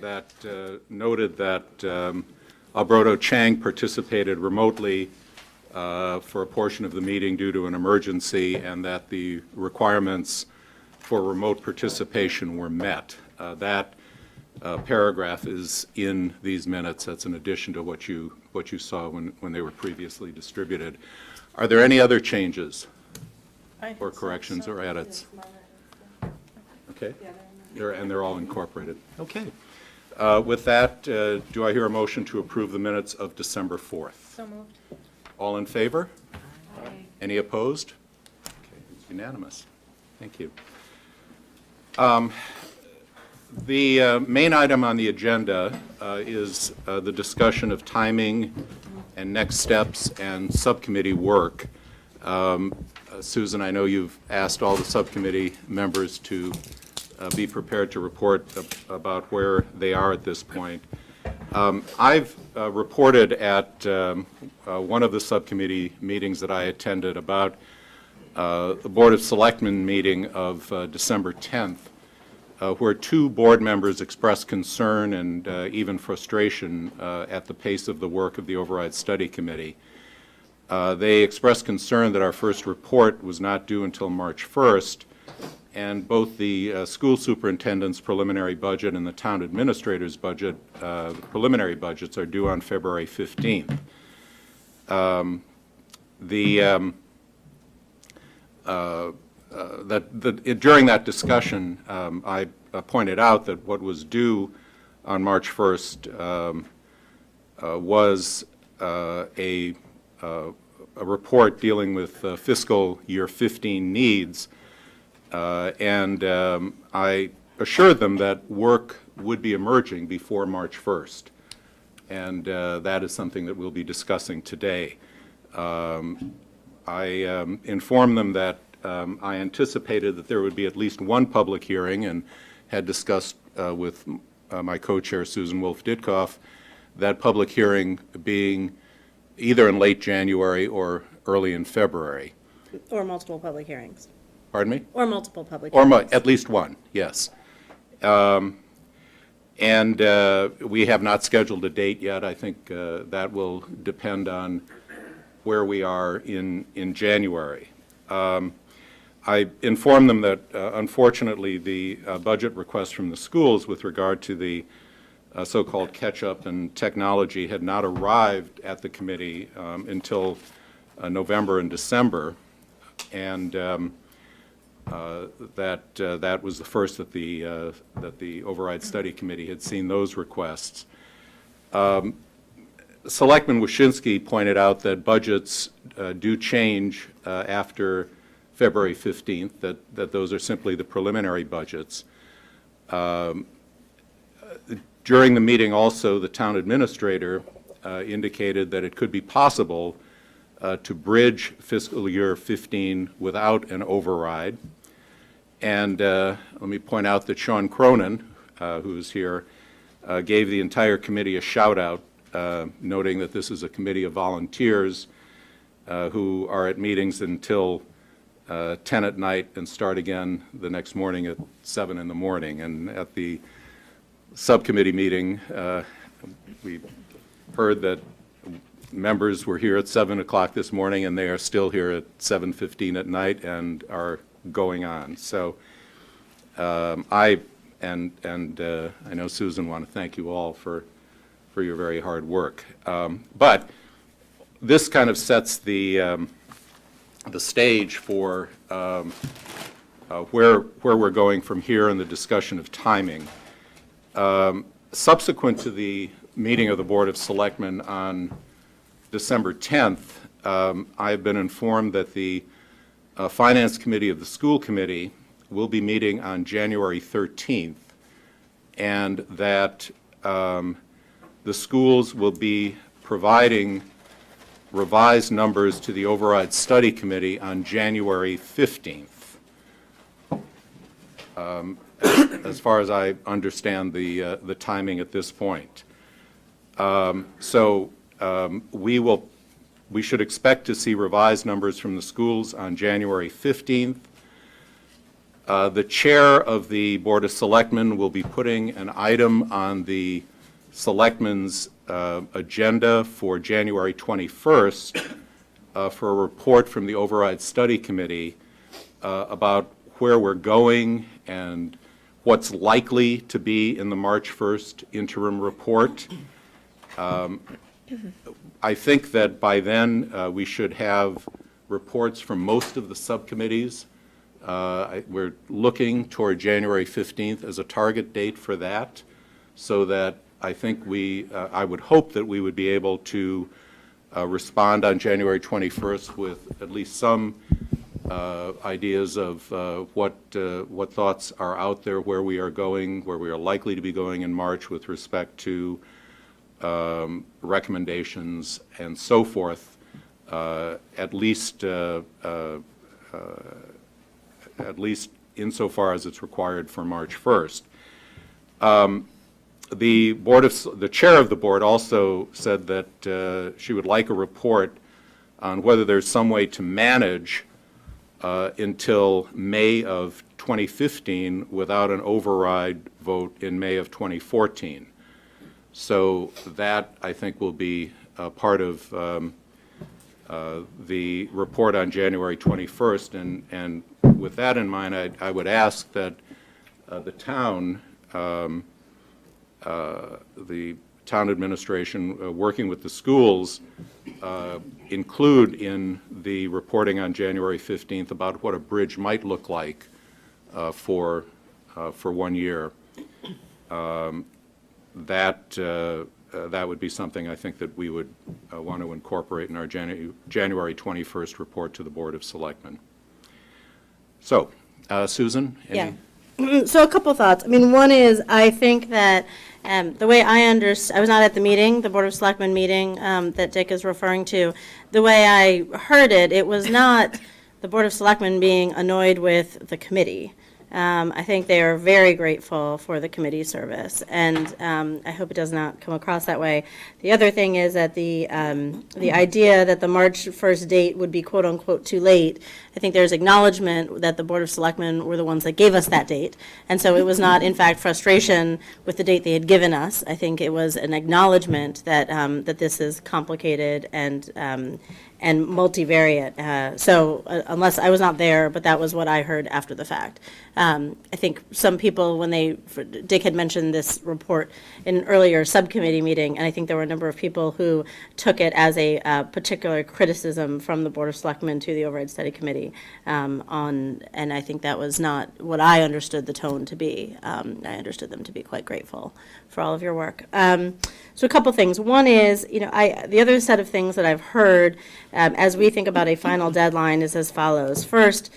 that noted that Alberto Chang participated remotely for a portion of the meeting due to an emergency, and that the requirements for remote participation were met. That paragraph is in these minutes. That's in addition to what you saw when they were previously distributed. Are there any other changes or corrections or edits? Okay. They're all incorporated. Okay. With that, do I hear a motion to approve the minutes of December 4th? So moved. All in favor? Aye. Any opposed? Okay, it's unanimous. Thank you. The main item on the agenda is the discussion of timing and next steps and subcommittee work. Susan, I know you've asked all the subcommittee members to be prepared to report about where they are at this point. I've reported at one of the subcommittee meetings that I attended about the Board of Selectmen meeting of December 10th, where two board members expressed concern and even frustration at the pace of the work of the Override Study Committee. They expressed concern that our first report was not due until March 1st, and both the school superintendent's preliminary budget and the town administrator's budget, preliminary budgets, are due on February 15th. During that discussion, I pointed out that what was due on March 1st was a report dealing with fiscal year 15 needs, and I assured them that work would be emerging before March 1st, and that is something that we'll be discussing today. I informed them that I anticipated that there would be at least one public hearing, and had discussed with my co-chair, Susan Wolf-Ditkoff, that public hearing being either in late January or early in February. Or multiple public hearings. Pardon me? Or multiple public Or hearings. at least one, yes. And we have not scheduled a date yet. I think that will depend on where we are in January. I informed them that, unfortunately, the budget request from the schools with regard to the so-called catch-up and technology had not arrived at the committee until November and December, and that was the first that the Override Study Committee had seen those requests. Selectman Wyshynski pointed out that budgets do change after February 15th, that those are simply the preliminary budgets. During the meeting also, the town administrator indicated that it could be possible to bridge fiscal year 15 without an override. And let me point out that Sean Cronin, who's here, gave the entire committee a shout-out, noting that this is a committee of volunteers who are at meetings until 10 at night and start again the next morning at 7 in the morning. And at the subcommittee meeting, we heard that members were here at 7 o'clock this morning, and they are still here at 7:15 at night and are going on. So I know Susan want to thank you all for your very hard work. But this kind of sets the stage for where we're going from here in the discussion of timing. Subsequent to the meeting of the Board of Selectmen on December 10th, I have been informed that the Finance Committee of the School Committee will be meeting on January 13th, and that the schools will be providing revised numbers to the Override Study Committee on January 15th. As far as I understand the timing at this point. We should expect to see revised numbers from the schools on January 15th. The chair of the Board of Selectmen will be putting an item on the Selectmen's agenda for January 21st for a report from the Override Study Committee about where we're going and what's likely to be in the March 1st interim report. I think that by then we should have reports from most of the subcommittees. We're looking toward January 15th as a target date for that, so that I think I would hope that we would be able to respond on January 21st with at least some ideas of what thoughts are out there, where we are going, where we are likely to be going in March with respect to recommendations and so forth, at least insofar as it's required for March 1st. The chair of the board also said that she would like a report on whether there's some way to manage until May of 2015 without an override vote in May of 2014. So that, I think, will be part of the report on January 21st. And with that in mind, I would ask that the town administration, working with the schools, include in the reporting on January 15th about what a bridge might look like for 1 year. That would be something I think that we would want to incorporate in our January 21st report to the Board of Selectmen. So, Susan, any? Yeah. So a couple thoughts. I mean, one is, I think that the way I was not at the meeting, the Board of Selectmen meeting that Dick is referring to. The way I heard it, it was not the Board of Selectmen being annoyed with the committee. I think they are very grateful for the committee service, and I hope it does not come across that way. The other thing is that the idea that the March 1st date would be quote-unquote too late, I think there's acknowledgement that the Board of Selectmen were the ones that gave us that date, and so it was not, in fact, frustration with the date they had given us. I think it was an acknowledgement that that this is complicated and multivariate. So unless I was not there, but that was what I heard after the fact. I think some people, Dick had mentioned this report in an earlier subcommittee meeting, and I think there were a number of people who took it as a particular criticism from the Board of Selectmen to the Override Study Committee and I think that was not what I understood the tone to be. I understood them to be quite grateful for all of your work. So a couple things. One is, the other set of things that I've heard as we think about a final deadline is as follows. First,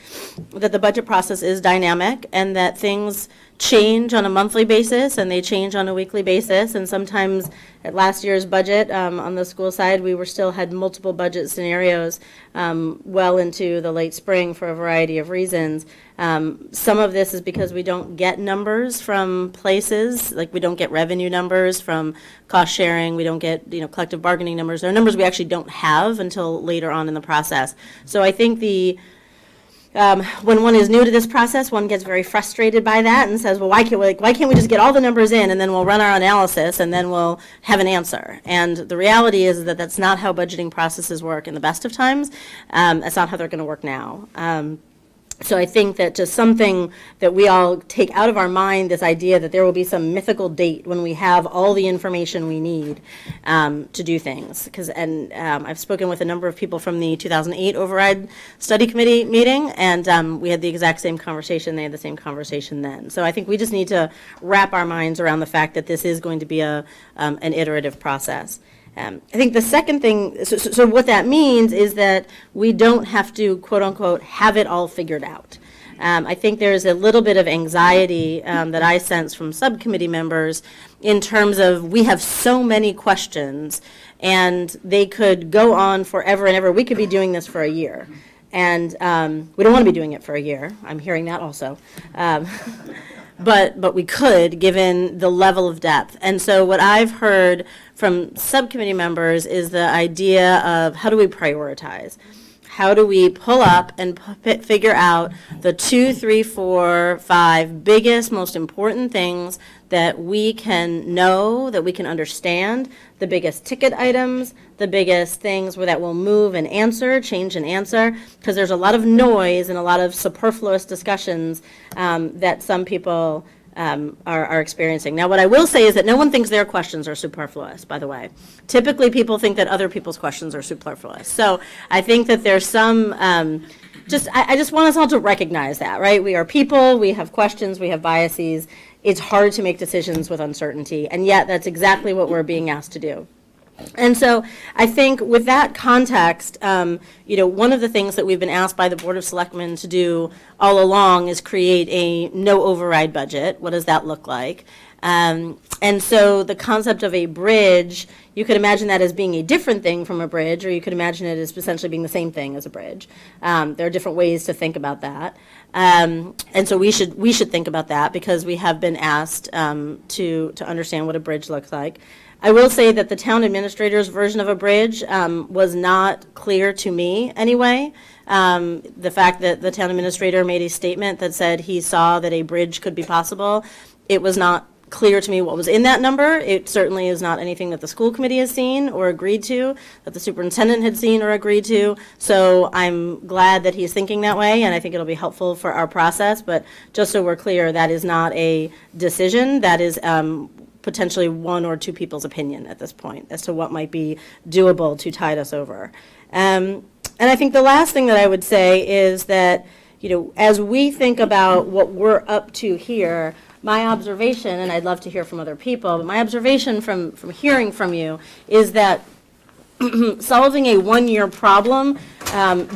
that the budget process is dynamic and that things change on a monthly basis and they change on a weekly basis. And sometimes at last year's budget on the school side, we still had multiple budget scenarios well into the late spring for a variety of reasons. Some of this is because we don't get numbers from places, like we don't get revenue numbers from cost sharing, we don't get collective bargaining numbers. There are numbers we actually don't have until later on in the process. So I think when one is new to this process, one gets very frustrated by that and says, well, why can't we just get all the numbers in and then we'll run our analysis and then we'll have an answer? And the reality is that that's not how budgeting processes work in the best of times. That's not how they're going to work now. So I think that just something that we all take out of our mind, this idea that there will be some mythical date when we have all the information we need to do things. I've spoken with a number of people from the 2008 Override Study Committee meeting, and we had the exact same conversation. They had the same conversation then. So I think we just need to wrap our minds around the fact that this is going to be an iterative process. I think the second thing, so what that means is that we don't have to, quote unquote, have it all figured out. I think there's a little bit of anxiety that I sense from subcommittee members in terms of we have so many questions and they could go on forever and ever. We could be doing this for a year. And we don't want to be doing it for a year. I'm hearing that also. But we could, given the level of depth. And so what I've heard from subcommittee members is the idea of how do we prioritize? how do we pull up and figure out the 2, 3, 4, 5 biggest, most important things that we can know, that we can understand, the biggest ticket items, the biggest things where that will move and answer, change and answer, because there's a lot of noise and a lot of superfluous discussions that some people are experiencing. Now, what I will say is that no one thinks their questions are superfluous, by the way. Typically, people think that other people's questions are superfluous. So I think that there's some, I just want us all to recognize that, right? We are people, we have questions, we have biases. It's hard to make decisions with uncertainty, and yet that's exactly what we're being asked to do. And so I think with that context, one of the things that we've been asked by the Board of Selectmen to do all along is create a no override budget. What does that look like? And so the concept of a bridge, you could imagine that as being a different thing from a bridge, or you could imagine it as essentially being the same thing as a bridge. There are different ways to think about that. And so we should think about that because we have been asked to understand what a bridge looks like. I will say that the town administrator's version of a bridge was not clear to me anyway. The fact that the town administrator made a statement that said he saw that a bridge could be possible, it was not clear to me what was in that number. It certainly is not anything that the school committee has seen or agreed to, that the superintendent had seen or agreed to. So I'm glad that he's thinking that way, and I think it'll be helpful for our process. But just so we're clear, that is not a decision. That is potentially one or two people's opinion at this point as to what might be doable to tide us over. And I think the last thing that I would say is that, as we think about what we're up to here, my observation, and I'd love to hear from other people, but my observation from hearing from you is that solving a one-year problem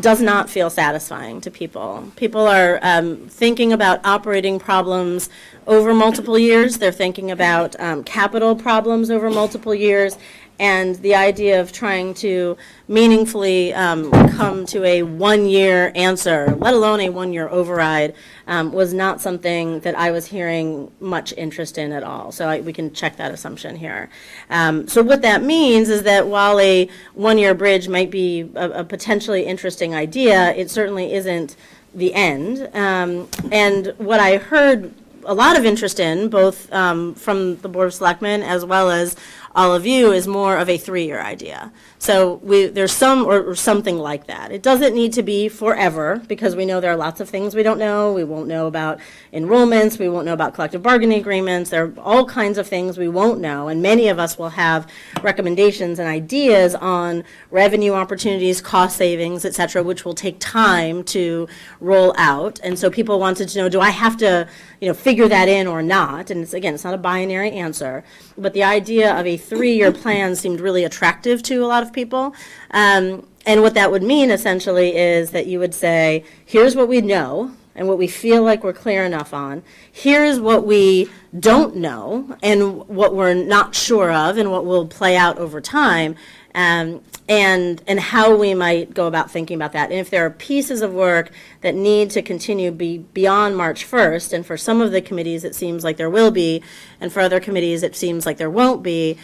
does not feel satisfying to people. People are thinking about operating problems over multiple years. They're thinking about capital problems over multiple years. And the idea of trying to meaningfully come to a one-year answer, let alone a one-year override, was not something that I was hearing much interest in at all. So we can check that assumption here. So what that means is that while a one-year bridge might be a potentially interesting idea, it certainly isn't the end. And what I heard a lot of interest in, both from the Board of Selectmen as well as all of you, is more of a 3-year idea. So there's some or something like that. It doesn't need to be forever because we know there are lots of things we don't know. We won't know about enrollments. We won't know about collective bargaining agreements. There are all kinds of things we won't know, and many of us will have recommendations and ideas on revenue opportunities, cost savings, et cetera, which will take time to roll out. And so people wanted to know, do I have to figure that in or not? And it's not a binary answer, but the idea of a 3-year plan seemed really attractive to a lot of people. And what that would mean essentially is that you would say, here's what we know and what we feel like we're clear enough on. Here's what we don't know and what we're not sure of and what will play out over time. And how we might go about thinking about that. And if there are pieces of work that need to continue beyond March 1st, and for some of the committees it seems like there will be, and for other committees it seems like there won't be,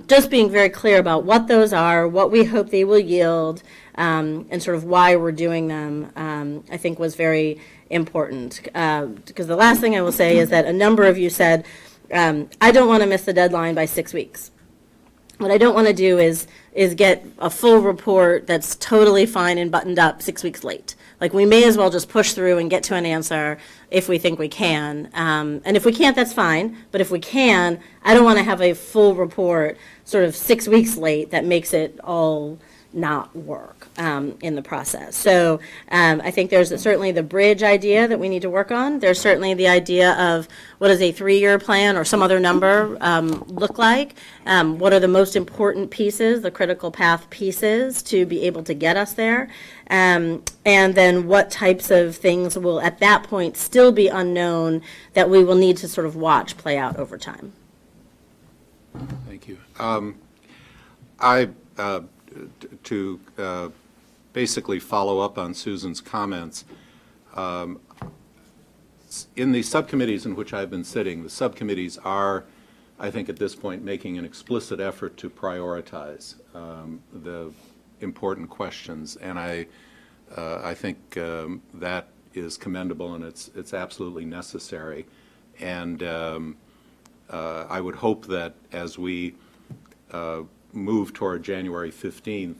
just being very clear about what those are, what we hope they will yield, and sort of why we're doing them, I think was very important. Because the last thing I will say is that a number of you said, I don't want to miss the deadline by 6 weeks. What I don't want to do is get a full report that's totally fine and buttoned up 6 weeks late. Like, we may as well just push through and get to an answer if we think we can. And if we can't, that's fine. But if we can, I don't want to have a full report sort of 6 weeks late that makes it all not work in the process. So I think there's certainly the bridge idea that we need to work on. There's certainly the idea of what does a 3-year plan or some other number look like? What are the most important pieces, the critical path pieces to be able to get us there? And then what types of things will at that point still be unknown that we will need to sort of watch play out over time? Thank you. To basically follow up on Susan's comments, in the subcommittees in which I've been sitting, the subcommittees are, I think at this point, making an explicit effort to prioritize the important questions. And I I think that is commendable, and it's absolutely necessary. And I would hope that as we move toward January 15th,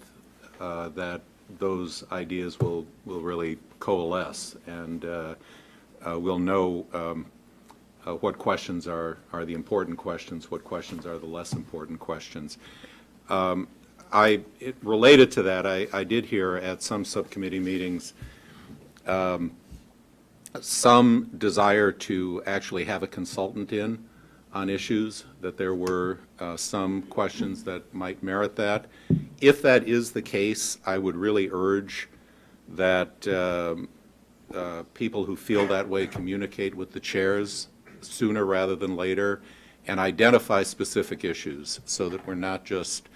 that those ideas will really coalesce, and we'll know what questions are the important questions, what questions are the less important questions. Related to that, I did hear at some subcommittee meetings some desire to actually have a consultant in on issues, that there were some questions that might merit that. If that is the case, I would really urge that people who feel that way communicate with the chairs sooner rather than later and identify specific issues, so that we're not just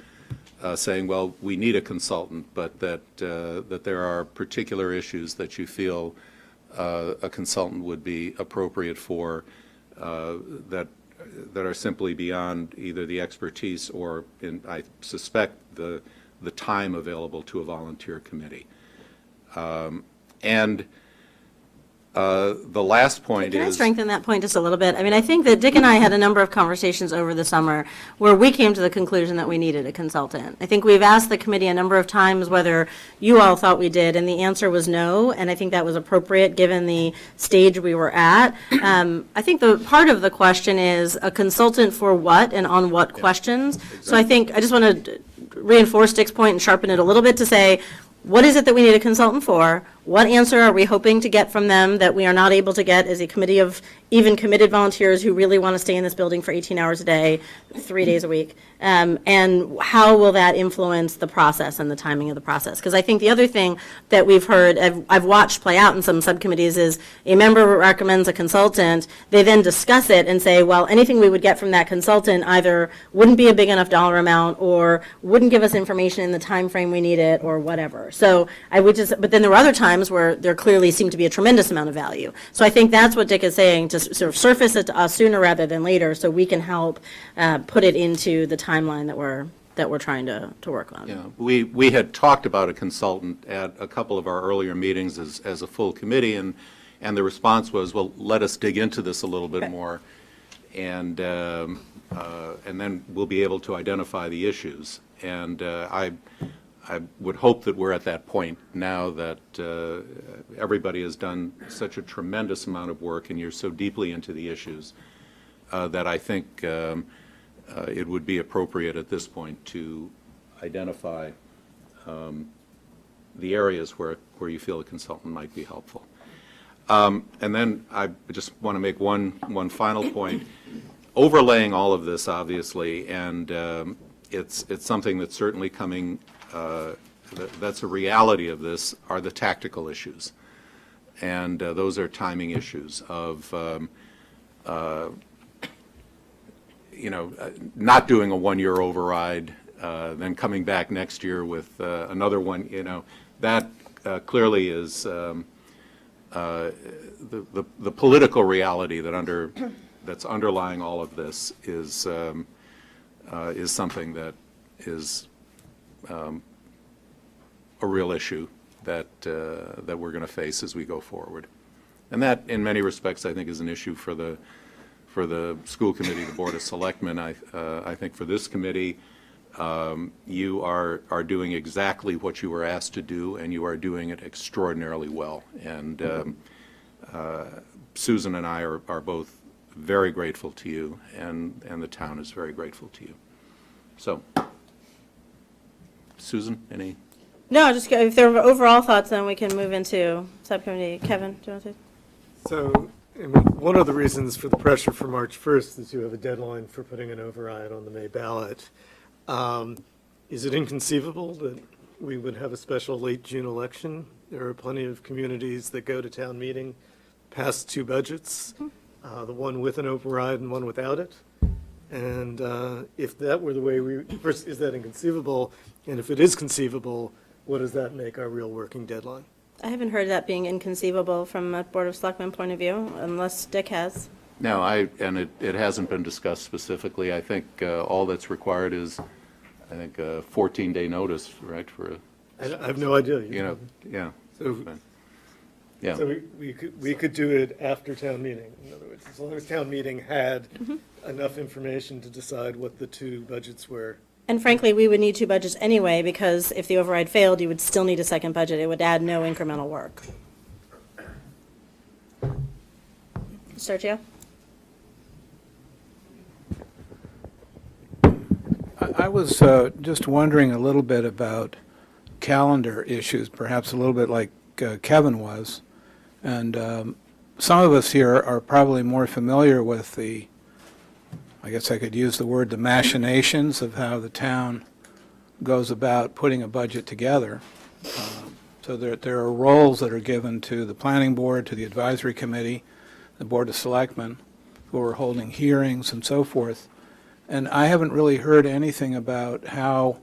saying, well, we need a consultant, but that there are particular issues that you feel a consultant would be appropriate for, that are simply beyond either the expertise or, I suspect, the time available to a volunteer committee. And the last point Can I is... strengthen that point just a little bit? I mean, I think that Dick and I had a number of conversations over the summer where we came to the conclusion that we needed a consultant. I think we've asked the committee a number of times whether you all thought we did, and the answer was no, and I think that was appropriate given the stage we were at. I think the part of the question is a consultant for what and on what questions. Exactly. So I think, I just want to reinforce Dick's point and sharpen it a little bit to say, what is it that we need a consultant for? What answer are we hoping to get from them that we are not able to get as a committee of even committed volunteers who really want to stay in this building for 18 hours a day, 3 days a week? And how will that influence the process and the timing of the process? Because I think the other thing that we've heard, I've watched play out in some subcommittees, is a member recommends a consultant, they then discuss it and say, well, anything we would get from that consultant either wouldn't be a big enough dollar amount or wouldn't give us information in the time frame we need it or whatever. So I would just, but then there were other times where there clearly seemed to be a tremendous amount of value. So I think that's what Dick is saying, to sort of surface it to us sooner rather than later so we can help put it into the timeline that we're trying to work on. Yeah, we had talked about a consultant at a couple of our earlier meetings as a full committee, and the response was, well, let us dig into this a little bit more, and then we'll be able to identify the issues. And I would hope that we're at that point now, that everybody has done such a tremendous amount of work and you're so deeply into the issues that I think it would be appropriate at this point to identify the areas where you feel a consultant might be helpful. And then I just want to make one final point. Overlaying all of this, obviously, and it's something that's certainly coming, that's a reality of this, are the tactical issues. And those are timing issues of, not doing a one-year override, then coming back next year with another one, that clearly is the political reality that's underlying all of this is something that is a real issue that we're going to face as we go forward. And that, in many respects, I think is an issue for the school committee, the Board of Selectmen. I think for this committee, you are doing exactly what you were asked to do, and you are doing it extraordinarily well. And Susan and I are both very grateful to you, and the town is very grateful to you. So, Susan, any? No, just if there are overall thoughts, then we can move into subcommittee. Kevin, do you want to? So, I mean, one of the reasons for the pressure for March 1st is you have a deadline for putting an override on the May ballot. Is it inconceivable that we would have a special late June election? There are plenty of communities that go to town meeting past two budgets, the one with an override and one without it. And if that were the way first, is that inconceivable? And if it is conceivable, what does that make our real working deadline? I haven't heard that being inconceivable from a Board of Selectmen point of view, unless Dick has. No, and it hasn't been discussed specifically. I think all that's required is, I think, a 14-day notice, right, for I have no idea. yeah. So, Yeah. so we could do it after town meeting, in other words, as long as town meeting had enough information to decide what the two budgets were. And frankly, we would need two budgets anyway, because if the override failed, you would still need a second budget. It would add no incremental work. Sergio? I was just wondering a little bit about calendar issues, perhaps a little bit like Kevin was. And some of us here are probably more familiar with the, I guess I could use the word, the machinations of how the town goes about putting a budget together. So there are roles that are given to the planning board, to the advisory committee, the board of selectmen, who are holding hearings and so forth. And I haven't really heard anything about how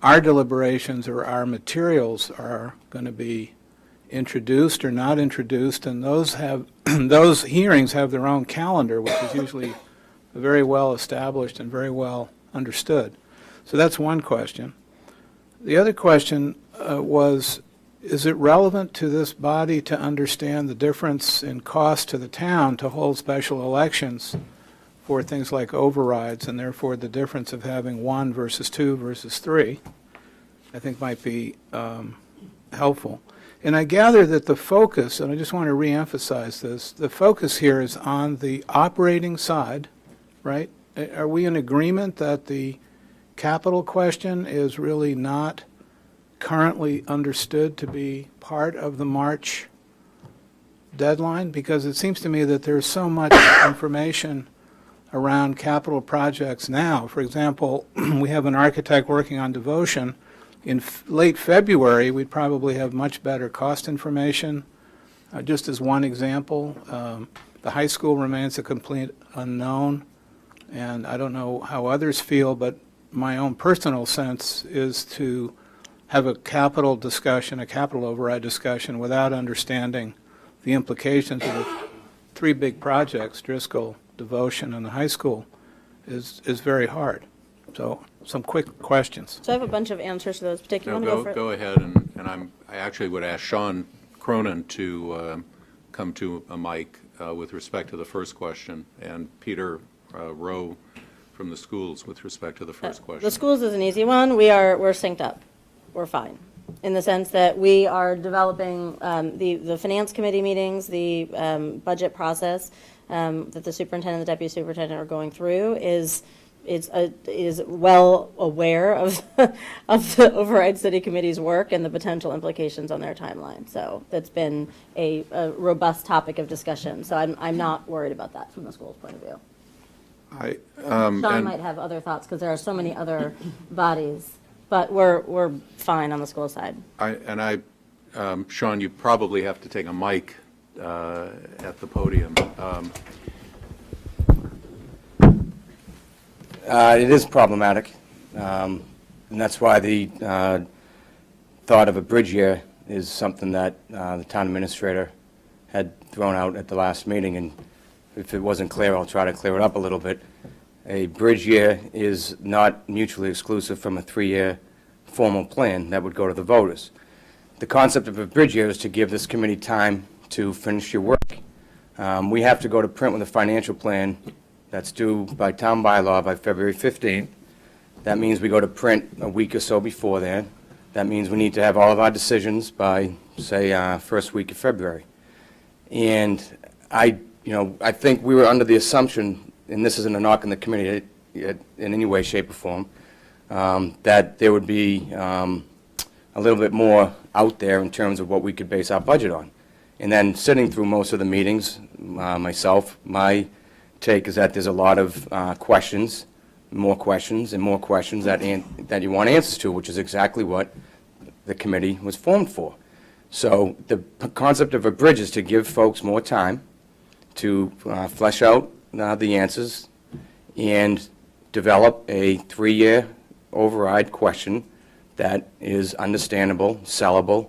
our deliberations or our materials are going to be introduced or not introduced, and those have those hearings have their own calendar, which is usually very well established and very well understood. So that's one question. The other question was, is it relevant to this body to understand the difference in cost to the town to hold special elections for things like overrides, and therefore the difference of having 1 versus 2 versus 3, I think might be helpful. And I gather that the focus, and I just want to reemphasize this, the focus here is on the operating side, right? Are we in agreement that the capital question is really not currently understood to be part of the March deadline? Because it seems to me that there's so much information around capital projects now. For example, we have an architect working on Devotion. In late February, we'd probably have much better cost information. Just as one example, the high school remains a complete unknown, and I don't know how others feel, but my own personal sense is to have a capital discussion, a capital override discussion, without understanding the implications of the three big projects, Driscoll, Devotion, and the high school, is very hard. So some quick questions. So I have a bunch of answers to those. Dick, you want to go first? Go ahead, and I actually would ask Sean Cronin to come to a mic with respect to the first question, and Peter Rowe from the schools with respect to the first question. The schools is an easy one. We're synced up. We're fine, in the sense that we are developing the finance committee meetings, the budget process that the superintendent and the deputy superintendent are going through is well aware of of the override city committee's work and the potential implications on their timeline. So that's been a robust topic of discussion. So I'm not worried about that from the school's point of view. Sean might have other thoughts because there are so many other bodies, but we're fine on the school side. Sean, you probably have to take a mic at the podium. It is problematic, and that's why the thought of a bridge year is something that the town administrator had thrown out at the last meeting, and if it wasn't clear, I'll try to clear it up a little bit. A bridge year is not mutually exclusive from a 3-year formal plan that would go to the voters. The concept of a bridge year is to give this committee time to finish your work. We have to go to print with a financial plan that's due by town bylaw by February 15th. That means we go to print a week or so before then. That means we need to have all of our decisions by, say, first week of February. And I think we were under the assumption, and this isn't a knock on the committee in any way, shape, or form, that there would be a little bit more out there in terms of what we could base our budget on. And then sitting through most of the meetings, myself, my take is that there's a lot of questions, more questions, and more questions that you want answers to, which is exactly what the committee was formed for. So the concept of a bridge is to give folks more time to flesh out the answers and develop a 3-year override question that is understandable, sellable,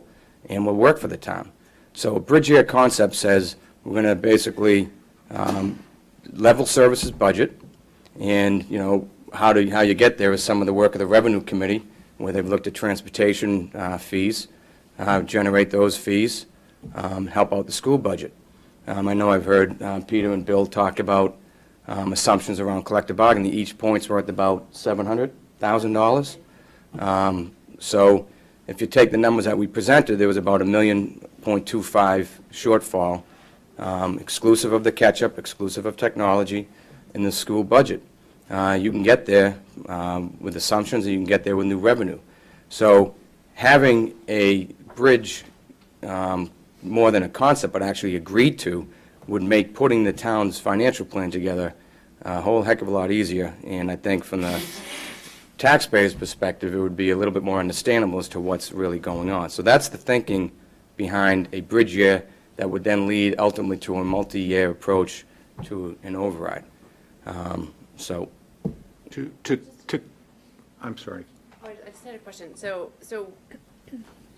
and will work for the town. So a bridge year concept says we're going to basically level services budget, and how you get there is some of the work of the revenue committee, where they've looked at transportation fees, generate those fees, help out the school budget. I know I've heard Peter and Bill talk about assumptions around collective bargaining. Each point's worth about $700,000. So if you take the numbers that we presented, there was about $1.25 million shortfall, exclusive of the catch-up, exclusive of technology, in the school budget. You can get there with assumptions, and you can get there with new revenue. So having a bridge, more than a concept, but actually agreed to, would make putting the town's financial plan together a whole heck of a lot easier. And I think from the taxpayer's perspective, it would be a little bit more understandable as to what's really going on. So that's the thinking behind a bridge year that would then lead ultimately to a multi-year approach to an override. I'm sorry. Oh, I just had a question. So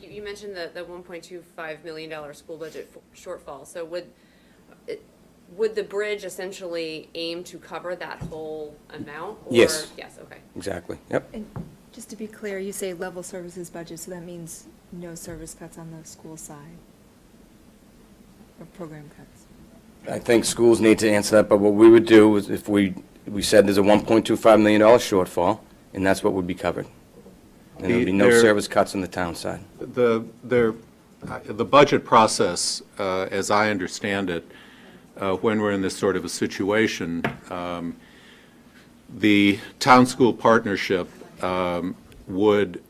you mentioned the $1.25 million school budget shortfall. So would the bridge essentially aim to cover that whole amount? Or? Yes. Yes, okay. Exactly, yep. And just to be clear, you say level services budget, so that means no service cuts on the school side? Or program cuts? I think schools need to answer that, but what we would do is if we said there's a $1.25 million shortfall, and that's what would be covered. And there would be no service cuts on the town side. The budget process, as I understand it, when we're in this sort of a situation, the town-school partnership would,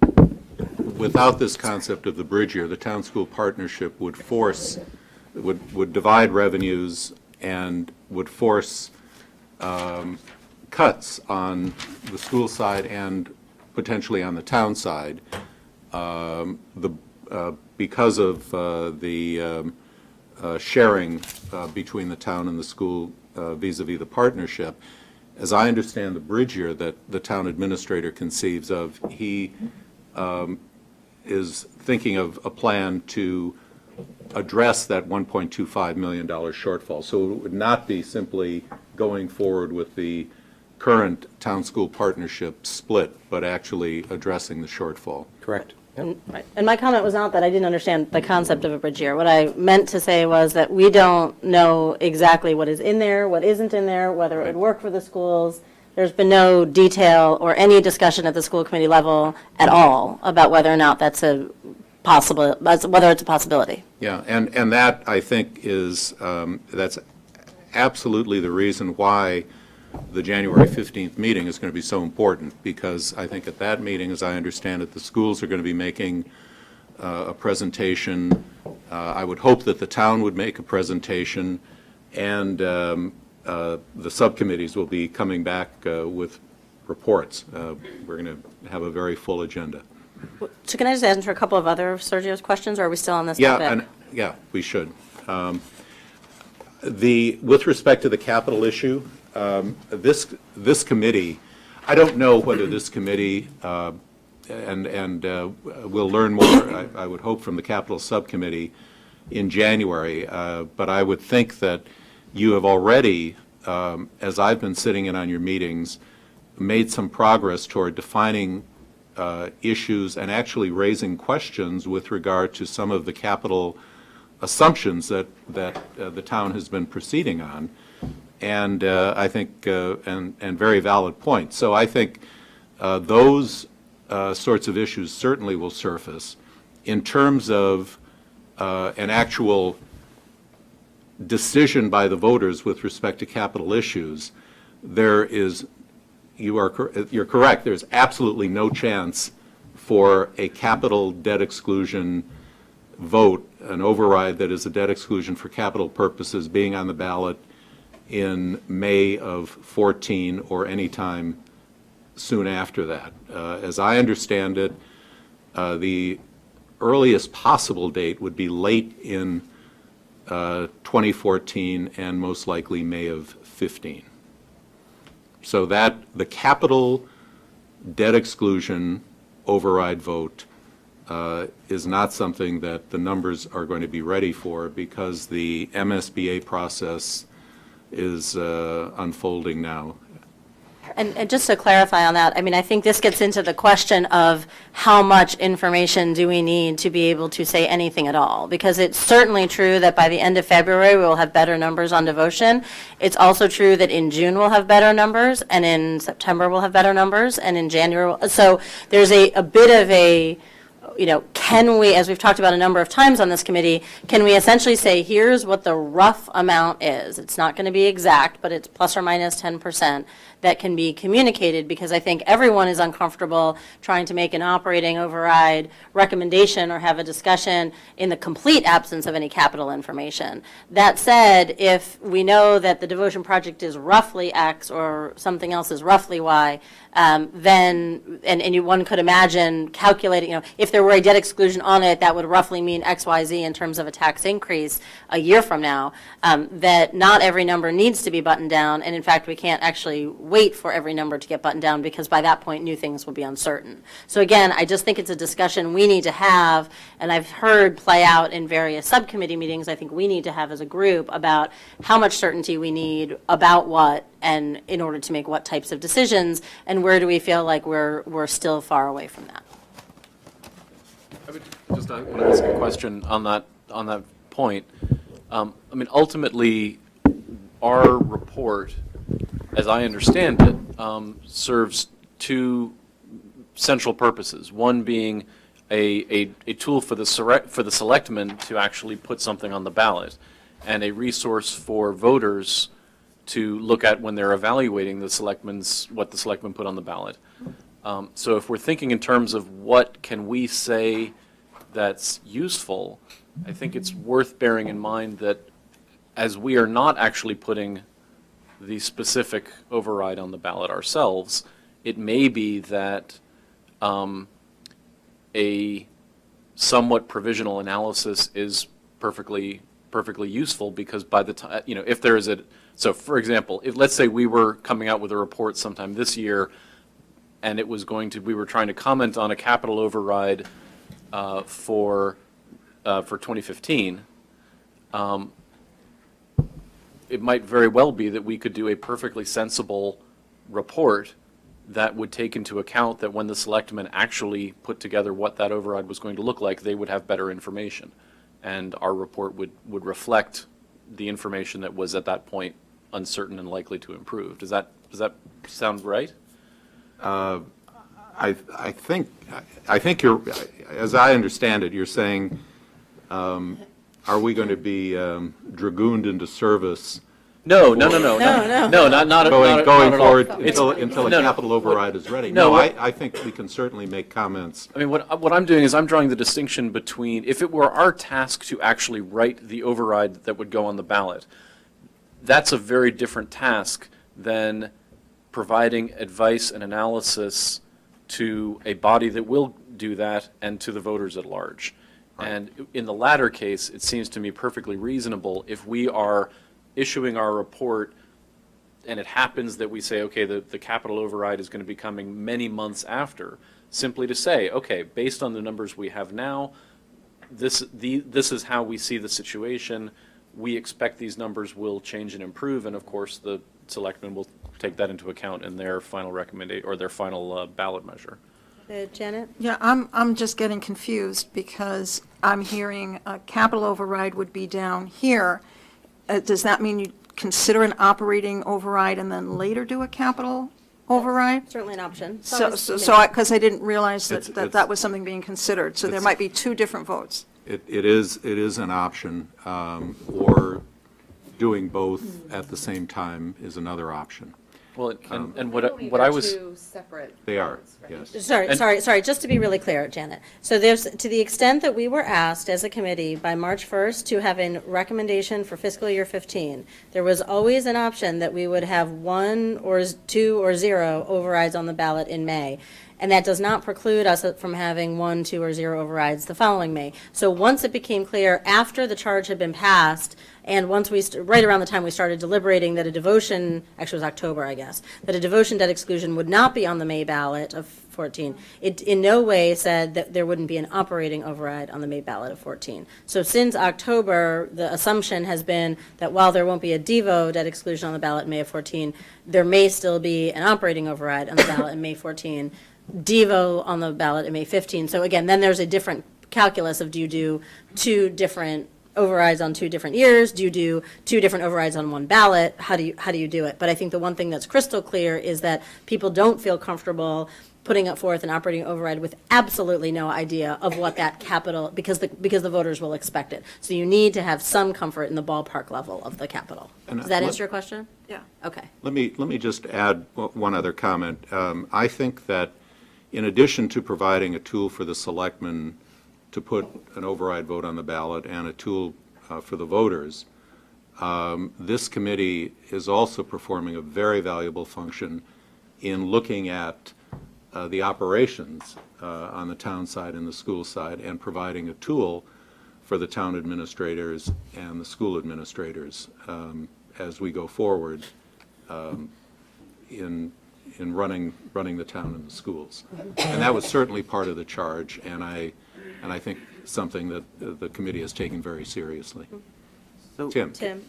without this concept of the bridge year, the town-school partnership would divide revenues and would force cuts on the school side and potentially on the town side, because of the sharing between the town and the school vis-à-vis the partnership. As I understand the bridge year that the town administrator conceives of, he is thinking of a plan to address that $1.25 million shortfall. So it would not be simply going forward with the current town-school partnership split, but actually addressing the shortfall. Correct. Yep. Right. And my comment was not that I didn't understand the concept of a bridge year. What I meant to say was that we don't know exactly what is in there, what isn't in there, whether it would work for the schools. There's been no detail or any discussion at the school committee level at all about whether or not that's a possible, whether it's a possibility. Yeah, and that, I think, is, that's absolutely the reason why the January 15th meeting is going to be so important, because I think at that meeting, as I understand it, the schools are going to be making a presentation. I would hope that the town would make a presentation, and the subcommittees will be coming back with reports. We're going to have a very full agenda. So can I just answer a couple of other of Sergio's questions, or are we still on this topic? Yeah, we should. With respect to the capital issue, this committee, I don't know whether this committee, and we'll learn more, I would hope, from the capital subcommittee in January, but I would think that you have already, as I've been sitting in on your meetings, made some progress toward defining issues and actually raising questions with regard to some of the capital assumptions that the town has been proceeding on, and I think, and very valid points. So I think those sorts of issues certainly will surface. In terms of an actual decision by the voters with respect to capital issues, you're correct, there's absolutely no chance for a capital debt exclusion vote, an override that is a debt exclusion for capital purposes, being on the ballot in May of 14 or any time soon after that. As I understand it, the earliest possible date would be late in 2014 and most likely May of 15. So that the capital debt exclusion override vote is not something that the numbers are going to be ready for, because the MSBA process is unfolding now. And just to clarify on that, I mean, I think this gets into the question of how much information do we need to be able to say anything at all? Because it's certainly true that by the end of February, we will have better numbers on devotion. It's also true that in June, we'll have better numbers, and in September, we'll have better numbers, and in January, so there's a bit of a, can we, as we've talked about a number of times on this committee, can we essentially say, here's what the rough amount is? It's not going to be exact, but it's plus or minus 10% that can be communicated, because I think everyone is uncomfortable trying to make an operating override recommendation or have a discussion in the complete absence of any capital information. That said, if we know that the devotion project is roughly X or something else is roughly Y, then, one could imagine calculating, if there were a debt exclusion on it, that would roughly mean X, Y, Z in terms of a tax increase a year from now, that not every number needs to be buttoned down, and in fact, we can't actually wait for every number to get buttoned down, because by that point, new things will be uncertain. So again, I just think it's a discussion we need to have, and I've heard play out in various subcommittee meetings, I think we need to have as a group about how much certainty we need about what, and in order to make what types of decisions, and where do we feel like we're still far away from that. I would just want to ask a question on that point. I mean, ultimately, our report, as I understand it, serves two central purposes. One being a tool for the selectmen to actually put something on the ballot, and a resource for voters to look at when they're evaluating what the selectmen put on the ballot. So if we're thinking in terms of what can we say that's useful, I think it's worth bearing in mind that as we are not actually putting the specific override on the ballot ourselves, it may be that a somewhat provisional analysis is perfectly useful, because by the time, if there is so for example, if let's say we were coming out with a report sometime this year, and we were trying to comment on a capital override for 2015, it might very well be that we could do a perfectly sensible report that would take into account that when the selectmen actually put together what that override was going to look like, they would have better information. And our report would reflect the information that was at that point uncertain and likely to improve. Does that sound right? I think you're, as I understand it, you're saying, are we going to be dragooned into service No, No. not going at all. forward It's- until a no, no. capital override is ready? No, No, what- I think we can certainly make comments. I mean, what I'm doing is I'm drawing the distinction between, if it were our task to actually write the override that would go on the ballot, that's a very different task than providing advice and analysis to a body that will do that and to the voters at large. And in the latter case, it seems to me perfectly reasonable if we are issuing our report and it happens that we say, okay, the capital override is going to be coming many months after, simply to say, okay, based on the numbers we have now, this is how we see the situation. We expect these numbers will change and improve, and of course, the selectmen will take that into account in their final recommendation or their final ballot measure. Janet? Yeah, I'm just getting confused because I'm hearing a capital override would be down here. Does that mean you consider an operating override and then later do a capital override? Certainly an option. It's So, always, because I didn't realize It's- that was something being considered, so there it's- might be two different votes. It is an option, or doing both at the same time is another option. Well, and I believe what I they're was. two separate They are, votes, right? yes. Sorry, just to be really clear, Janet. So there's, to the extent that we were asked as a committee by March 1st to have a recommendation for fiscal year 15, there was always an option that we would have 1 or 2 or 0 overrides on the ballot in May. And that does not preclude us from having 1, 2, or 0 overrides the following May. So once it became clear, after the charge had been passed, And once right around the time we started deliberating that a devotion, actually it was October, I guess, that a devotion debt exclusion would not be on the May ballot of 14, it in no way said that there wouldn't be an operating override on the May ballot of 14. So since October, the assumption has been that while there won't be a Devo debt exclusion on the ballot in May of 14, there may still be an operating override on the ballot in May 14, Devo on the ballot in May 15. So again, then there's a different calculus of do you do two different overrides on 2 different years? Do you do 2 different overrides on one ballot? How do you do it? But I think the one thing that's crystal clear is that people don't feel comfortable putting up forth an operating override with absolutely no idea of what that capital, because the voters will expect it. So you need to have some comfort in the ballpark level of the capital. And Does that let- answer your question? Yeah. Okay. Let me just add one other comment. I think that in addition to providing a tool for the selectmen to put an override vote on the ballot and a tool for the voters, this committee is also performing a very valuable function in looking at the operations on the town side and the school side, and providing a tool for the town administrators and the school administrators as we go forward in running the town and the schools. And that was certainly part of the charge, and I think something that the committee has taken very seriously. So, Tim?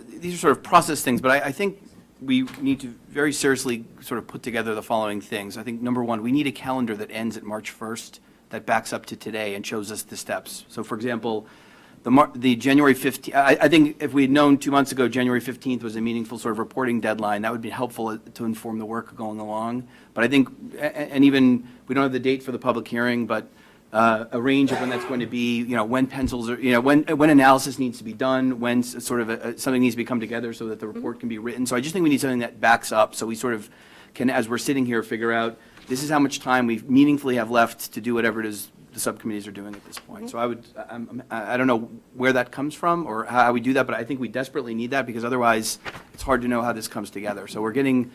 these are sort of process things, but I think we need to very seriously sort of put together the following things. I think, number one, we need a calendar that ends at March 1st, that backs up to today and shows us the steps. So, for example, the January 15th, I think if we had known 2 months ago, January 15th was a meaningful sort of reporting deadline, that would be helpful to inform the work going along. But I think, and even, we don't have the date for the public hearing, but a range of when that's going to be, when pencils are, when analysis needs to be done, when sort of something needs to be come together so that the report can be written. So I just think we need something that backs up, so we sort of can, as we're sitting here, figure out, this is how much time we meaningfully have left to do whatever it is the subcommittees are doing at this point. So I don't know where that comes from or how we do that, but I think we desperately need that, because otherwise it's hard to know how this comes together. So we're getting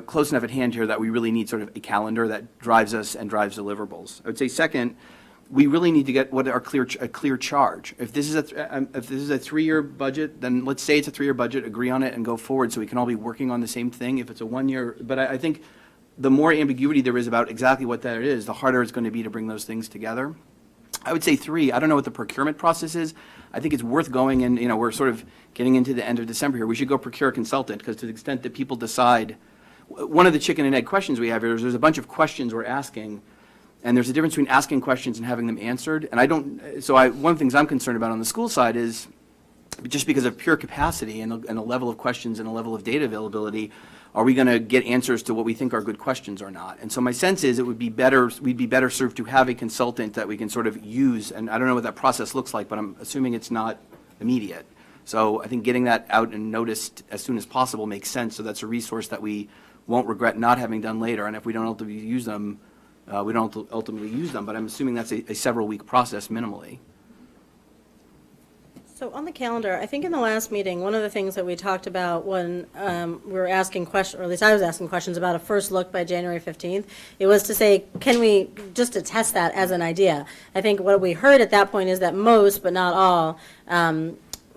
close enough at hand here that we really need sort of a calendar that drives us and drives deliverables. I would say second, we really need to get a clear charge. If this is a 3-year budget, then let's say it's a 3-year budget, agree on it and go forward so we can all be working on the same thing. If it's a 1-year, but I think the more ambiguity there is about exactly what that is, the harder it's going to be to bring those things together. I would say 3, I don't know what the procurement process is. I think it's worth going, and we're sort of getting into the end of December here. We should go procure a consultant, because to the extent that people decide, one of the chicken and egg questions we have here is there's a bunch of questions we're asking, and there's a difference between asking questions and having them answered. And one of the things I'm concerned about on the school side is, just because of pure capacity and a level of questions and a level of data availability, are we going to get answers to what we think are good questions or not? And so my sense is we'd be better served to have a consultant that we can sort of use, and I don't know what that process looks like, but I'm assuming it's not immediate. So I think getting that out and noticed as soon as possible makes sense, so that's a resource that we won't regret not having done later, and if we don't ultimately use them, we don't ultimately use them, but I'm assuming that's a several-week process minimally. So on the calendar, I think in the last meeting, one of the things that we talked about when we were asking questions, or at least I was asking questions about a first look by January 15th, it was to say, can we, just to test that as an idea. I think what we heard at that point is that most, but not all,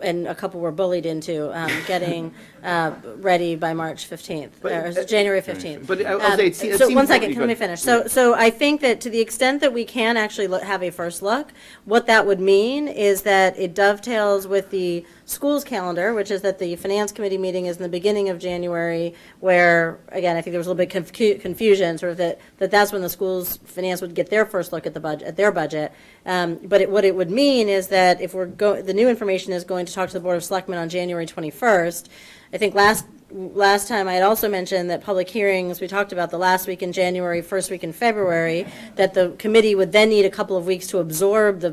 and a couple were bullied into getting ready by March 15th, or January 15th. But I'll say it seems. So one second, let me finish. So I think that to the extent that we can actually have a first look, what that would mean is that it dovetails with the school's calendar, which is that the finance committee meeting is in the beginning of January, where, again, I think there was a little bit confusion, sort of that's when the school's finance would get their first look at their budget. But what it would mean is that if the new information is going to talk to the Board of Selectmen on January 21st, I think last time I had also mentioned that public hearings, we talked about the last week in January, first week in February, that the committee would then need a couple of weeks to absorb the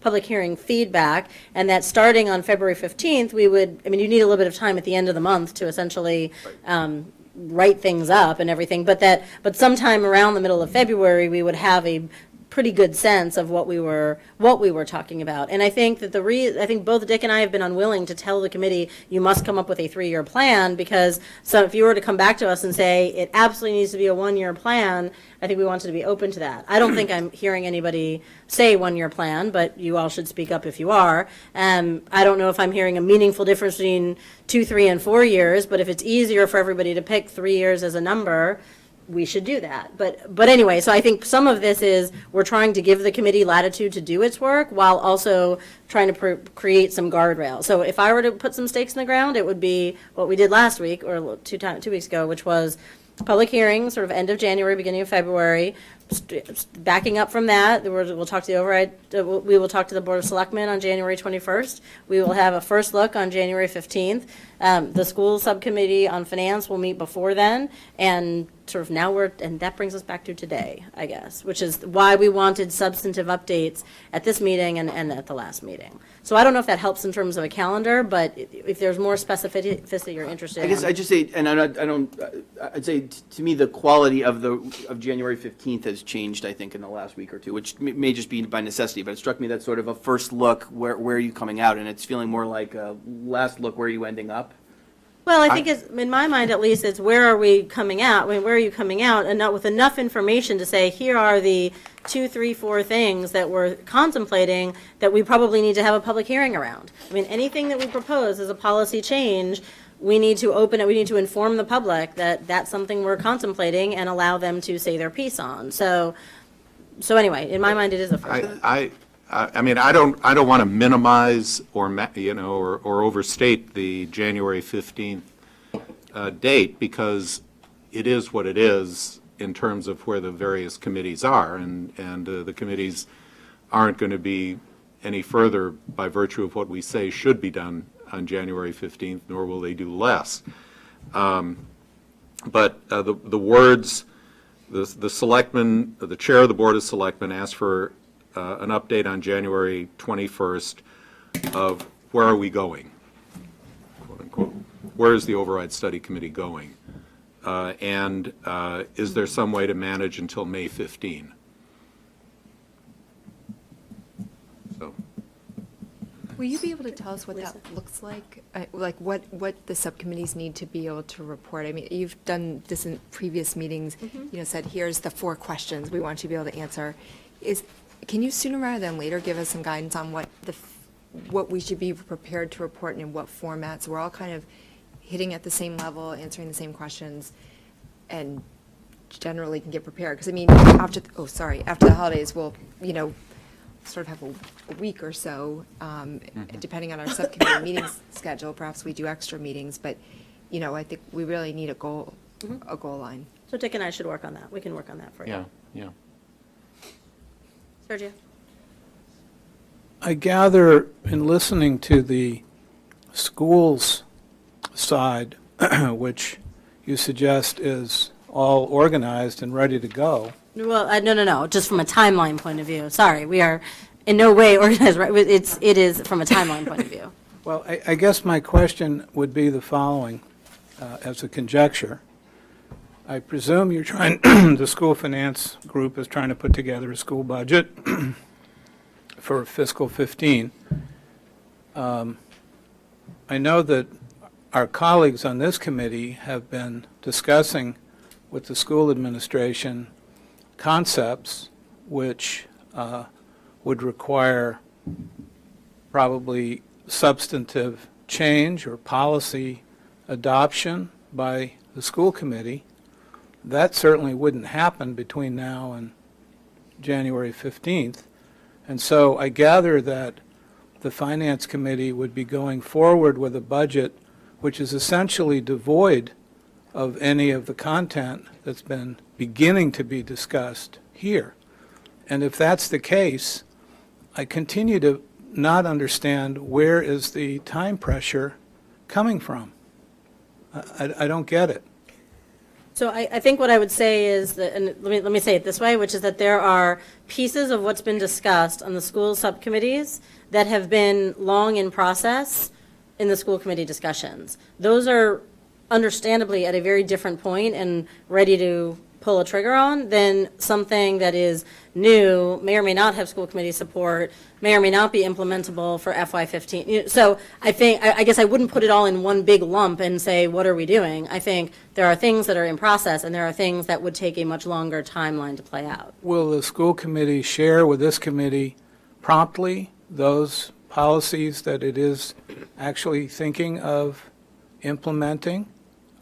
public hearing feedback, and that starting on February 15th, you need a little bit of time at the end of the month to essentially write things up and everything, but sometime around the middle of February, we would have a pretty good sense of what we were talking about. And I think that I think both Dick and I have been unwilling to tell the committee, you must come up with a 3-year plan, because so if you were to come back to us and say it absolutely needs to be a 1-year plan, I think we wanted to be open to that. I don't think I'm hearing anybody say 1-year plan, but you all should speak up if you are. I don't know if I'm hearing a meaningful difference between 2, 3, and 4 years, but if it's easier for everybody to pick 3 years as a number, we should do that. But anyway, so I think some of this is we're trying to give the committee latitude to do its work while also trying to create some guardrails. So if I were to put some stakes in the ground, it would be what we did last week or 2 weeks ago, which was public hearing, sort of end of January, beginning of February. Backing up from that, we'll talk to the override, we will talk to the Board of Selectmen on January 21st. We will have a first look on January 15th. The school subcommittee on finance will meet before then, and sort of and that brings us back to today, I guess, which is why we wanted substantive updates at this meeting and at the last meeting. So I don't know if that helps in terms of a calendar, but if there's more specificity you're interested in. I guess I just say, and I'd say to me, the quality of January 15th has changed, I think, in the last week or two, which may just be by necessity, but it struck me that sort of a first look, where are you coming out? And it's feeling more like a last look, where are you ending up? Well, I think it's, in my mind at least, it's where are we coming out? I mean, where are you coming out? And not with enough information to say, here are the 2, 3, 4 things that we're contemplating that we probably need to have a public hearing around. I mean, anything that we propose as a policy change, we need to open it, we need to inform the public that that's something we're contemplating and allow them to say their piece on. So anyway, in my mind, it is a first. I mean, I don't want to minimize or overstate the January 15th date, because it is what it is in terms of where the various committees are, and the committees aren't going to be any further by virtue of what we say should be done on January 15th, nor will they do less. But the words, the selectmen, the chair of the Board of Selectmen asked for an update on January 21st of where are we going, quote unquote. Where is the override study committee going? And is there some way to manage until May 15? So. Will you be able to tell us what that looks like? Like what the subcommittees need to be able to report? I mean, you've done this in previous meetings, said, here's the 4 questions we want you to be able to answer. Can you sooner rather than later give us some guidance on what we should be prepared to report and in what formats? We're all kind of hitting at the same level, answering the same questions, and generally can get prepared. Because, I mean, after the holidays, we'll, sort of have a week or so, depending on our subcommittee meeting schedule. Perhaps we do extra meetings, but, I think we really need a goal line. So Dick and I should work on that. We can work on that for you. Yeah. Sergio? I gather in listening to the schools side, which you suggest is all organized and ready to go. Well, no, just from a timeline point of view. Sorry, we are in no way organized, right? It is from a timeline point of view. Well, I guess my question would be the following, as a conjecture. I presume you're trying, the school finance group is trying to put together a school budget for fiscal 15. I know that our colleagues on this committee have been discussing with the school administration concepts which would require probably substantive change or policy adoption by the school committee. That certainly wouldn't happen between now and January 15th. And so I gather that the Finance Committee would be going forward with a budget which is essentially devoid of any of the content that's been beginning to be discussed here. And if that's the case, I continue to not understand where is the time pressure coming from. I don't get it. So I think what I would say is that, and let me say it this way, which is that there are pieces of what's been discussed on the school subcommittees that have been long in process in the school committee discussions. Those are understandably at a very different point and ready to pull a trigger on than something that is new, may or may not have school committee support, may or may not be implementable for FY15. So I guess I wouldn't put it all in one big lump and say, what are we doing? I think there are things that are in process, and there are things that would take a much longer timeline to play out. Will the school committee share with this committee promptly those policies that it is actually thinking of implementing?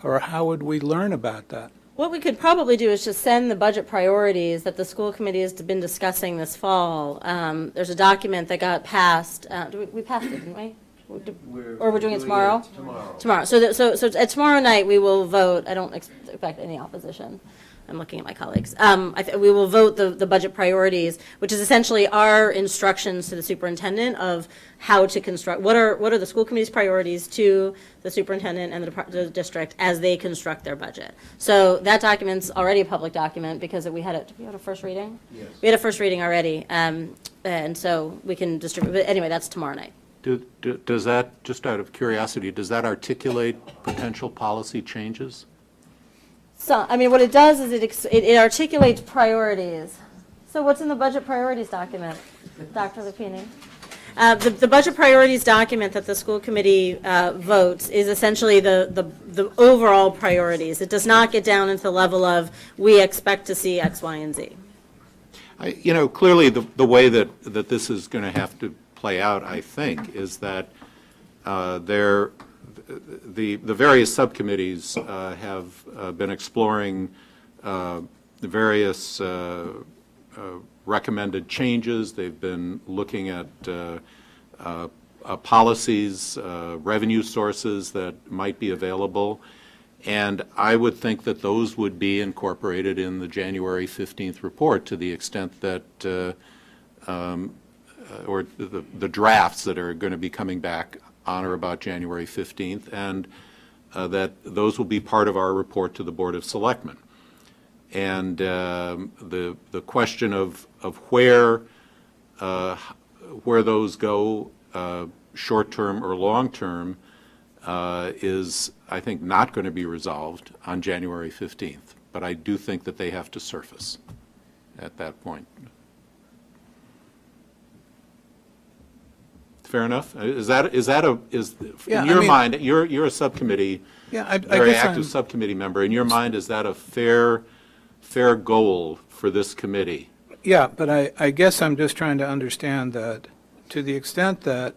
Or how would we learn about that? What we could probably do is just send the budget priorities that the school committee has been discussing this fall. There's a document that got passed, we passed it, didn't we? Or we're doing it tomorrow? Tomorrow. So at tomorrow night, we will vote, I don't expect any opposition. I'm looking at my colleagues. We will vote the budget priorities, which is essentially our instructions to the superintendent of how to construct, what are the school committee's priorities to the superintendent and the district as they construct their budget. So that document's already a public document because did we had a first reading? Yes. We had a first reading already, and so we can distribute, but anyway, that's tomorrow night. Does that, just out of curiosity, does that articulate potential policy changes? So, I mean, what it does is it articulates priorities. So what's in the budget priorities document, Dr. Lupini? The budget priorities document that the school committee votes is essentially the overall priorities. It does not get down into the level of, we expect to see X, Y, and Z. Clearly, the way that this is going to have to play out, I think, is that the various subcommittees have been exploring the various recommended changes. They've been looking at policies, revenue sources that might be available. And I would think that those would be incorporated in the January 15th report to the extent that, or the drafts that are going to be coming back on or about January 15th, and that those will be part of our report to the Board of Selectmen. And the question of where those go, short-term or long-term, is, I think, not going to be resolved on January 15th. But I do think that they have to surface at that point. Fair enough? In your mind, you're a subcommittee, very active subcommittee member. In your mind, is that a fair goal for this committee? Yeah, but I guess I'm just trying to understand that to the extent that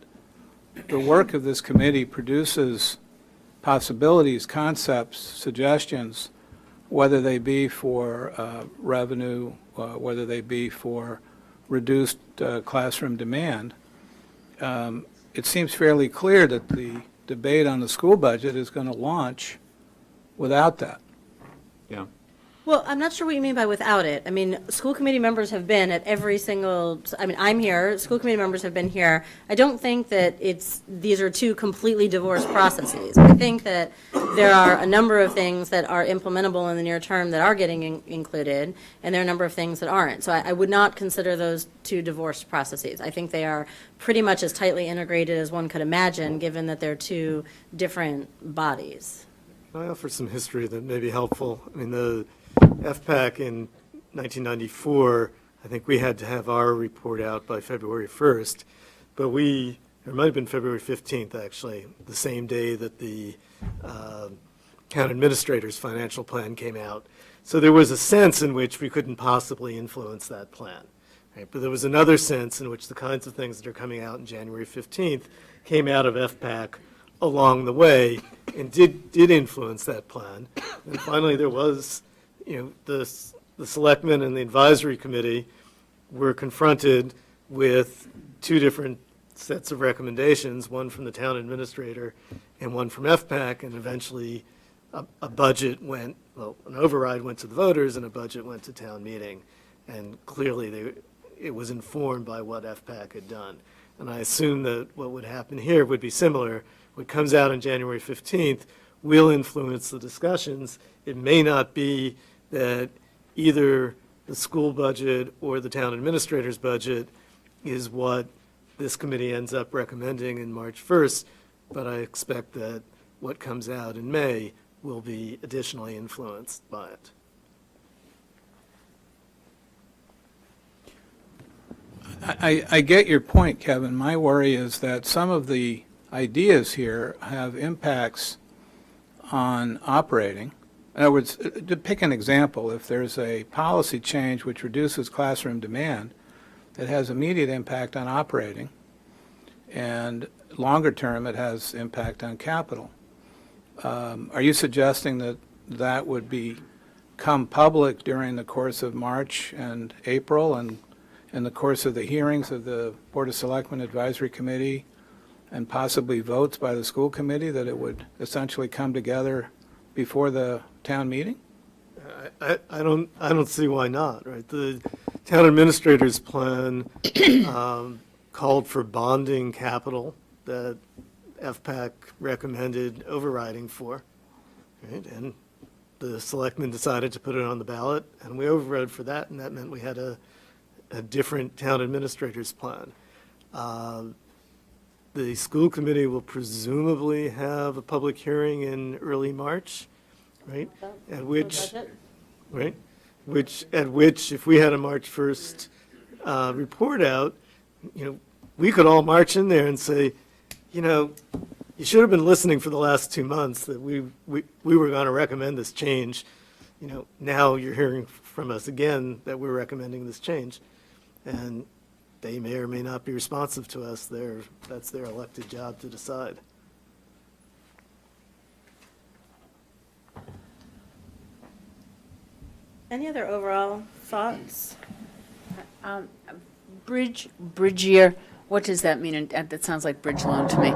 the work of this committee produces possibilities, concepts, suggestions, whether they be for revenue, whether they be for reduced classroom demand, it seems fairly clear that the debate on the school budget is going to launch without that. Yeah. Well, I'm not sure what you mean by without it. I mean, school committee members have been at every single, I'm here, school committee members have been here. I don't think that these are two completely divorced processes. I think that there are a number of things that are implementable in the near term that are getting included, and there are a number of things that aren't. So I would not consider those two divorced processes. I think they are pretty much as tightly integrated as one could imagine, given that they're two different bodies. I offer some history that may be helpful. I mean, the FPAC in 1994, I think we had to have our report out by February 1st, but it might have been February 15th, actually, the same day that the town administrator's financial plan came out. So there was a sense in which we couldn't possibly influence that plan. Right? But there was another sense in which the kinds of things that are coming out in January 15th came out of FPAC along the way and did influence that plan. And finally, there was, the selectmen and the advisory committee were confronted with two different sets of recommendations, one from the town administrator and one from FPAC, and eventually a budget an override went to the voters and a budget went to town meeting. And clearly, it was informed by what FPAC had done. And I assume that what would happen here would be similar. What comes out on January 15th will influence the discussions. It may not be that either the school budget or the town administrator's budget is what this committee ends up recommending in March 1st, but I expect that what comes out in May will be additionally influenced by it. I get your point, Kevin. My worry is that some of the ideas here have impacts on operating. In other words, to pick an example, if there's a policy change which reduces classroom demand, it has immediate impact on operating, and longer term, it has impact on capital. Are you suggesting that that would become public during the course of March and April, and in the course of the hearings of the Board of Selectmen Advisory Committee, and possibly votes by the school committee, that it would essentially come together before the town meeting? I don't see why not, right? The town administrator's plan called for bonding capital that FPAC recommended overriding for, right? And the selectmen decided to put it on the ballot, and we overrode for that, and that meant we had a different town administrator's plan. The school committee will presumably have a public hearing in early March, right? At which, right? At which, if we had a March 1st report out, we could all march in there and say, you should have been listening for the last 2 months that we were going to recommend this change. Now you're hearing from us again that we're recommending this change. And they may or may not be responsive to us. That's their elected job to decide. Any other overall thoughts? Bridge year, what does that mean? And that sounds like bridge loan to me.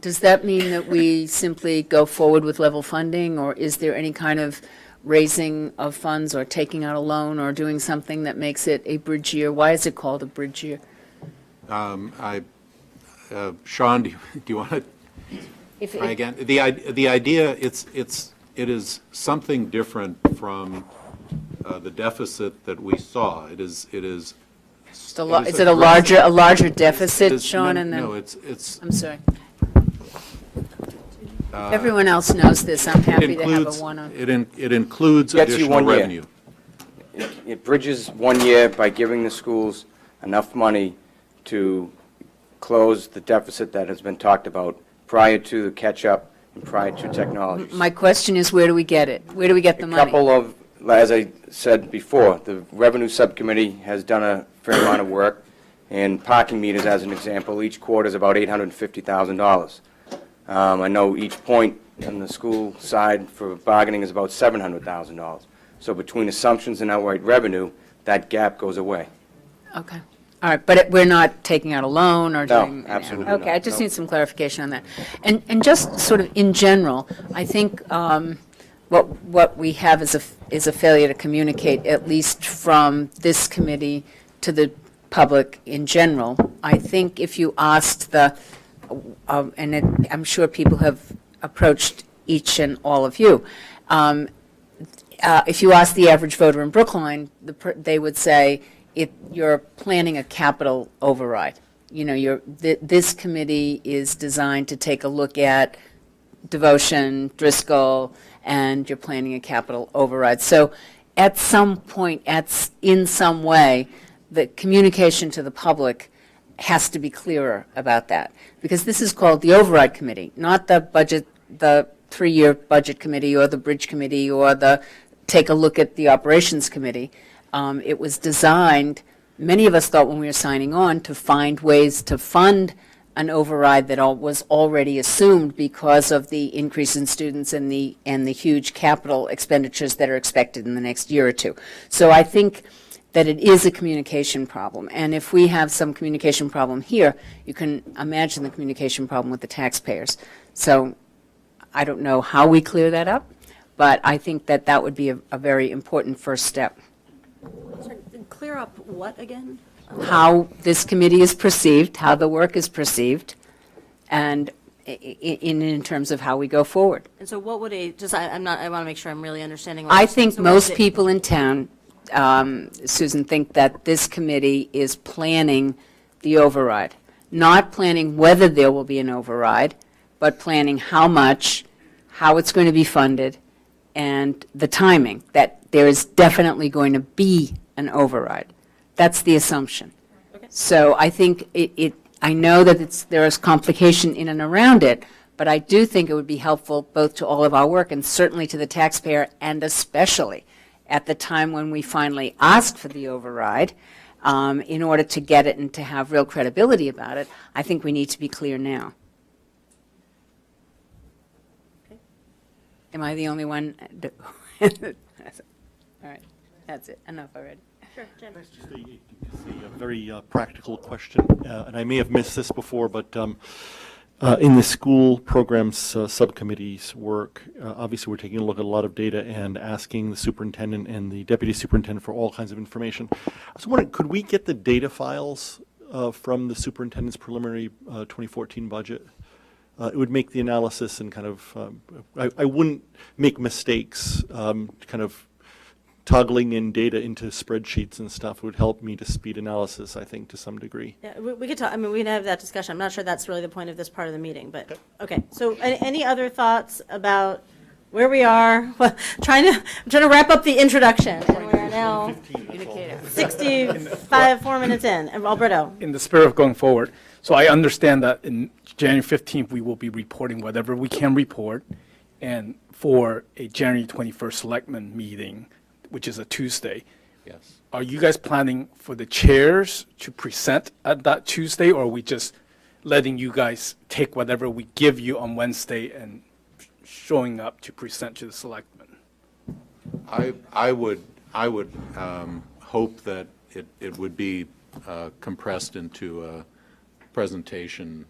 Does that mean that we simply go forward with level funding, or is there any kind of raising of funds or taking out a loan or doing something that makes it a bridge year? Why is it called a bridge year? Sean, do you want to try again? The idea, it is something different from the deficit that we saw. Is it a larger deficit, Sean? And then No, it's. I'm sorry. Everyone else knows this. I'm happy to have a one-on. It includes Gets you additional 1 year. revenue. It bridges 1 year by giving the schools enough money to close the deficit that has been talked about prior to the catch-up and prior to technology. My question is, where do we get it? Where do we get the A money? couple of, as I said before, the Revenue Subcommittee has done a fair amount of work, and parking meters, as an example, each quarter is about $850,000. I know each point on the school side for bargaining is about $700,000. So between assumptions and outright revenue, that gap goes away. Okay. All right, but we're not taking out a loan or No, doing? absolutely Okay, not. I just No. need some clarification on that. And just sort of in general, I think what we have is a failure to communicate, at least from this committee to the public in general. I think if you asked I'm sure people have approached each and all of you, if you ask the average voter in Brookline, they would say, if you're planning a capital override. This committee is designed to take a look at Devotion, Driscoll, and you're planning a capital override. So at some point, in some way, the communication to the public has to be clearer about that, because this is called the override committee, not the 3-year budget committee or the bridge committee or the take a look at the operations committee. It was designed, many of us thought when we were signing on, to find ways to fund an override that was already assumed because of the increase in students and the huge capital expenditures that are expected in the next year or two. So I think that it is a communication problem. And if we have some communication problem here, you can imagine the communication problem with the taxpayers. So I don't know how we clear that up, but I think that would be a very important first step. Clear up what again? How this committee is perceived, how the work is perceived, and in terms of how we go forward. And so what would I want to make sure I'm really understanding. I think most people in town, Susan, think that this committee is planning the override, not planning whether there will be an override, but planning how much, how it's going to be funded, and the timing, that there is definitely going to be an override. That's the assumption. Okay. So I think I know that there is complication in and around it, but I do think it would be helpful both to all of our work and certainly to the taxpayer, and especially at the time when we finally ask for the override, in order to get it and to have real credibility about it. I think we need to be clear now. Am I the only one? All right, that's it, enough already. Sure, Jim. Just a very practical question, and I may have missed this before, but in the school programs subcommittee's work, obviously we're taking a look at a lot of data and asking the superintendent and the deputy superintendent for all kinds of information. I was wondering, could we get the data files from the superintendent's preliminary 2014 budget? It would make the analysis and kind of, I wouldn't make mistakes kind of toggling in data into spreadsheets and stuff would help me to speed analysis, I think, to some degree. Yeah, we could talk, I mean, we can have that discussion. I'm not sure that's really the point of this part of the meeting, but, okay. So any other thoughts about where we are? Well, I'm trying to wrap up the introduction, and we're now 4 minutes in. And Alberto? In the spirit of going forward, so I understand that in January 15th, we will be reporting whatever we can report, and for a January 21st selectmen meeting, which is a Tuesday, Yes. are you guys planning for the chairs to present at that Tuesday, or are we just letting you guys take whatever we give you on Wednesday and showing up to present to the selectmen? I would hope that it would be compressed into a presentation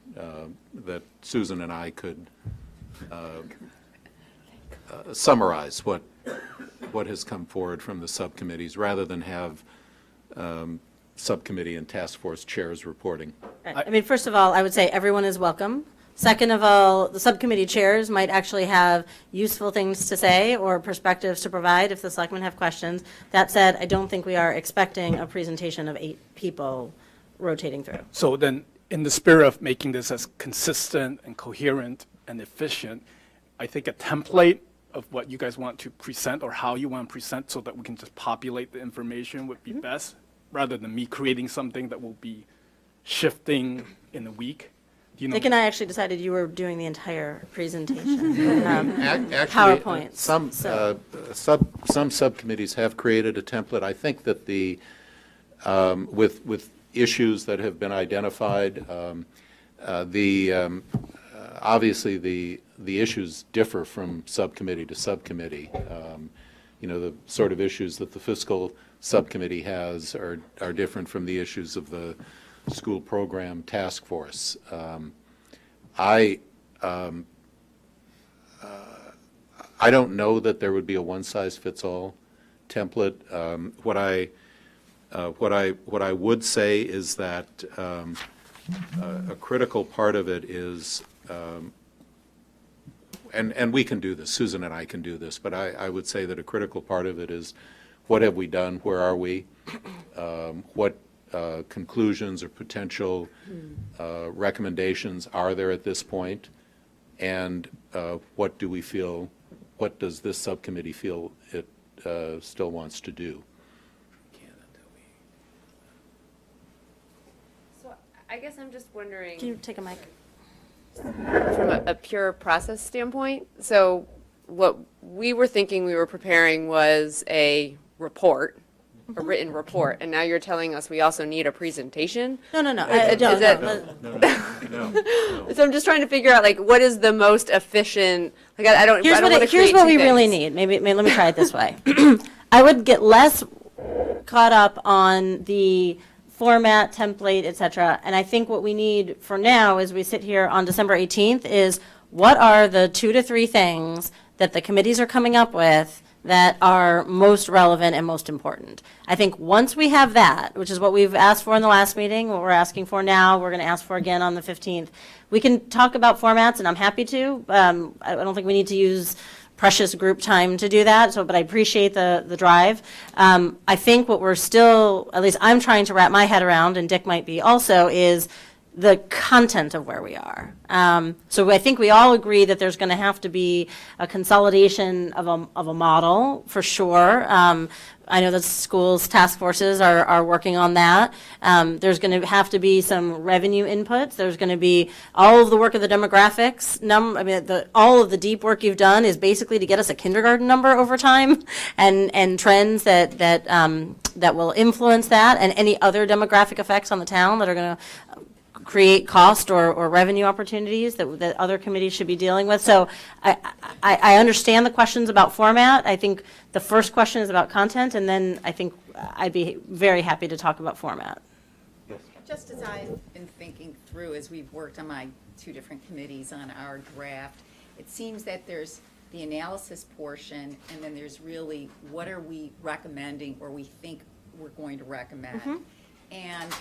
that Susan and I could summarize what has come forward from the subcommittees, rather than have subcommittee and task force chairs reporting. I mean, first of all, I would say everyone is welcome. Second of all, the subcommittee chairs might actually have useful things to say or perspectives to provide if the selectmen have questions. That said, I don't think we are expecting a presentation of 8 people rotating through. So then, in the spirit of making this as consistent and coherent and efficient, I think a template of what you guys want to present or how you want to present so that we can just populate the information would be best, rather than me creating something that will be shifting in a week. Do you know? Nick and I actually decided you were doing the entire presentation. Actually, PowerPoints, some subcommittees have created a template. I think that with issues that have been identified, obviously the issues differ from subcommittee to subcommittee. The sort of issues that the fiscal subcommittee has are different from the issues of the school program task force. I don't know that there would be a one-size-fits-all template. What I would say is that a critical part of it is, and we can do this, Susan and I can do this, but I would say that a critical part of it is, what have we done? Where are we? What conclusions or potential recommendations are there at this point? And what does this subcommittee feel it still wants to do? So I guess I'm just wondering, Can you take a mic? from a pure process standpoint, so what we were thinking we were preparing was a report, a written report, and now you're telling us we also need a presentation? No, Is that- So I'm just trying to figure out, like, what is the most efficient, like, I don't want to create Here's what two we really things. need. Maybe let me try it this way. I would get less caught up on the format, template, et cetera. And I think what we need for now, as we sit here on December 18th, is what are the 2 to 3 things that the committees are coming up with that are most relevant and most important. I think once we have that, which is what we've asked for in the last meeting, what we're asking for now, we're going to ask for again on the 15th, we can talk about formats, and I'm happy to. I don't think we need to use precious group time to do that, but I appreciate the drive. I think what we're still, at least I'm trying to wrap my head around, and Dick might be also, is the content of where we are. So I think we all agree that there's going to have to be a consolidation of a model, for sure. I know that schools' task forces are working on that. There's going to have to be some revenue inputs. There's going to be all of the work of the demographics. All of the deep work you've done is basically to get us a kindergarten number over time and trends that will influence that, and any other demographic effects on the town that are going to create cost or revenue opportunities that other committees should be dealing with. So I understand the questions about format. I think the first question is about content, and then I think I'd be very happy to talk about format. Just as I've been thinking through, as we've worked on my 2 different committees on our draft, it seems that there's the analysis portion, and then there's really what are we recommending or we think we're going to recommend. And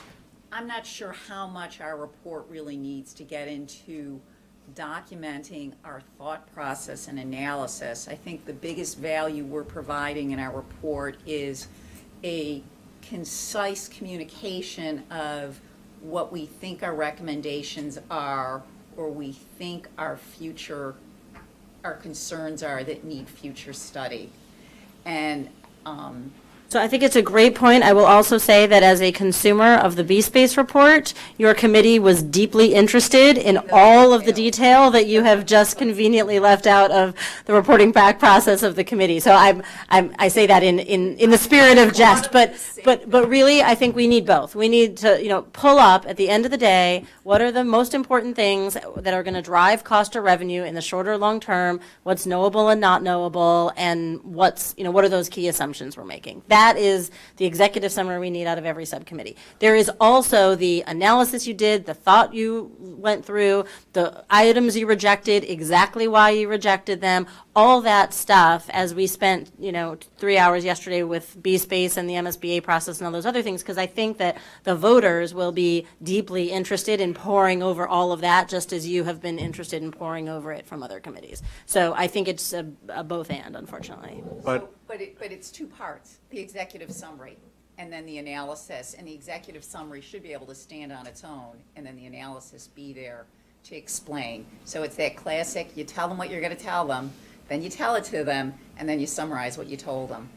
I'm not sure how much our report really needs to get into documenting our thought process and analysis. I think the biggest value we're providing in our report is a concise communication of what we think our recommendations are, or we think our concerns are that need future study. And So I think it's a great point. I will also say that as a consumer of the B-Space report, your committee was deeply interested in all of the detail that you have just conveniently left out of the reporting back process of the committee. So I say that in the spirit of jest, but really, I think we need both. We need to, pull up at the end of the day, what are the most important things that are going to drive cost or revenue in the short or long term, what's knowable and not knowable, and what are those key assumptions we're making. That is the executive summary we need out of every subcommittee. There is also the analysis you did, the thought you went through, the items you rejected, exactly why you rejected them, all that stuff as we spent, 3 hours yesterday with B-Space and the MSBA process and all those other things, because I think that the voters will be deeply interested in poring over all of that, just as you have been interested in poring over it from other committees. So I think it's a both and, unfortunately. But it's 2 parts, the executive summary and then the analysis. And the executive summary should be able to stand on its own, and then the analysis be there to explain. So it's that classic, you tell them what you're going to tell them, then you tell it to them, and then you summarize what you told them.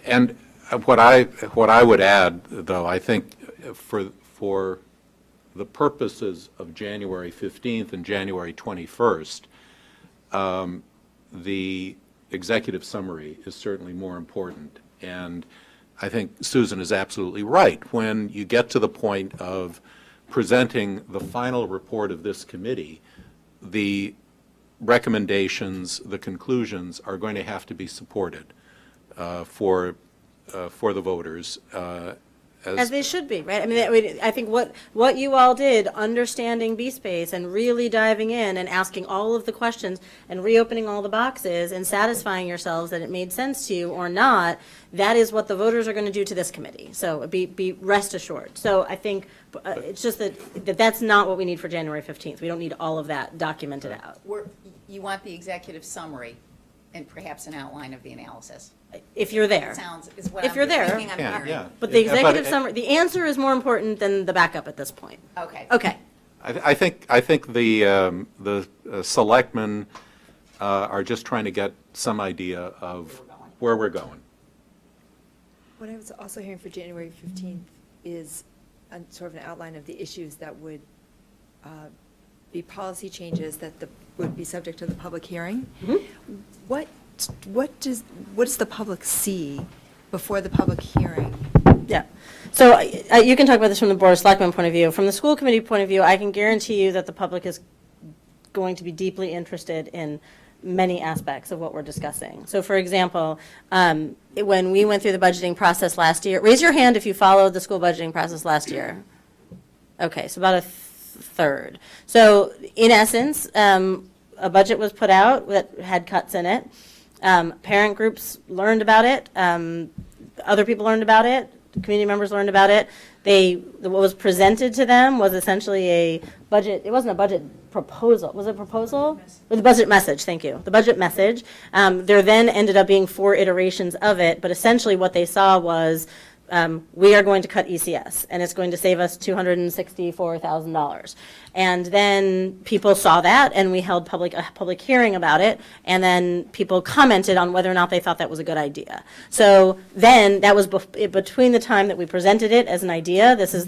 And what I would add, though, I think for the purposes of January 15th and January 21st, the executive summary is certainly more important. And I think Susan is absolutely right. When you get to the point of presenting the final report of this committee, the recommendations, the conclusions are going to have to be supported for the voters. As they should be, right? I mean, I think what you all did, understanding B-Space and really diving in and asking all of the questions and reopening all the boxes and satisfying yourselves that it made sense to you or not, that is what the voters are going to do to this committee. So be rest assured. So I think it's just that's not what we need for January 15th. We don't need all of that documented out. You want the executive summary and perhaps an outline of the analysis. If you're there. Is what If you're there. thinking I'm hearing. Yeah. But the executive summary, the answer is more important than the backup at this point. Okay. Okay. I think the selectmen are just trying to get some idea of where we're going. What I was also hearing for January 15th is sort of an outline of the issues that would be policy changes that would be subject to the public hearing. What does the public see before the public hearing? Yeah. So you can talk about this from the Board of Selectmen point of view. From the school committee point of view, I can guarantee you that the public is going to be deeply interested in many aspects of what we're discussing. So for example, when we went through the budgeting process last year, raise your hand if you followed the school budgeting process last year. Okay, so about a third. So in essence, a budget was put out that had cuts in it. Parent groups learned about it. Other people learned about it. Community members learned about it. What was presented to them was essentially a budget. It wasn't a budget proposal. Was it a proposal? It was a budget message. Thank you. The budget message. There then ended up being 4 iterations of it, but essentially what they saw was we are going to cut ECS, and it's going to save us $264,000. And then people saw that, and we held a public hearing about it, and then people commented on whether or not they thought that was a good idea. So then, that was between the time that we presented it as an idea, this is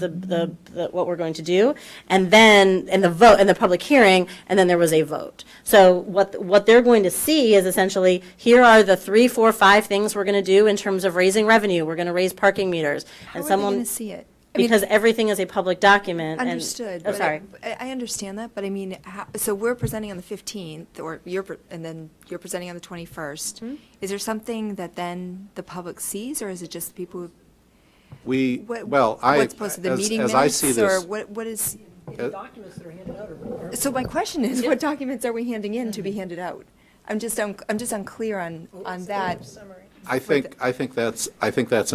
what we're going to do, and then, in the vote, in the public hearing, and then there was a vote. So what they're going to see is essentially, here are the 3, 4, 5 things we're going to do in terms of raising revenue. We're going to raise parking meters. How And are they someone, going to see it? I mean, because everything is a public document. and- Understood. Oh, but sorry. I understand that, but I mean, so we're presenting on the 15th, or and then you're presenting on the 21st. Mm-hmm. Is there something that then the public sees, or is it just people who? What's What's posted, the meeting as I see minutes, or this, what is? Documents that are handed out are. So my question is, what documents are we handing in to be handed out? I'm just unclear on that. I think that's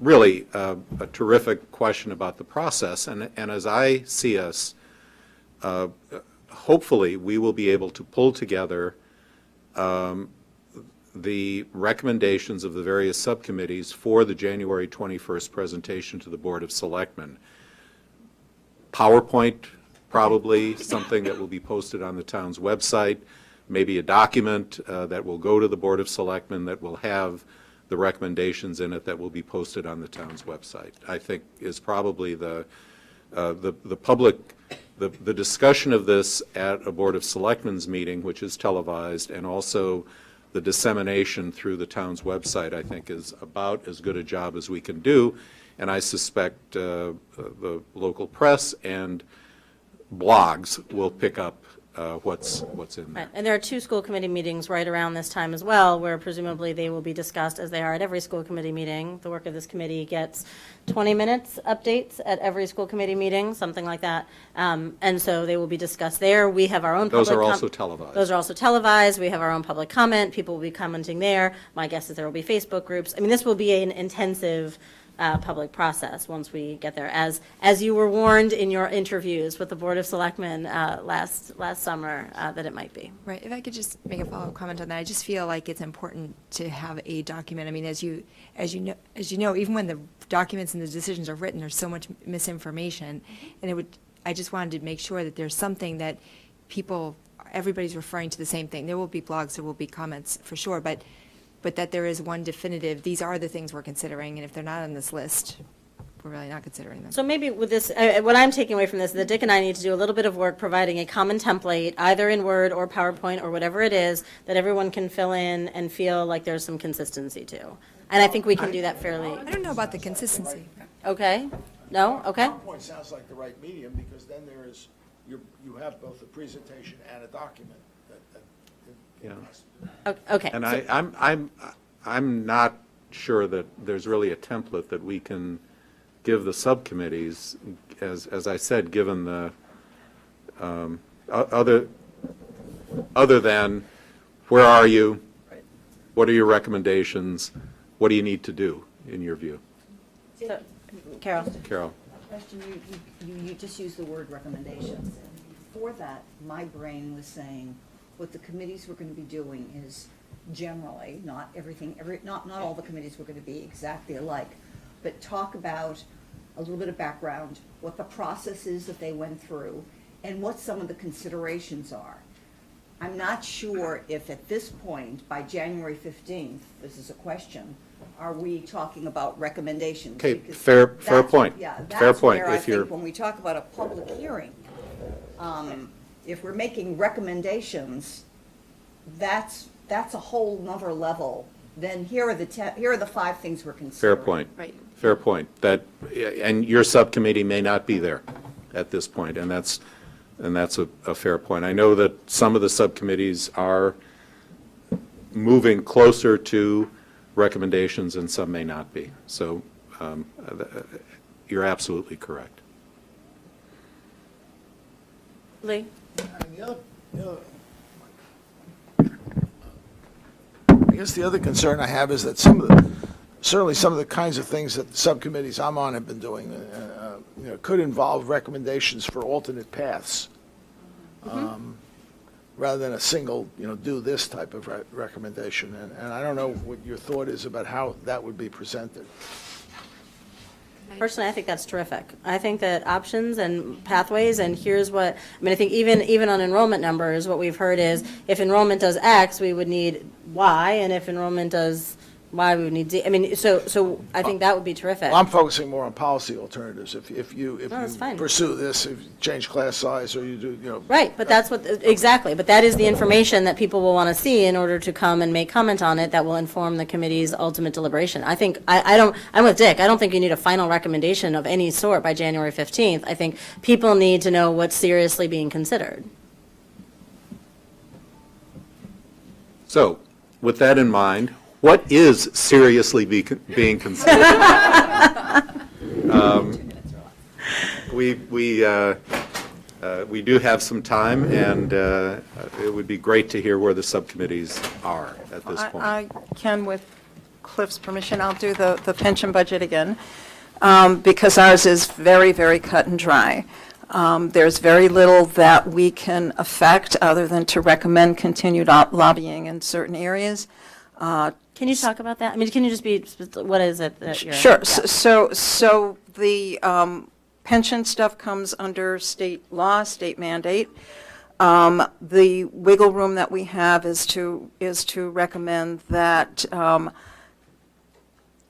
really a terrific question about the process, and as I see us, hopefully, we will be able to pull together the recommendations of the various subcommittees for the January 21st presentation to the Board of Selectmen. PowerPoint, probably something that will be posted on the town's website, maybe a document that will go to the Board of Selectmen that will have the recommendations in it that will be posted on the town's website. I think is probably the discussion of this at a Board of Selectmen's meeting, which is televised, and also the dissemination through the town's website, I think, is about as good a job as we can do. And I suspect the local press and blogs will pick up what's in there. Right. And there are 2 school committee meetings right around this time as well, where presumably they will be discussed, as they are at every school committee meeting. The work of this committee gets 20 minutes updates at every school committee meeting, something like that. And so they will be discussed there. We have our own public. Those are also televised. Those are also televised. We have our own public comment. People will be commenting there. My guess is there will be Facebook groups. I mean, this will be an intensive public process once we get there, as you were warned in your interviews with the Board of Selectmen last summer that it might be. Right, if I could just make a follow-up comment on that, I just feel like it's important to have a document. I mean, as you know, even when the documents and the decisions are written, there's so much misinformation, and I just wanted to make sure that there's something that everybody's referring to the same thing. There will be blogs, there will be comments for sure, but that there is one definitive, these are the things we're considering, and if they're not on this list, we're really not considering them. So maybe with this, what I'm taking away from this is that Dick and I need to do a little bit of work providing a common template, either in Word or PowerPoint or whatever it is, that everyone can fill in and feel like there's some consistency to. And I think we can do that fairly. I don't know about the consistency. Okay? No? Okay? PowerPoint sounds like the right medium, because then you have both a presentation and a document. Yeah. Okay. And so- I'm not sure that there's really a template that we can give the subcommittees, as I said, given the, other than, where are you? What are your recommendations? What do you need to do, in your view? So, Carol? Carol? Question, you just used the word recommendations. For that, my brain was saying, what the committees were going to be doing is generally, not everything, not all the committees were going to be exactly alike, but talk about a little bit of background, what the process is that they went through, and what some of the considerations are. I'm not sure if at this point, by January 15th, this is a question, are we talking about recommendations? Okay, Because fair that's- point. Yeah, Fair that's point. where I If you're- think when we talk about a public hearing, if we're making recommendations, that's a whole nother level. Then here are the 5 things we're considering. Fair point. Right. Fair point. And your subcommittee may not be there at this point, and that's a fair point. I know that some of the subcommittees are moving closer to recommendations, and some may not be. So you're absolutely correct. Lee? I guess the other concern I have is that certainly some of the kinds of things that the subcommittees I'm on have been doing, could involve recommendations for alternate paths, rather than a single, do this type of recommendation. And I don't know what your thought is about how that would be presented. Personally, I think that's terrific. I think that options and pathways, and here's what, I mean, I think even on enrollment numbers, what we've heard is if enrollment does X, we would need Y, and if enrollment does Y, we would need Z. I mean, so I think that would be terrific. Well, I'm focusing more on policy alternatives. If you that's fine. pursue this, if you change class size or you do, Right, but that's what, exactly, but that is the information that people will want to see in order to come and make comment on it that will inform the committee's ultimate deliberation. I think, I'm with Dick, I don't think you need a final recommendation of any sort by January 15th. I think people need to know what's seriously being considered. So, with that in mind, what is seriously being considered? We do have some time, and it would be great to hear where the subcommittees are at this point. I can, with Cliff's permission, I'll do the pension budget again, because ours is very, very cut and dry. There's very little that we can affect other than to recommend continued lobbying in certain areas. Can you talk about that? I mean, can you just be, what is it that you're? Sure. Yeah. So the pension stuff comes under state law, state mandate. The wiggle room that we have is to recommend that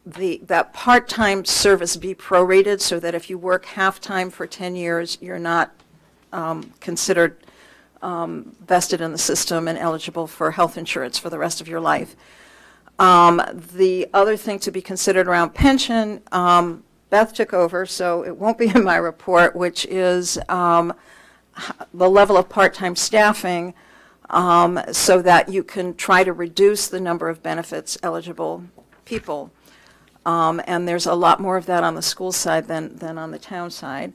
that part-time service be prorated, so that if you work half-time for 10 years, you're not considered vested in the system and eligible for health insurance for the rest of your life. The other thing to be considered around pension, Beth took over, so it won't be in my report, which is the level of part-time staffing, so that you can try to reduce the number of benefits eligible people. And there's a lot more of that on the school side than on the town side.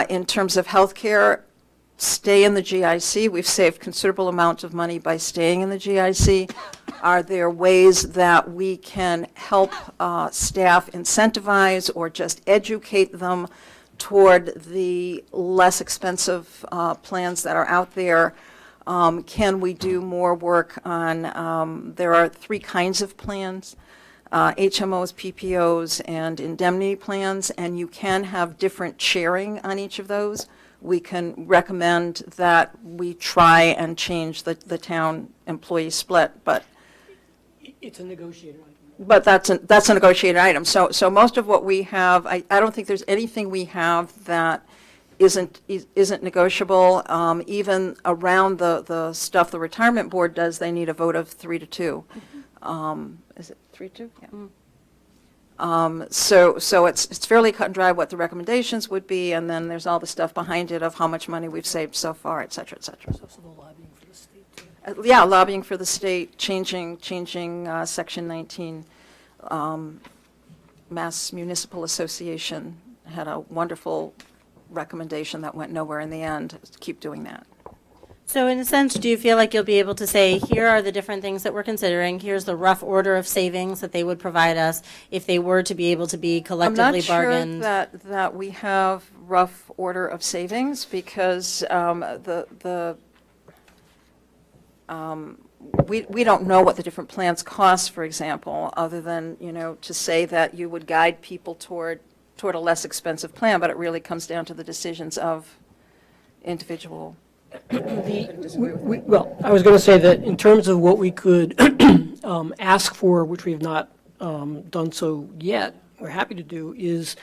In terms of healthcare, stay in the GIC. We've saved considerable amounts of money by staying in the GIC. Are there ways that we can help staff incentivize or just educate them toward the less expensive plans that are out there? Can we do more work on, there are 3 kinds of plans, HMOs, PPOs, and indemnity plans, and you can have different sharing on each of those. We can recommend that we try and change the town employee split, but It's a negotiated item. but that's a negotiated item. So most of what we have, I don't think there's anything we have that isn't negotiable. Even around the stuff the retirement board does, they need a vote of 3-2. Is it 3-2? Yeah. So it's fairly cut and dry what the recommendations would be, and then there's all the stuff behind it of how much money we've saved so far, et cetera, et cetera. There's also the lobbying for the state, too. Yeah, lobbying for the state, changing Section 19. Mass Municipal Association had a wonderful recommendation that went nowhere in the end. Keep doing that. So in a sense, do you feel like you'll be able to say, here are the different things that we're considering, here's the rough order of savings that they would provide us if they were to be able to be collectively bargained? I'm not sure that we have rough order of savings, because we don't know what the different plans cost, for example, other than, to say that you would guide people toward a less expensive plan, but it really comes down to the decisions of individual. Well, I was going to say that in terms of what we could ask for, which we have not done so yet, we're happy to do, is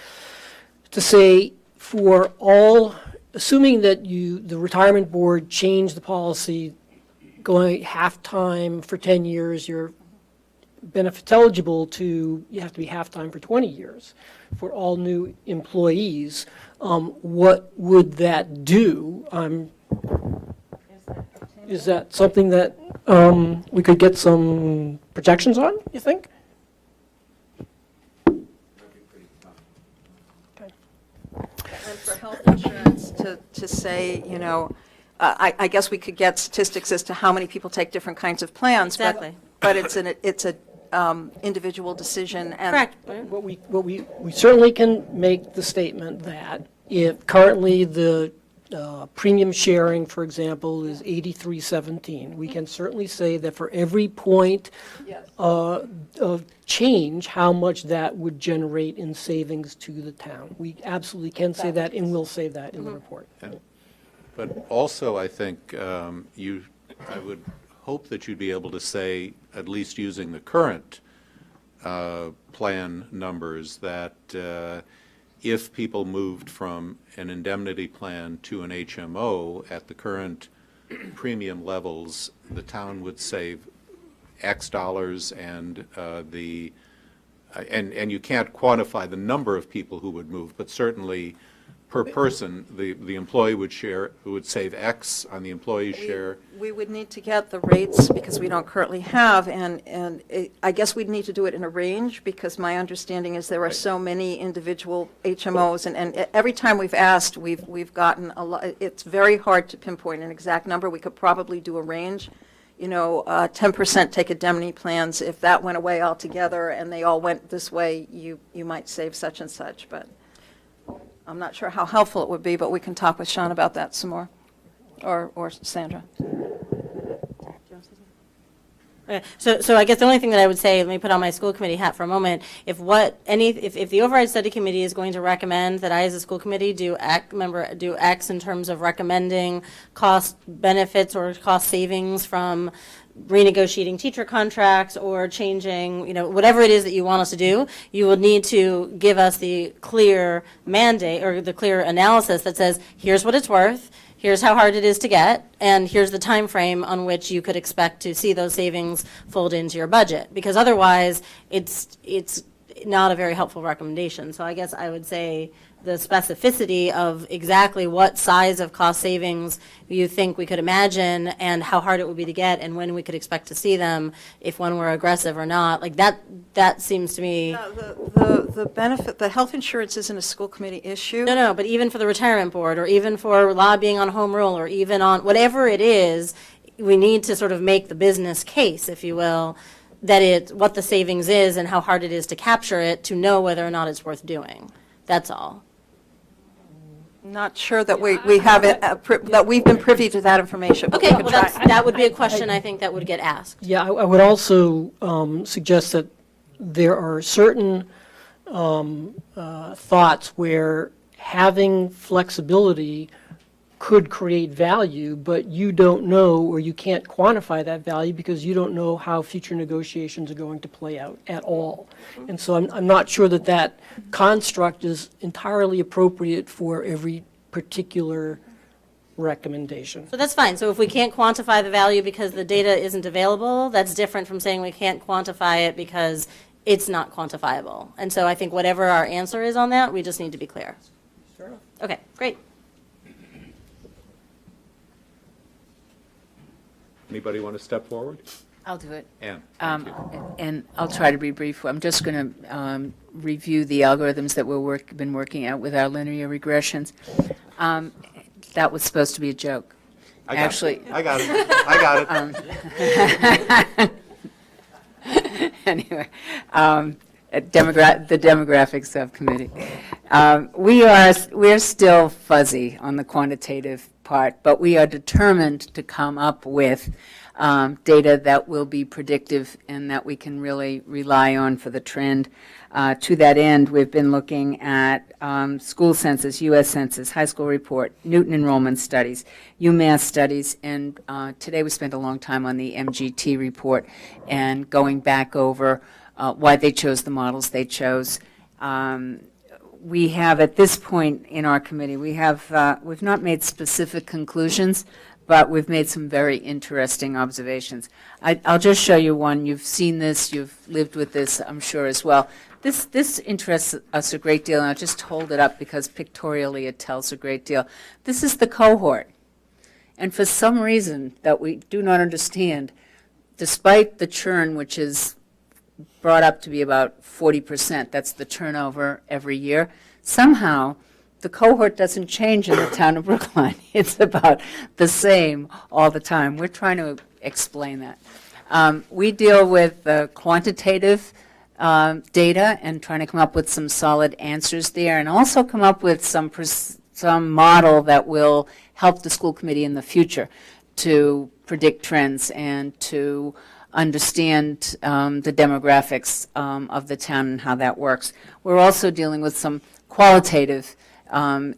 to say for all, assuming that the retirement board changed the policy, going half-time for 10 years, you're benefits eligible to, you have to be half-time for 20 years for all new employees. What would that do? Is that something that we could get some projections on, you think? And for health insurance, to say, I guess we could get statistics as to how many people take different kinds of plans. Exactly. But it's an individual decision. And Correct. What we certainly can make the statement that if currently the premium sharing, for example, is 8317. We can certainly say that for every point of change, how much that would generate in savings to the town. We absolutely can say that, and will say that in the report. But also, I think I would hope that you'd be able to say, at least using the current plan numbers, that if people moved from an indemnity plan to an HMO at the current premium levels, the town would save X dollars, and and you can't quantify the number of people who would move, but certainly per person, the employee would save X on the employee's share. We would need to get the rates, because we don't currently have, and I guess we'd need to do it in a range, because my understanding is there are so many individual HMOs, and every time we've asked, we've gotten a lot. It's very hard to pinpoint an exact number. We could probably do a range. 10% take indemnity plans. If that went away altogether and they all went this way, you might save such and such, but I'm not sure how helpful it would be, but we can talk with Sean about that some more, or Sandra. Okay, so I guess the only thing that I would say, let me put on my school committee hat for a moment, if the override study committee is going to recommend that I as a school committee do X in terms of recommending cost benefits or cost savings from renegotiating teacher contracts or changing, whatever it is that you want us to do, you will need to give us the clear mandate or the clear analysis that says, here's what it's worth, here's how hard it is to get, and here's the time frame on which you could expect to see those savings fold into your budget. Because otherwise, it's not a very helpful recommendation. So I guess I would say the specificity of exactly what size of cost savings you think we could imagine and how hard it would be to get and when we could expect to see them, if one were aggressive or not, like that seems to me. The benefit, the health insurance isn't a school committee issue. No, but even for the retirement board, or even for lobbying on home rule, or even on whatever it is, we need to sort of make the business case, if you will, that what the savings is and how hard it is to capture it, to know whether or not it's worth doing. That's all. Not sure that we have it, that we've been privy to that information. But Okay, we can well, try. that would be a question I think that would get asked. Yeah, I would also suggest that there are certain thoughts where having flexibility could create value, but you don't know, or you can't quantify that value because you don't know how future negotiations are going to play out at all. And so I'm not sure that construct is entirely appropriate for every particular recommendation. So that's fine. So if we can't quantify the value because the data isn't available, that's different from saying we can't quantify it because it's not quantifiable. And so I think whatever our answer is on that, we just need to be clear. Sure. Okay, great. Anybody want to step forward? I'll do it. Ann, And I'll try to be brief. I'm just going to review the algorithms that we've been working out with our linear regressions. That was supposed to be a joke. I got it. Actually, I got it. Anyway, the demographic subcommittee. We're still fuzzy on the quantitative part, but we are determined to come up with data that will be predictive and that we can really rely on for the trend. To that end, we've been looking at school census, U.S. Census, high school report, Newton enrollment studies, UMass studies, and today we spent a long time on the MGT report and going back over why they chose the models they chose. We have, at this point in our committee, we've not made specific conclusions, but we've made some very interesting observations. I'll just show you one. You've seen this, you've lived with this, I'm sure, as well. This interests us a great deal, and I'll just hold it up because pictorially it tells a great deal. This is the cohort. And for some reason that we do not understand, despite the churn, which is brought up to be about 40%, that's the turnover every year, somehow the cohort doesn't change in the town of Brookline. It's about the same all the time. We're trying to explain that. We deal with quantitative data and trying to come up with some solid answers there, and also come up with some some model that will help the school committee in the future to predict trends and to understand the demographics of the town and how that works. We're also dealing with some qualitative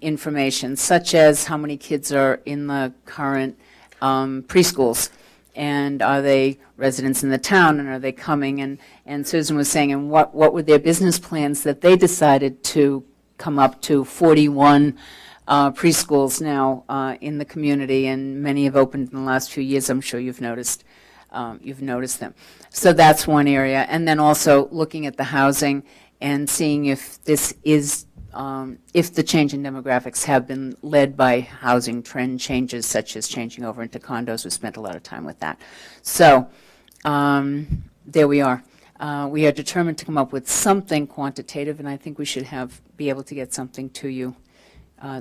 information, such as how many kids are in the current preschools, and are they residents in the town, and are they coming? And Susan was saying, and what were their business plans that they decided to come up to 41 preschools now in the community, and many have opened in the last few years. I'm sure you've noticed them. So that's one area. And then also looking at the housing and seeing if this is, if the change in demographics have been led by housing trend changes, such as changing over into condos. We spent a lot of time with that. So there we are. We are determined to come up with something quantitative, and I think we should be able to get something to you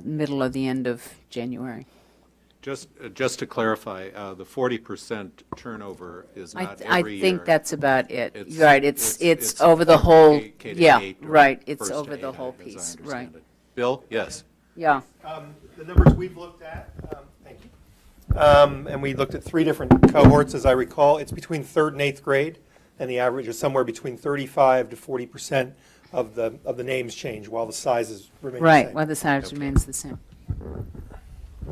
middle or the end of January. Just to clarify, the 40% turnover is not I every year. think that's about it. It's- Right, it's over the whole, K to yeah, 8 or right, it's first to over the 8, whole as I piece, understand right. it. Bill, yes. Yeah. The numbers we've looked at, thank you, and we looked at 3 different cohorts, as I recall. It's between 3rd and 8th grade, and the average is somewhere between 35 to 40% of the names change, while the sizes remain the same. Right, well, the size remains the same.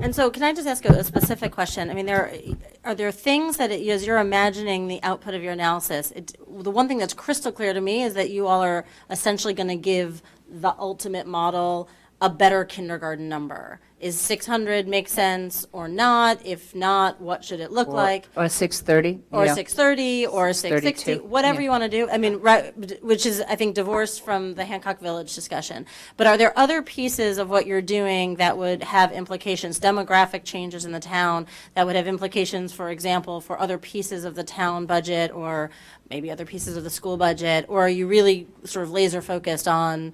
And so can I just ask a specific question? I mean, are there things that, as you're imagining the output of your analysis, the one thing that's crystal clear to me is that you all are essentially going to give the ultimate model a better kindergarten number. Is 600 make sense or not? If not, what should it look like? Or 630. Or yeah. 630, or 660, 32, whatever yeah. you want to do. I mean, right, which is, I think, divorced from the Hancock Village discussion. But are there other pieces of what you're doing that would have implications, demographic changes in the town, that would have implications, for example, for other pieces of the town budget, or maybe other pieces of the school budget? Or are you really sort of laser focused on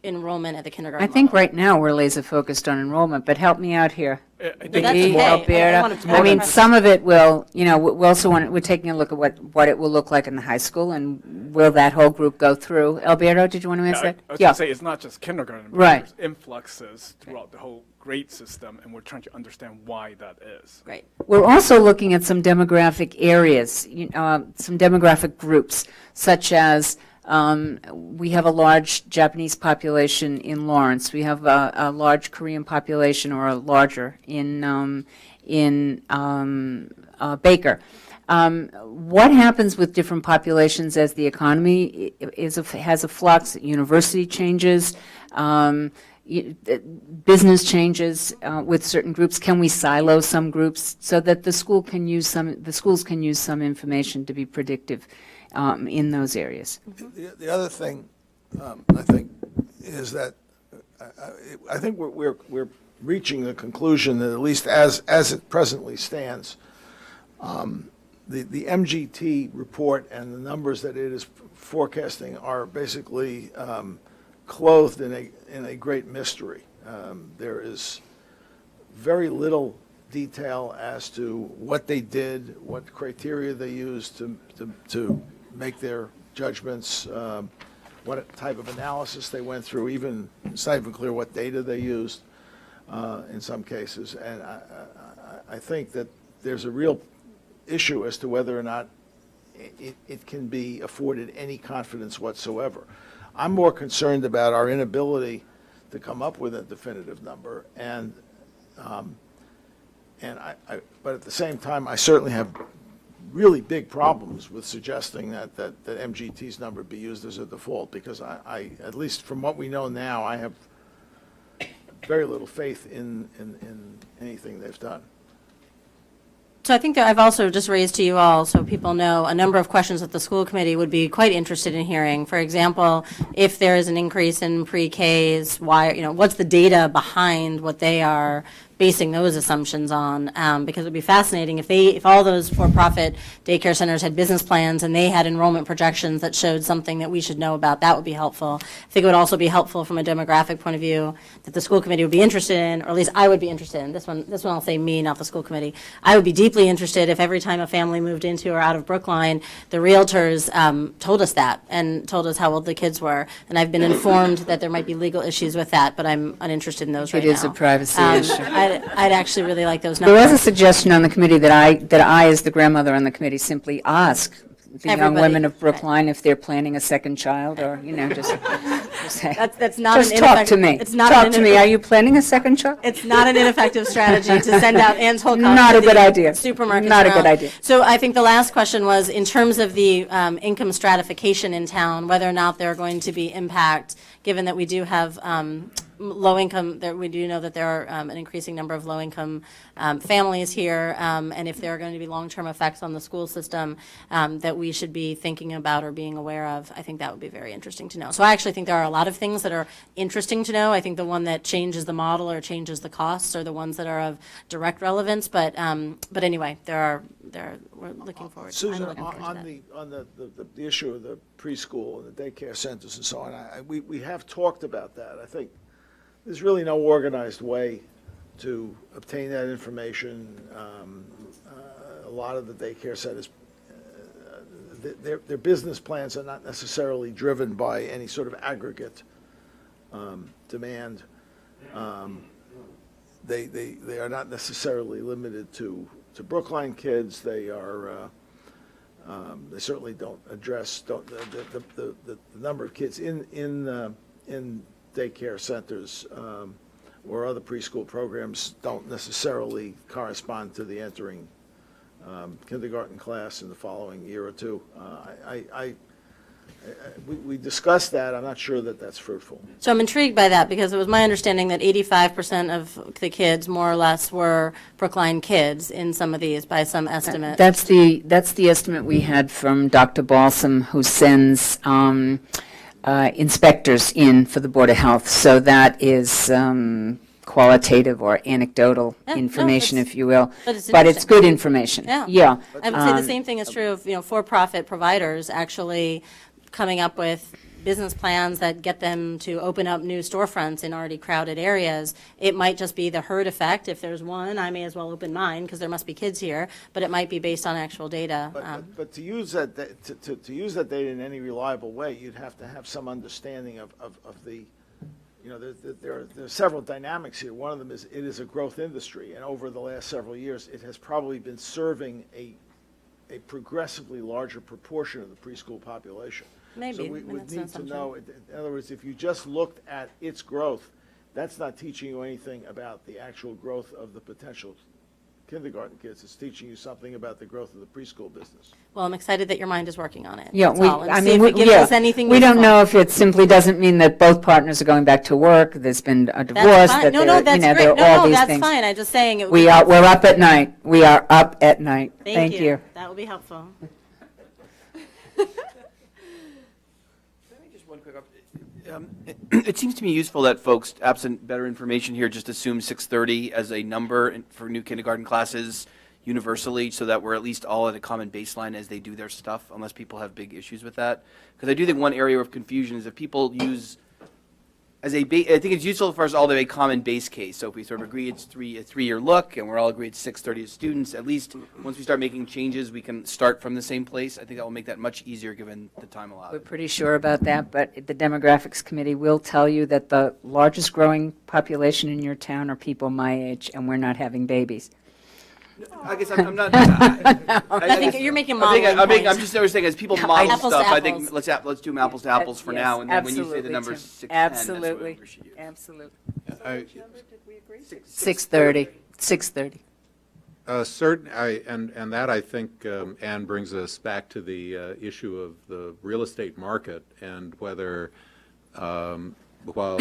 enrollment at the kindergarten I think level? right now we're laser focused on enrollment, but help me out here. That's Vicki, okay. Alberta. I wanted to I mean, know. some of it will, we also we're taking a look at what it will look like in the high school, and will that whole group go through? Alberto, did you want to answer that? I was going to say, it's not just kindergarten, but Right. there's influxes throughout the whole grade system, and we're trying to understand why that is. Great. We're also looking at some demographic areas, some demographic groups, such as we have a large Japanese population in Lawrence. We have a large Korean population, or a larger in Baker. What happens with different populations as the economy has a flux? University changes. Business changes with certain groups. Can we silo some groups so that the schools can use some information to be predictive in those areas? The other thing, I think, is that I think we're reaching the conclusion that, at least as it presently stands, the MGT report and the numbers that it is forecasting are basically clothed in a great mystery. There is very little detail as to what they did, what criteria they used to make their judgments, what type of analysis they went through. Even it's not even clear what data they used in some cases. And I think that there's a real issue as to whether or not it can be afforded any confidence whatsoever. I'm more concerned about our inability to come up with a definitive number, but at the same time, I certainly have really big problems with suggesting that MGT's number be used as a default, because I, at least from what we know now, I have very little faith in anything they've done. So I think that I've also just raised to you all, so people know, a number of questions that the school committee would be quite interested in hearing. For example, if there is an increase in pre-Ks, why, what's the data behind what they are basing those assumptions on, because it would be fascinating if all those for-profit daycare centers had business plans and they had enrollment projections that showed something that we should know about. That would be helpful. I think it would also be helpful from a demographic point of view that the school committee would be interested in, or at least I would be interested in. This one I'll say me, not the school committee. I would be deeply interested if every time a family moved into or out of Brookline, the realtors told us that and told us how old the kids were. And I've been informed that there might be legal issues with that, but I'm uninterested in those right now. It is a privacy issue. I'd actually really like those There was numbers. a suggestion on the committee that I, as the grandmother on the committee, simply ask the young Everybody. women of Brookline if they're planning a second child, or, just say. That's not Just an talk to ineffective- me. It's not Talk an to me. Are you planning a second child? It's not an ineffective strategy to send out Ann's whole Not a good idea. Supermarkets Not a good around. idea. So I think the last question was, in terms of the income stratification in town, whether or not there are going to be impact, given that we do have low income, we do know that there are an increasing number of low-income families here, and if there are going to be long-term effects on the school system that we should be thinking about or being aware of, I think that would be very interesting to know. So I actually think there are a lot of things that are interesting to know. I think the one that changes the model or changes the costs are the ones that are of direct relevance, but anyway, we're looking forward. I'm Susan, looking forward to on the issue of the preschool and the daycare centers and so on, we have talked about that. I think there's really no organized way to obtain that information. A lot of the daycare centers, their business plans are not necessarily driven by any sort of aggregate demand. They are not necessarily limited to Brookline kids. They are. They certainly don't address the number of kids in daycare centers or other preschool programs don't necessarily correspond to the entering kindergarten class in the following year or two. We discussed that. I'm not sure that that's fruitful. So I'm intrigued by that, because it was my understanding that 85% of the kids, more or less, were Brookline kids in some of these, by some estimate. That's the estimate we had from Dr. Balsam, who sends inspectors in for the Board of Health. So that is qualitative or anecdotal Yeah, no, information, it's- if you will. but it's But it's interesting. good information. Yeah. I would say the Um, same thing is true of, for-profit providers actually coming up with business plans that get them to open up new storefronts in already crowded areas. It might just be the herd effect. If there's one, I may as well open mine because there must be kids here, but it might be based on actual data. But to use that, to use that data in any reliable way, you'd have to have some understanding of the, there are several dynamics here. One of them is it is a growth industry, and over the last several years, it has probably been serving a progressively larger proportion of the preschool population. Maybe, So we and would that's an need to assumption. know, in other words, if you just looked at its growth, that's not teaching you anything about the actual growth of the potential kindergarten kids. It's teaching you something about the growth of the preschool business. Well, I'm excited that your mind is working on it. Yeah, That's all. And see if we it gives us anything We don't useful. know if it simply doesn't mean that both partners are going back to work, there's been a divorce, That's fine. that No, there, that's there great. are all No, these that's things. fine. I'm just saying it would be We're helpful. up at night. We are up at night. Thank you. That will be helpful. It seems to me useful that folks, absent better information here, just assume 630 as a number for new kindergarten classes universally, so that we're at least all at a common baseline as they do their stuff, unless people have big issues with that. Because I do think one area of confusion is if people use, I think it's useful for us all to have a common base case. So if we sort of agree it's a three-year look, and we're all agreed it's 630 as students, at least once we start making changes, we can start from the same place. I think that will make that much easier given the time allotted. We're pretty sure about that, but the demographics committee will tell you that the largest growing population in your town are people my age, and we're not having babies. I guess I'm not. I think you're making a modeling I'm point. just always saying, as people model Apples to stuff, I think apples. let's do them apples to apples for Yes, now, and then when you say the absolutely, number Tim. 610, that's what Absolutely, we should use. absolutely. I- 6:30, 6:30. And that, I think, Ann, brings us back to the issue of the real estate market and whether, while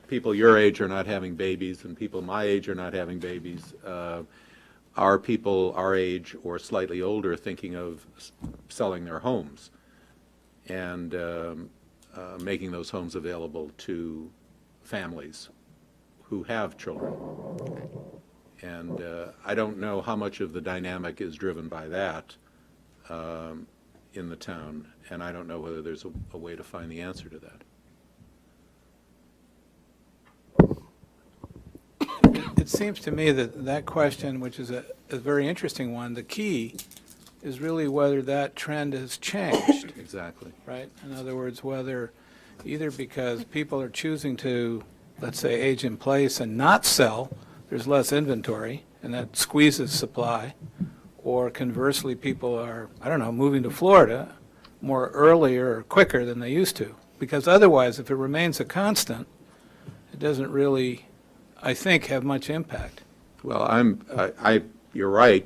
people your age are not having babies and people my age are not having babies, are people our age or slightly older thinking of selling their homes and making those homes available to families who have children. And I don't know how much of the dynamic is driven by that in the town, and I don't know whether there's a way to find the answer to that. It seems to me that that question, which is a very interesting one, the key is really whether that trend has changed, Exactly. right? In other words, whether either because people are choosing to, let's say, age in place and not sell, there's less inventory, and that squeezes supply, or conversely, people are, I don't know, moving to Florida more earlier or quicker than they used to. Because otherwise, if it remains a constant, it doesn't really, I think, have much impact. Well, you're right.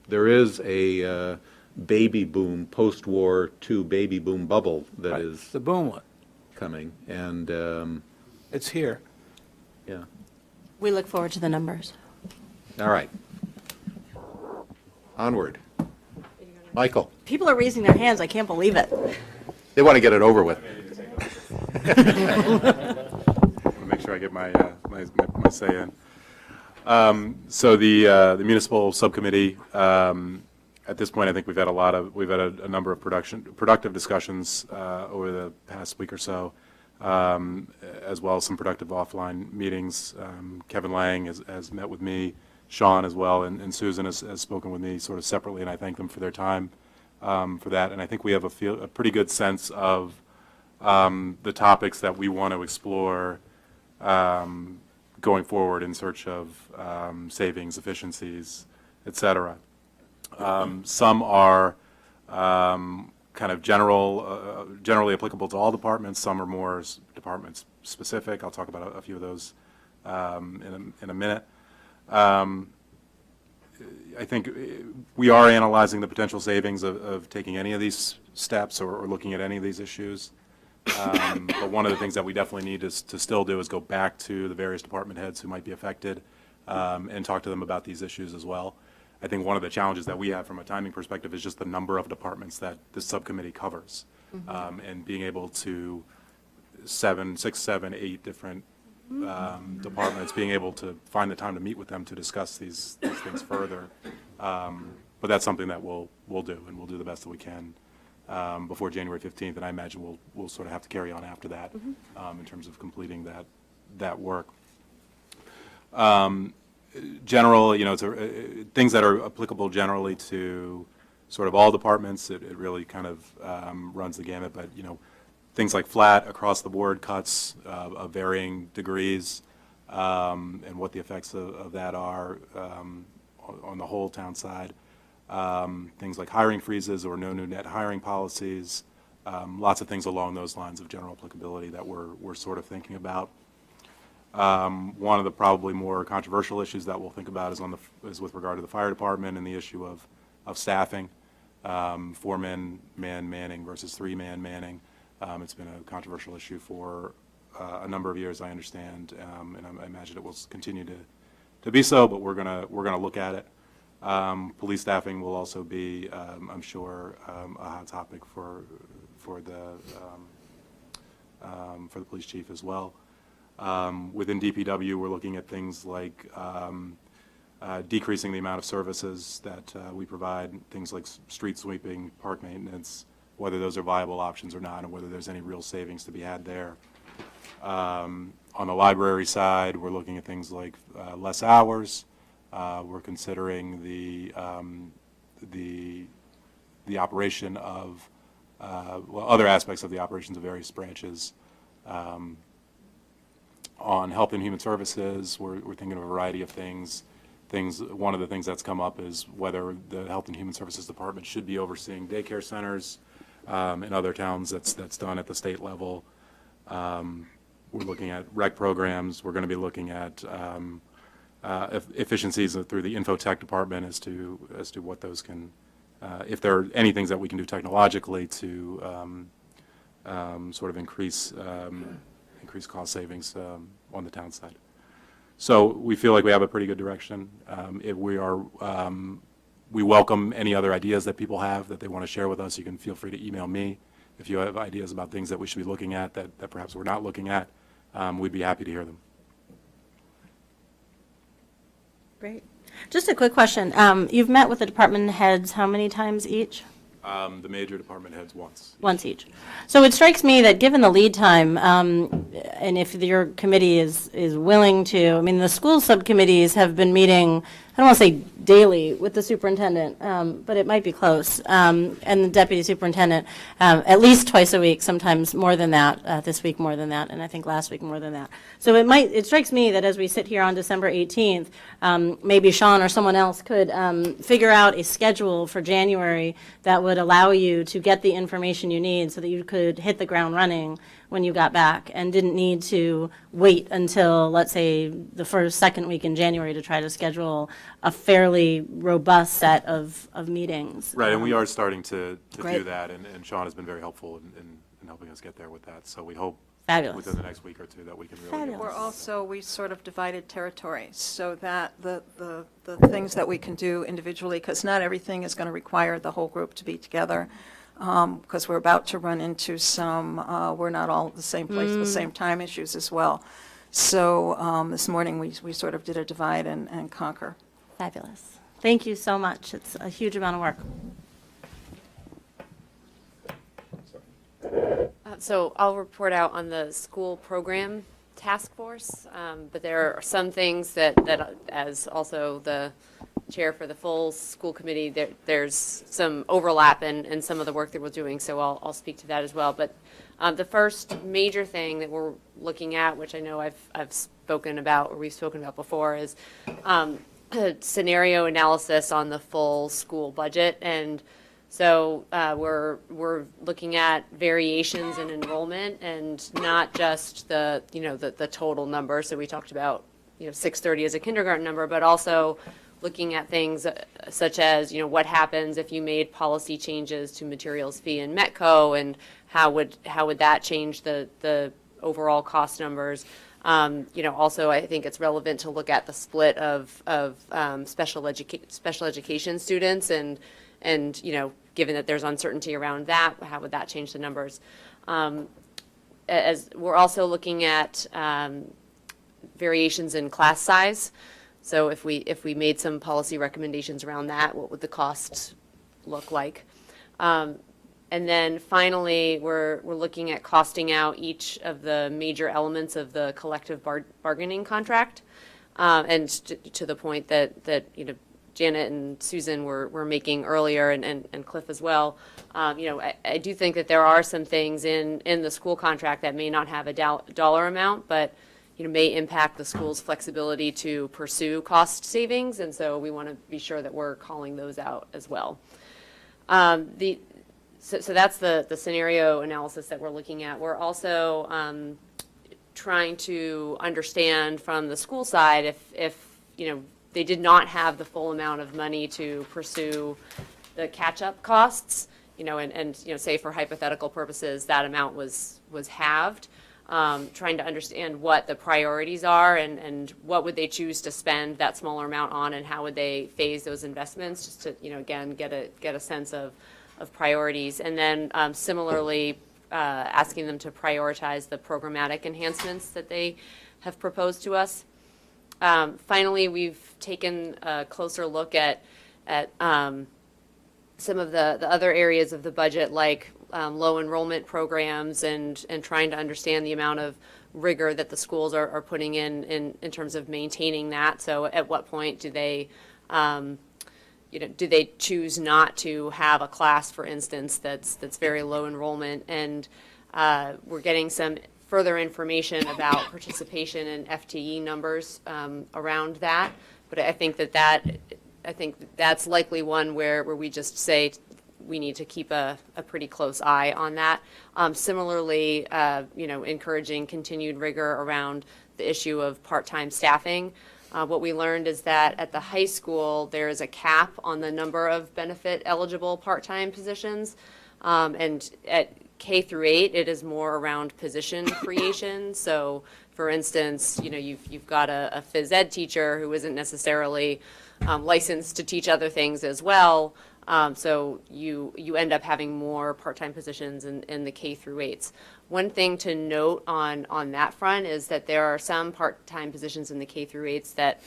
There is a baby boom, post-war II baby boom bubble that Right. is The boomlet, coming, and, it's here. yeah. We look forward to the numbers. All right. Onward. Michael, People are raising their hands, I can't believe it. they want to get it over with. Make sure I get my say in. So the municipal subcommittee, at this point, I think we've had a number of productive discussions over the past week or so, as well as some productive offline meetings. Kevin Lang has met with me, Sean as well, and Susan has spoken with me sort of separately, and I thank them for their time for that. And I think we have a pretty good sense of the topics that we want to explore going forward in search of savings, efficiencies, et cetera. Some are kind of generally applicable to all departments. Some are more department specific. I'll talk about a few of those in a minute. I think we are analyzing the potential savings of taking any of these steps or looking at any of these issues. But one of the things that we definitely need to still do is go back to the various department heads who might be affected and talk to them about these issues as well. I think one of the challenges that we have from a timing perspective is just the number of departments that this subcommittee covers. And being able to 6, 7, 8 different departments, being able to find the time to meet with them to discuss these things further. But that's something that we'll do, and we'll do the best that we can before January 15th, and I imagine we'll sort of have to carry on after that in terms of completing that work. General, it's things that are applicable generally to sort of all departments. It really kind of runs the gamut, but things like flat across the board cuts of varying degrees, and what the effects of that are on the whole town side. Things like hiring freezes or no new net hiring policies, lots of things along those lines of general applicability that we're sort of thinking about. One of the probably more controversial issues that we'll think about is with regard to the fire department and the issue of staffing, 4-man manning versus 3-man manning. It's been a controversial issue for a number of years, I understand, and I imagine it will continue to be so. But we're gonna look at it. Police staffing will also be, I'm sure, a hot topic for the police chief as well. Within DPW, we're looking at things like decreasing the amount of services that we provide, things like street sweeping, park maintenance, whether those are viable options or not, and whether there's any real savings to be had there. On the library side, we're looking at things like less hours. We're considering the operation of other aspects of the operations of various branches. On Health and Human Services, we're thinking of a variety of things. One of the things that's come up is whether the Health and Human Services Department should be overseeing daycare centers in other towns. That's done at the state level. We're looking at rec programs. We're going to be looking at efficiencies through the infotech department as to what those can, if there are any things that we can do technologically to sort of increase cost savings on the town side. So we feel like we have a pretty good direction. We welcome any other ideas that people have that they want to share with us. You can feel free to email me if you have ideas about things that we should be looking at that perhaps we're not looking at. We'd be happy to hear them. Great. Just a quick question. You've met with the department heads how many times each? The major department heads once. Once each. So it strikes me that given the lead time, and if your committee is willing to, I mean, the school subcommittees have been meeting, I don't want to say daily with the superintendent, but it might be close, and the deputy superintendent, at least twice a week, sometimes more than that, this week more than that, and I think last week more than that. So it strikes me that as we sit here on December 18th, maybe Sean or someone else could figure out a schedule for January that would allow you to get the information you need so that you could hit the ground running when you got back and didn't need to wait until, let's say, the second week in January to try to schedule a fairly robust set of meetings. Right, and we are starting to do Great. that, and Sean has been very helpful in helping us get there with that. So we hope Fabulous. within the next week or two that we can really get We're this. also, we sort of divided territories so that the things that we can do individually, because not everything is going to require the whole group to be together, because we're about to run into some, we're not all at the same place at the same time issues as well. So this morning, we sort of did a divide and conquer. Fabulous. Thank you so much. It's a huge amount of work. So I'll report out on the school program task force, but there are some things that as also the chair for the full school committee, there's some overlap in some of the work that we're doing, so I'll speak to that as well. But the first major thing that we're looking at, which I know I've spoken about, or we've spoken about before, is a scenario analysis on the full school budget. And so we're looking at variations in enrollment and not just the total number. So we talked about 630 as a kindergarten number, but also looking at things such as what happens if you made policy changes to materials fee and Metco, and how would that change the overall cost numbers. Also, I think it's relevant to look at the split of special education students, and given that there's uncertainty around that, how would that change the numbers? As we're also looking at variations in class size. So if we made some policy recommendations around that, what would the costs look like? And then finally, we're looking at costing out each of the major elements of the collective bargaining contract. And to the point that Janet and Susan were making earlier, and Cliff as well, I do think that there are some things in the school contract that may not have a dollar amount, but may impact the school's flexibility to pursue cost savings, and so we want to be sure that we're calling those out as well. So that's the scenario analysis that we're looking at. We're also trying to understand from the school side if they did not have the full amount of money to pursue the catch-up costs, and say for hypothetical purposes that amount was halved. Trying to understand what the priorities are and what would they choose to spend that smaller amount on, and how would they phase those investments, just to again get a sense of priorities. And then similarly asking them to prioritize the programmatic enhancements that they have proposed to us. Finally, we've taken a closer look at some of the other areas of the budget, like low enrollment programs, and trying to understand the amount of rigor that the schools are putting in terms of maintaining that. So at what point do they choose not to have a class, for instance, that's very low enrollment? And we're getting some further information about participation and FTE numbers around that. But I think that's likely one where we just say we need to keep a pretty close eye on that. Similarly, encouraging continued rigor around the issue of part-time staffing. What we learned is that at the high school, there is a cap on the number of benefit-eligible part-time positions. And at K through 8, it is more around position creation. So, for instance, you've got a phys ed teacher who isn't necessarily licensed to teach other things as well. So you end up having more part-time positions in the K through 8s. One thing to note on that front is that there are some part-time positions in the K through 8s that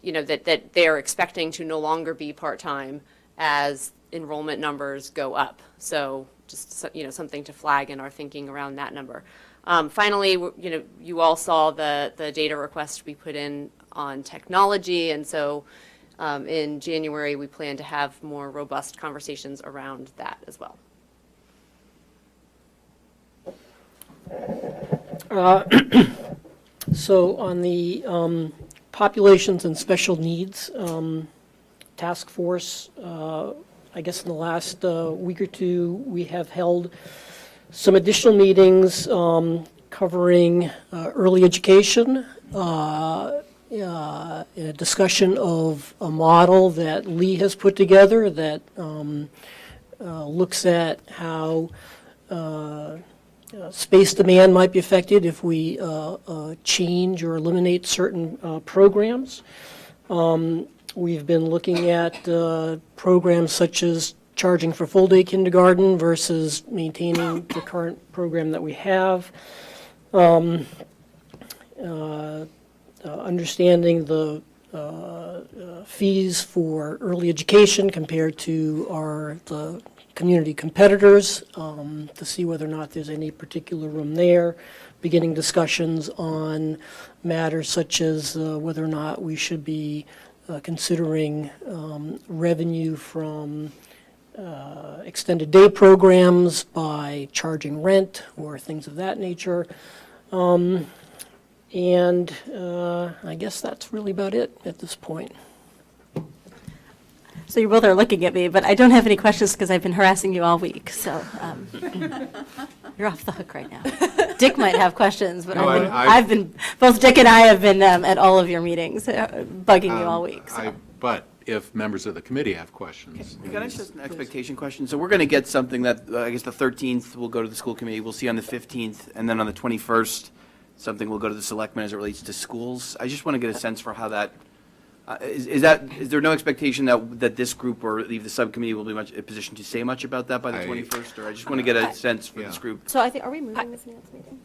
that they're expecting to no longer be part-time as enrollment numbers go up. So just, something to flag in our thinking around that number. Finally, you all saw the data request we put in on technology, and so in January, we plan to have more robust conversations around that as well. So on the populations and special needs task force, I guess in the last week or two, we have held some additional meetings covering early education, a discussion of a model that Lee has put together that looks at how space demand might be affected if we change or eliminate certain programs. We've been looking at programs such as charging for full-day kindergarten versus maintaining the current program that we have. Understanding the fees for early education compared to the community competitors, to see whether or not there's any particular room there. Beginning discussions on matters such as whether or not we should be considering revenue from extended day programs by charging rent or things of that nature. And I guess that's really about it at this point. So you both are looking at me, but I don't have any questions because I've been harassing you all week, so you're off the hook right now. Dick might have questions, but No, I've been, both Dick and I have been at all of your meetings, bugging you all week. So. But if members of the committee have questions. Can I just an expectation question? So we're going to get something that, I guess the 13th will go to the school committee, we'll see on the 15th, and then on the 21st, something will go to the selectmen as it relates to schools. I just want to get a sense for how that, is there no expectation that this group or the subcommittee will be much in a position to say much about that by the 21st? Or I just want to get a sense for this group. So I think, are we moving the finance meeting?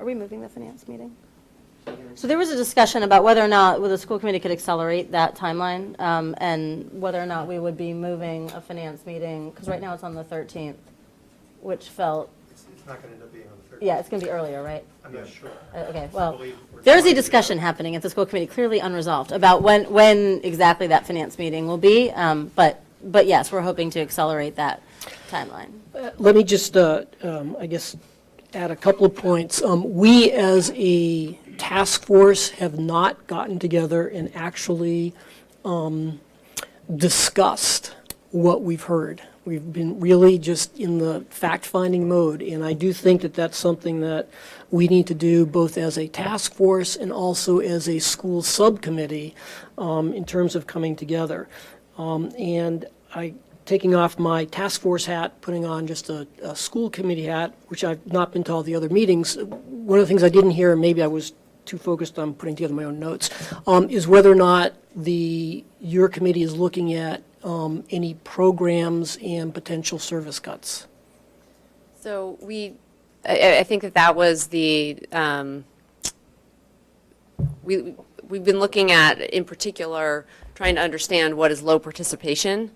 Are we moving the finance meeting? So there was a discussion about whether or not the school committee could accelerate that timeline, and whether or not we would be moving a finance meeting, because right now it's on the 13th, which felt. It's not going to end up being on the 13th. Yeah, it's going to be earlier, right? I'm not sure. Okay, well, Believe we're there's trying a to discussion happening at the school committee, clearly unresolved, about when exactly that finance meeting will be, but yes, we're hoping to accelerate that timeline. Let me just, I guess, add a couple of points. We, as a task force, have not gotten together and actually discussed what we've heard. We've been really just in the fact-finding mode, and I do think that that's something that we need to do both as a task force and also as a school subcommittee in terms of coming together. And taking off my task force hat, putting on just a school committee hat, which I've not been to all the other meetings. One of the things I didn't hear, and maybe I was too focused on putting together my own notes, is whether or not your committee is looking at any programs and potential service cuts. So I think that was we've been looking at, in particular, trying to understand what is low participation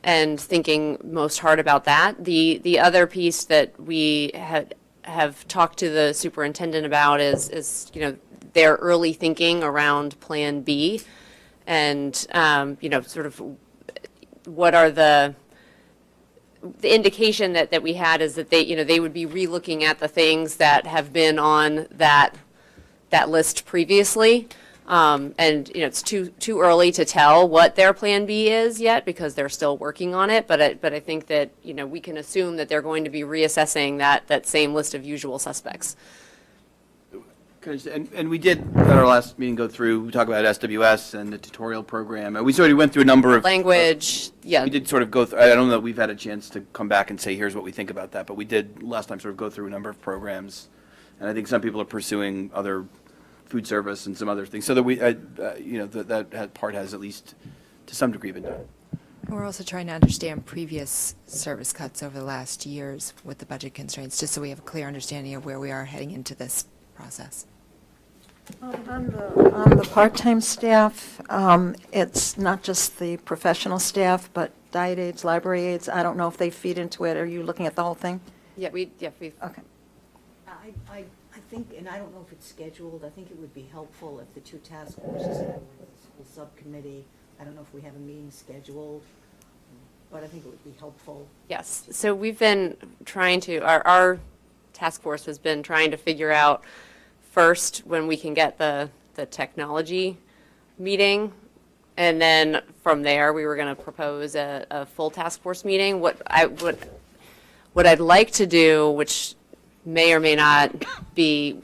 and thinking most hard about that. The other piece that we have talked to the superintendent about is their early thinking around Plan B, and sort of what are the indication that we had is that they would be relooking at the things that have been on that list previously. And it's too early to tell what their Plan B is yet because they're still working on it. But I think that we can assume that they're going to be reassessing that same list of usual suspects. And we did, at our last meeting, we talked about SWS and the tutorial program. And we sort of went through a number of. Language, yeah. We did sort of go through, I don't know that we've had a chance to come back and say, here's what we think about that. But we did last time sort of go through a number of programs. And I think some people are pursuing other food service and some other things. So that that part has at least to some degree been done. We're also trying to understand previous service cuts over the last years with the budget constraints, just so we have a clear understanding of where we are heading into this process. On the part-time staff, it's not just the professional staff, but diet aides, library aides. I don't know if they feed into it. Are you looking at the whole thing? we've. Okay. I think, and I don't know if it's scheduled, I think it would be helpful if the two task forces, the school subcommittee, I don't know if we have a meeting scheduled, but I think it would be helpful. Yes, so we've been trying to, our task force has been trying to figure out first when we can get the technology meeting, and then from there, we were going to propose a full task force meeting. What I'd like to do, which may or may not be,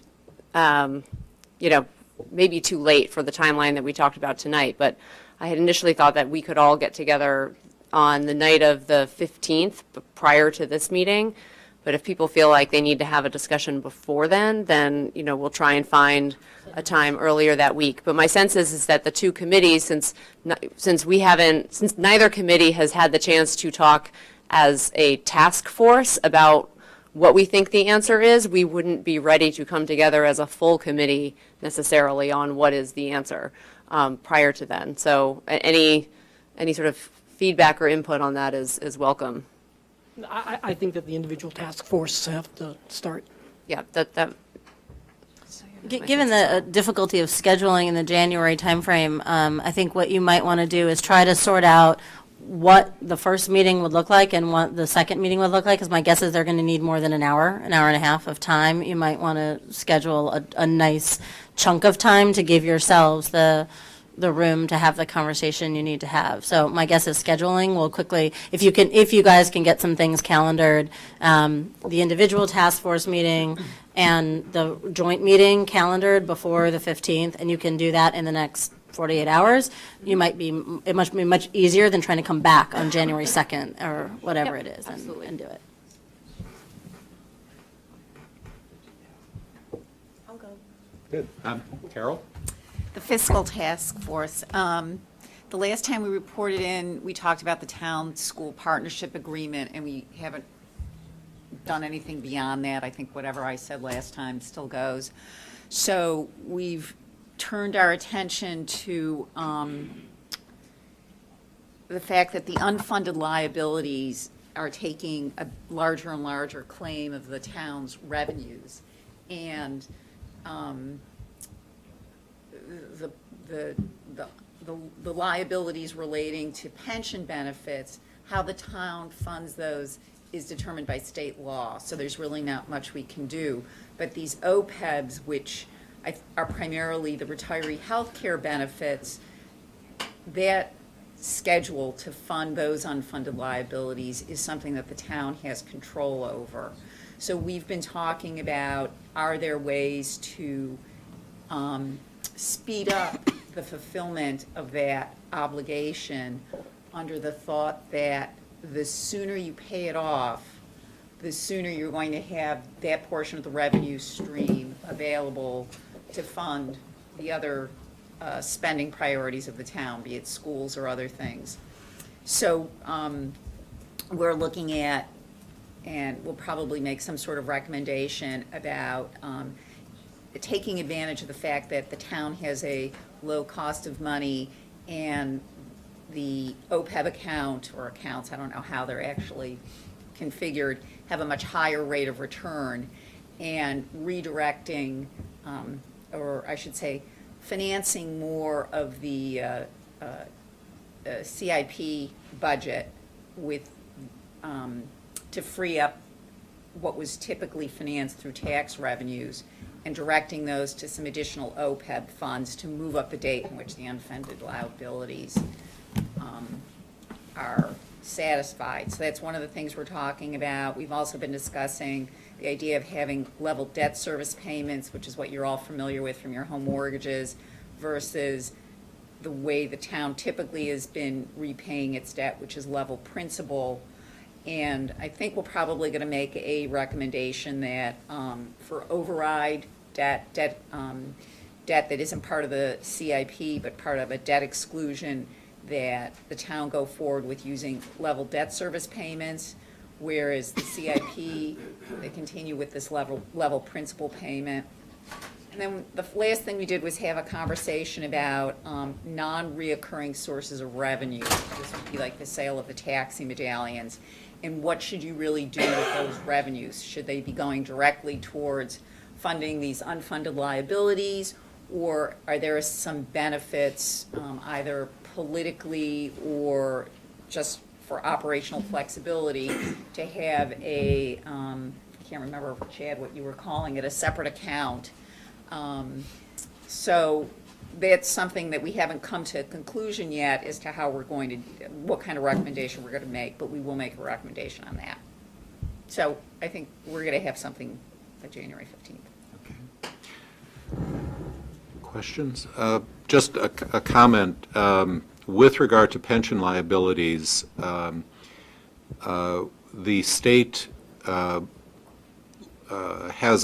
maybe too late for the timeline that we talked about tonight, but I had initially thought that we could all get together on the night of the 15th, prior to this meeting. But if people feel like they need to have a discussion before then, we'll try and find a time earlier that week. But my sense is that the two committees, since neither committee has had the chance to talk as a task force about what we think the answer is, we wouldn't be ready to come together as a full committee necessarily on what is the answer prior to then. So any sort of feedback or input on that is welcome. I think that the individual task forces have to start. Yeah, Given the difficulty of scheduling in the January timeframe, I think what you might want to do is try to sort out what the first meeting would look like and what the second meeting would look like, because my guess is they're going to need more than an hour and a half of time. You might want to schedule a nice chunk of time to give yourselves the room to have the conversation you need to have. So my guess is scheduling will quickly, if you guys can get some things calendared, the individual task force meeting and the joint meeting calendared before the 15th, and you can do that in the next 48 hours, it might be much easier than trying to come back on January 2nd or whatever it is and do it. I'll go. Good. Carol? The fiscal task force. The last time we reported in, we talked about the town-school partnership agreement, and we haven't done anything beyond that. I think whatever I said last time still goes. So we've turned our attention to the fact that the unfunded liabilities are taking a larger and larger claim of the town's revenues. And the liabilities relating to pension benefits, how the town funds those is determined by state law, so there's really not much we can do. But these OPEBs, which are primarily the retiree health care benefits, that schedule to fund those unfunded liabilities is something that the town has control over. So we've been talking about, are there ways to speed up the fulfillment of that obligation under the thought that the sooner you pay it off, the sooner you're going to have that portion of the revenue stream available to fund the other spending priorities of the town, be it schools or other things. So we're looking at, and we'll probably make some sort of recommendation about taking advantage of the fact that the town has a low cost of money and the OPEB account or accounts, I don't know how they're actually configured, have a much higher rate of return, and redirecting, or I should say, financing more of the CIP budget with, to free up what was typically financed through tax revenues and directing those to some additional OPEB funds to move up the date in which the unfunded liabilities are satisfied. So that's one of the things we're talking about. We've also been discussing the idea of having level debt service payments, which is what you're all familiar with from your home mortgages, versus the way the town typically has been repaying its debt, which is level principal. And I think we're probably going to make a recommendation that for override debt that isn't part of the CIP but part of a debt exclusion, that the town go forward with using level debt service payments, whereas the CIP, they continue with this level principal payment. And then the last thing we did was have a conversation about non-reoccurring sources of revenue. This would be like the sale of the taxi medallions. And what should you really do with those revenues? Should they be going directly towards funding these unfunded liabilities? Or are there some benefits, either politically or just for operational flexibility, to have a, I can't remember, Chad, what you were calling it, a separate account? So that's something that we haven't come to a conclusion yet as to how we're going to, what kind of recommendation we're going to make, but we will make a recommendation on that. So I think we're going to have something by January 15th. Questions? Just a comment. With regard to pension liabilities, the state has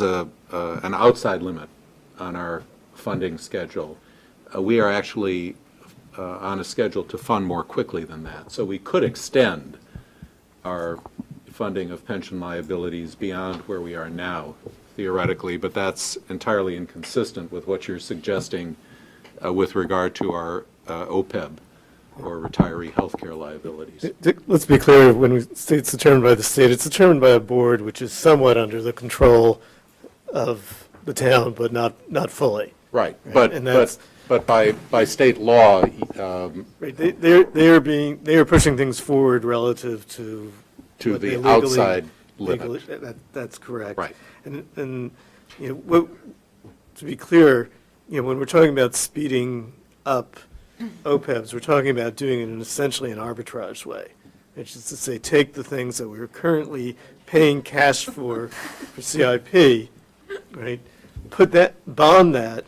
an outside limit on our funding schedule. We are actually on a schedule to fund more quickly than that. So we could extend our funding of pension liabilities beyond where we are now, theoretically, but that's entirely inconsistent with what you're suggesting with regard to our OPEB, or retiree healthcare liabilities. Let's be clear, when we say it's determined by the state, it's determined by a board which is somewhat under the control of the town, but not fully. Right, And that's, but by state law, right, they are pushing things forward relative to what they the legally- outside legally- limit. That's correct. Right. And you know, to be clear, you know, when we're talking about speeding up OPEBs, we're talking about doing it in essentially an arbitrage way, which is to say, take the things that we're currently paying cash for CIP, right? Bond that,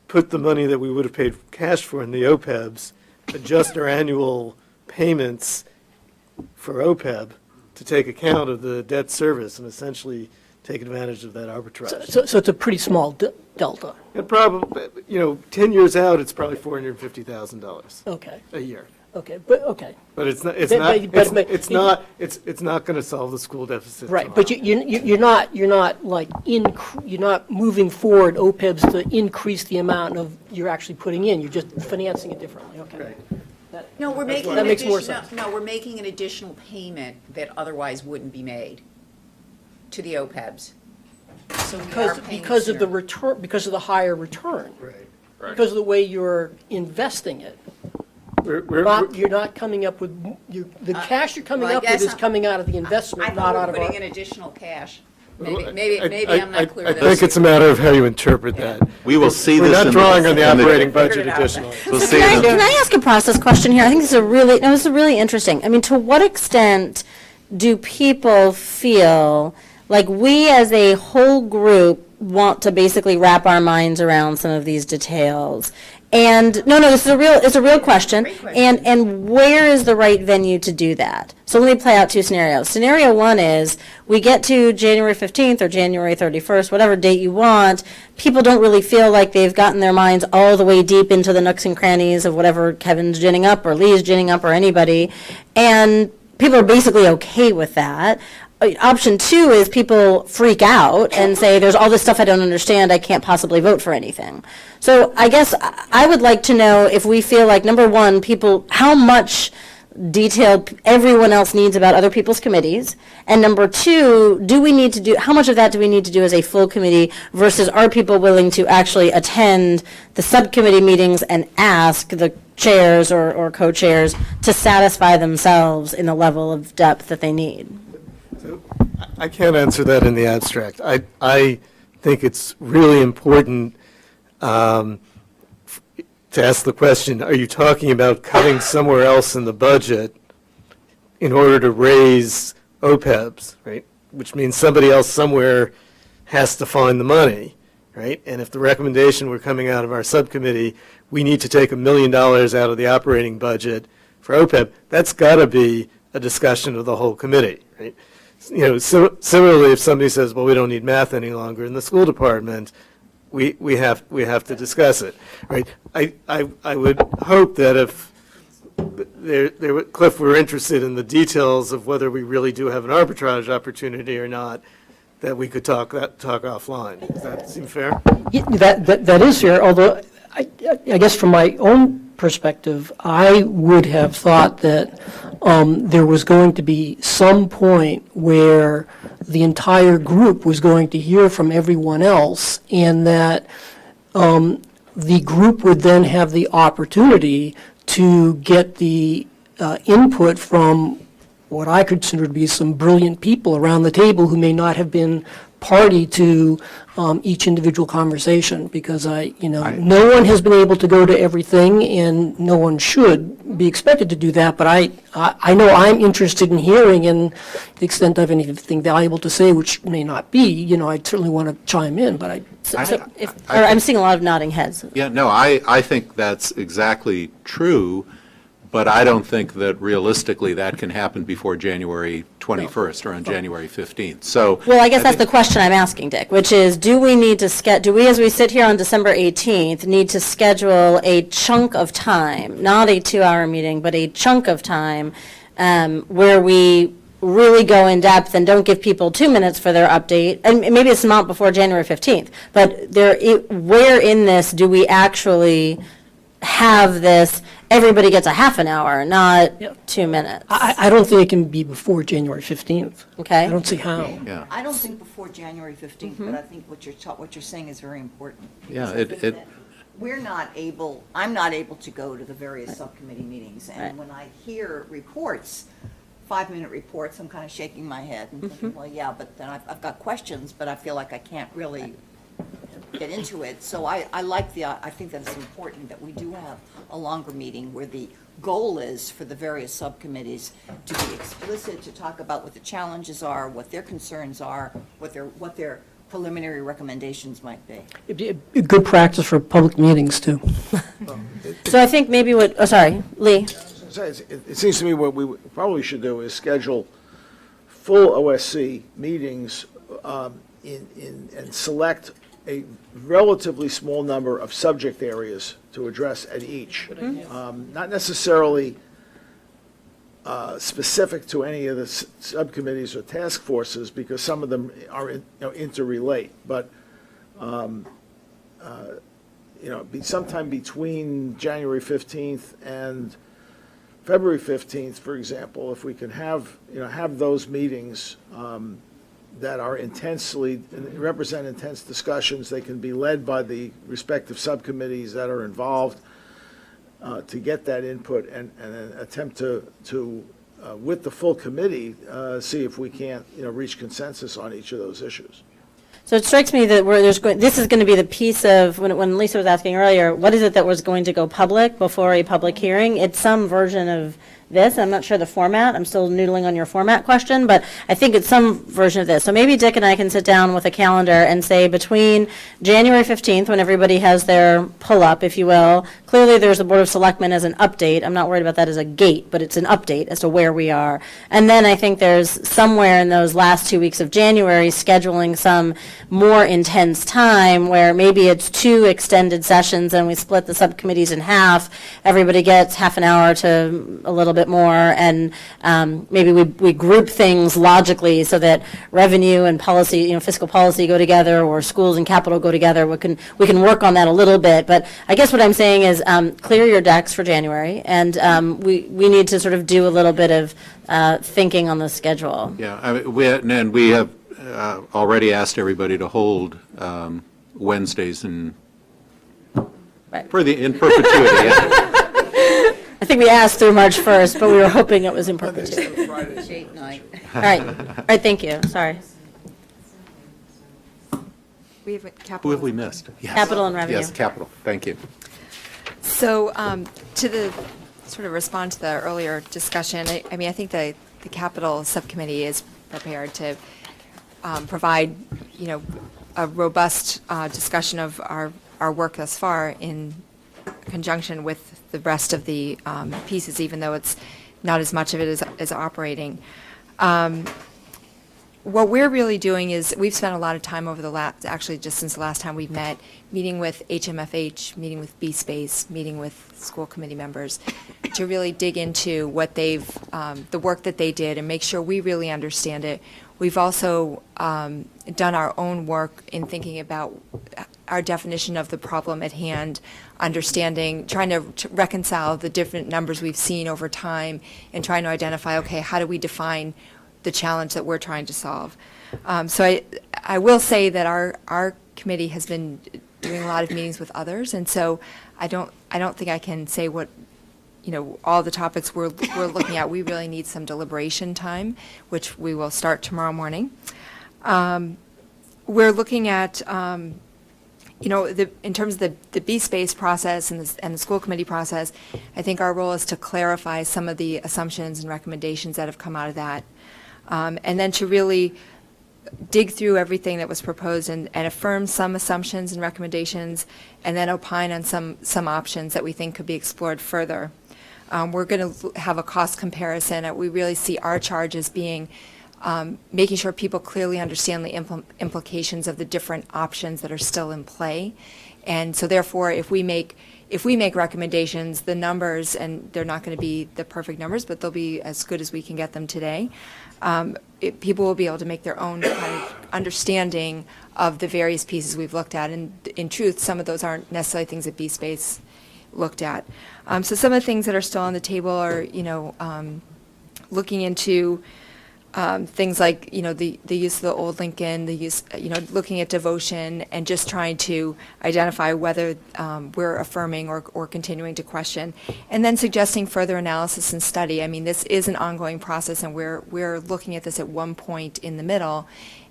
put the money that we would have paid cash for in the OPEBs, adjust our annual payments for OPEB to take account of the debt service and essentially take advantage of that arbitrage. So it's a pretty small delta. And probably, you know, 10 years out, it's probably $450,000 Okay, a year. okay, but, okay. But it's not, it's not going to solve the school deficit. Right, but you're not like, you're not moving forward OPEBs to increase the amount of you're actually putting in, you're just financing it differently, okay. Right. No, we're making That an makes more additional, sense. no, we're making an additional payment that otherwise wouldn't be made to the OPEBs. So we are paying Because of the sooner. return, because of the higher return. Right. Because of the way you're investing it. You're not coming up with, the cash you're coming well, I up with guess is I'm- coming out of the I investment, thought not we out were of our. putting in additional cash. Maybe I'm not clear. I think it's a matter of how you interpret that. We will see We're this not in drawing on the in operating Figured budget it out. additionally. We'll So see can it in- I ask a process question here? I think this is really interesting. I mean, to what extent people feel like we as a whole group want to basically wrap our minds around some of these details? And, no, it's a real question. Great question. And where is the right venue to do that? So let me play out two scenarios. Scenario one is, we get to January 15th or January 31st, whatever date you want, people don't really feel like they've gotten their minds all the way deep into the nooks and crannies of whatever Kevin's ginning up, or Lee's ginning up, or anybody, and people are basically okay with that. Option two is people freak out and say, there's all this stuff I don't understand, I can't possibly vote for anything. So I guess I would like to know if we feel like, number one, how much detail everyone else needs about other people's committees, and number two, how much of that do we need to do as a full committee versus are people willing to actually attend the subcommittee meetings and ask the chairs or co-chairs to satisfy themselves in the level of depth that they need? I can't answer that in the abstract. I think it's really important to ask the question, are you talking about cutting somewhere else in the budget in order to raise OPEBs, right? Which means somebody else somewhere has to find the money, right? And if the recommendation were coming out of our subcommittee, we need to take $1 million out of the operating budget for OPEB, that's got to be a discussion of the whole committee, right? You know, similarly, if somebody says, well, we don't need math any longer in the school department, we have to discuss it, right? I would hope that if Cliff were interested in the details of whether we really do have an arbitrage opportunity or not, that we could talk offline. Does that seem fair? Yeah, that is fair, although I guess from my own perspective, I would have thought that there was going to be some point where the entire group was going to hear from everyone else, and that the group would then have the opportunity to get the input from what I consider to be some brilliant people around the table who may not have been party to each individual conversation, because no one has been able to go to everything, and no one should be expected to do that, but I know I'm interested in hearing, and to the extent I have anything valuable to say, which may not be, I'd certainly want to chime in, but I'm seeing a lot of nodding heads. Yeah, no, I think that's exactly true, but I don't think that realistically that can happen before January 21st or on January 15th. So. Well, I guess that's the question I'm asking, Dick, which is, do we, as we sit here on December 18th, need to schedule a chunk of time, not a 2-hour meeting, but a chunk of time where we really go in depth and don't give people 2 minutes for their update, and maybe it's not before January 15th, but where in this do we actually have this, everybody gets a half an hour, not 2 minutes? I don't think it can be before January 15th. Okay. I don't see how. Yeah. I don't think before January 15th, but I think what you're saying is very important. Yeah, Because I think that I'm not able to go to the various subcommittee meetings, and when I hear reports, 5-minute reports, I'm kind of shaking my head and thinking, well, yeah, but then I've got questions, but I feel like I can't really get into it. So I think that it's important that we do have a longer meeting where the goal is for the various subcommittees to be explicit, to talk about what the challenges are, what their concerns are, what their preliminary recommendations might be. It'd be a good practice for public meetings, too. So I think maybe sorry, Lee. It seems to me what we probably should do is schedule full OSC meetings and select a relatively small number of subject areas to address at each. Not necessarily specific to any of the subcommittees or task forces, because some of them are interrelate, but sometime between January 15th and February 15th, for example, if we can have those meetings that are represent intense discussions, they can be led by the respective subcommittees that are involved to get that input and attempt to with the full committee, see if we can't, reach consensus on each of those issues. So it strikes me that this is going to be the piece of, when Lisa was asking earlier, what is it that was going to go public before a public hearing? It's some version of this. I'm not sure the format. I'm still noodling on your format question, but I think it's some version of this. So maybe Dick and I can sit down with a calendar and say between January 15th, when everybody has their pull-up, if you will, clearly there's the Board of Selectmen as an update. I'm not worried about that as a gate, but it's an update as to where we are. And then I think there's somewhere in those last 2 weeks of January, scheduling some more intense time where maybe it's 2 extended sessions and we split the subcommittees in half. Everybody gets half an hour to a little bit more, and maybe we group things logically so that revenue and policy, fiscal policy go together, or schools and capital go together. We can work on that a little bit, but I guess what I'm saying is clear your decks for January, and we need to sort of do a little bit of thinking on the schedule. Yeah, we have already asked everybody to hold Wednesdays in perpetuity. Yeah. I think we asked through March 1st, but we were hoping it was in perpetuity. Date night. All right, thank you, sorry. We have capital. Who have we missed? Yes. Capital and revenue. Yes, capital, thank you. So to sort of respond to the earlier discussion, I mean, I think the capital subcommittee is prepared to provide, a robust discussion of our work thus far in conjunction with the rest of the pieces, even though it's not as much of it as operating. What we're really doing is we've spent a lot of time over actually just since the last time we've met, meeting with HMFH, meeting with B-Space, meeting with school committee members to really dig into what the work that they did and make sure we really understand it. We've also done our own work in thinking about our definition of the problem at hand, understanding, trying to reconcile the different numbers we've seen over time, and trying to identify, okay, how do we define the challenge that we're trying to solve? So I will say that our committee has been doing a lot of meetings with others, and so I don't think I can say what, all the topics we're looking at. We really need some deliberation time, which we will start tomorrow morning. We're looking at, in terms of the B-Space process and the school committee process, I think our role is to clarify some of the assumptions and recommendations that have come out of that. And then to really dig through everything that was proposed and affirm some assumptions and recommendations, and then opine on some options that we think could be explored further. We're going to have a cost comparison. We really see our charge as being making sure people clearly understand the implications of the different options that are still in play. And so therefore, if we make recommendations, the numbers, and they're not going to be the perfect numbers, but they'll be as good as we can get them today, people will be able to make their own kind of understanding of the various pieces we've looked at. And in truth, some of those aren't necessarily things that B-Space looked at. So some of the things that are still on the table are, looking into things like, the use of the old Lincoln, the use, looking at devotion, and just trying to identify whether we're affirming or continuing to question, and then suggesting further analysis and study. I mean, this is an ongoing process, and we're looking at this at one point in the middle,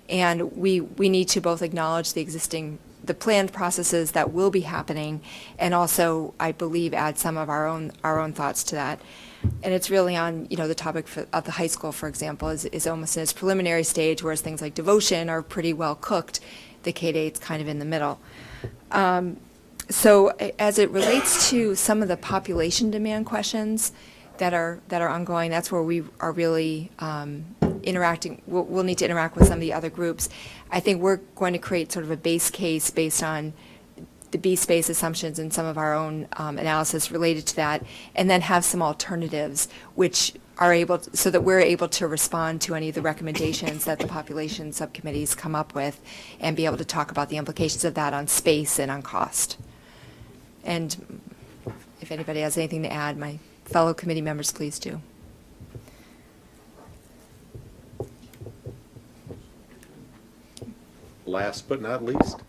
and we need to both acknowledge the planned processes that will be happening, and also, I believe, add some of our own thoughts to that. And it's really on, the topic of the high school, for example, is almost in its preliminary stage, whereas things like devotion are pretty well cooked. The K-8's kind of in the middle. So as it relates to some of the population demand questions that are ongoing, that's where we are really interacting. We'll need to interact with some of the other groups. I think we're going to create sort of a base case based on the B-Space assumptions and some of our own analysis related to that, and then have some alternatives which are so that we're able to respond to any of the recommendations that the population subcommittees come up with, and be able to talk about the implications of that on space and on cost. And if anybody has anything to add, my fellow committee members, please do. Last but not least.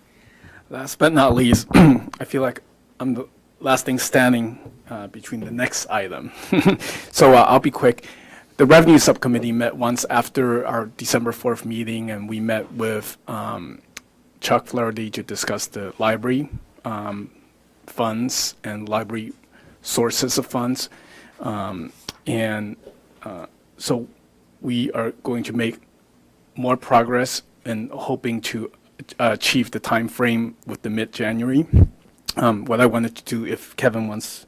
Last but not least, I feel like I'm the last thing standing between the next item. So I'll be quick. The Revenue Subcommittee met once after our December 4th meeting, and we met with Chuck Flaherty to discuss the library funds and library sources of funds. So we are going to make more progress and hoping to achieve the time frame with the mid-January. What I wanted to do, if Kevin wants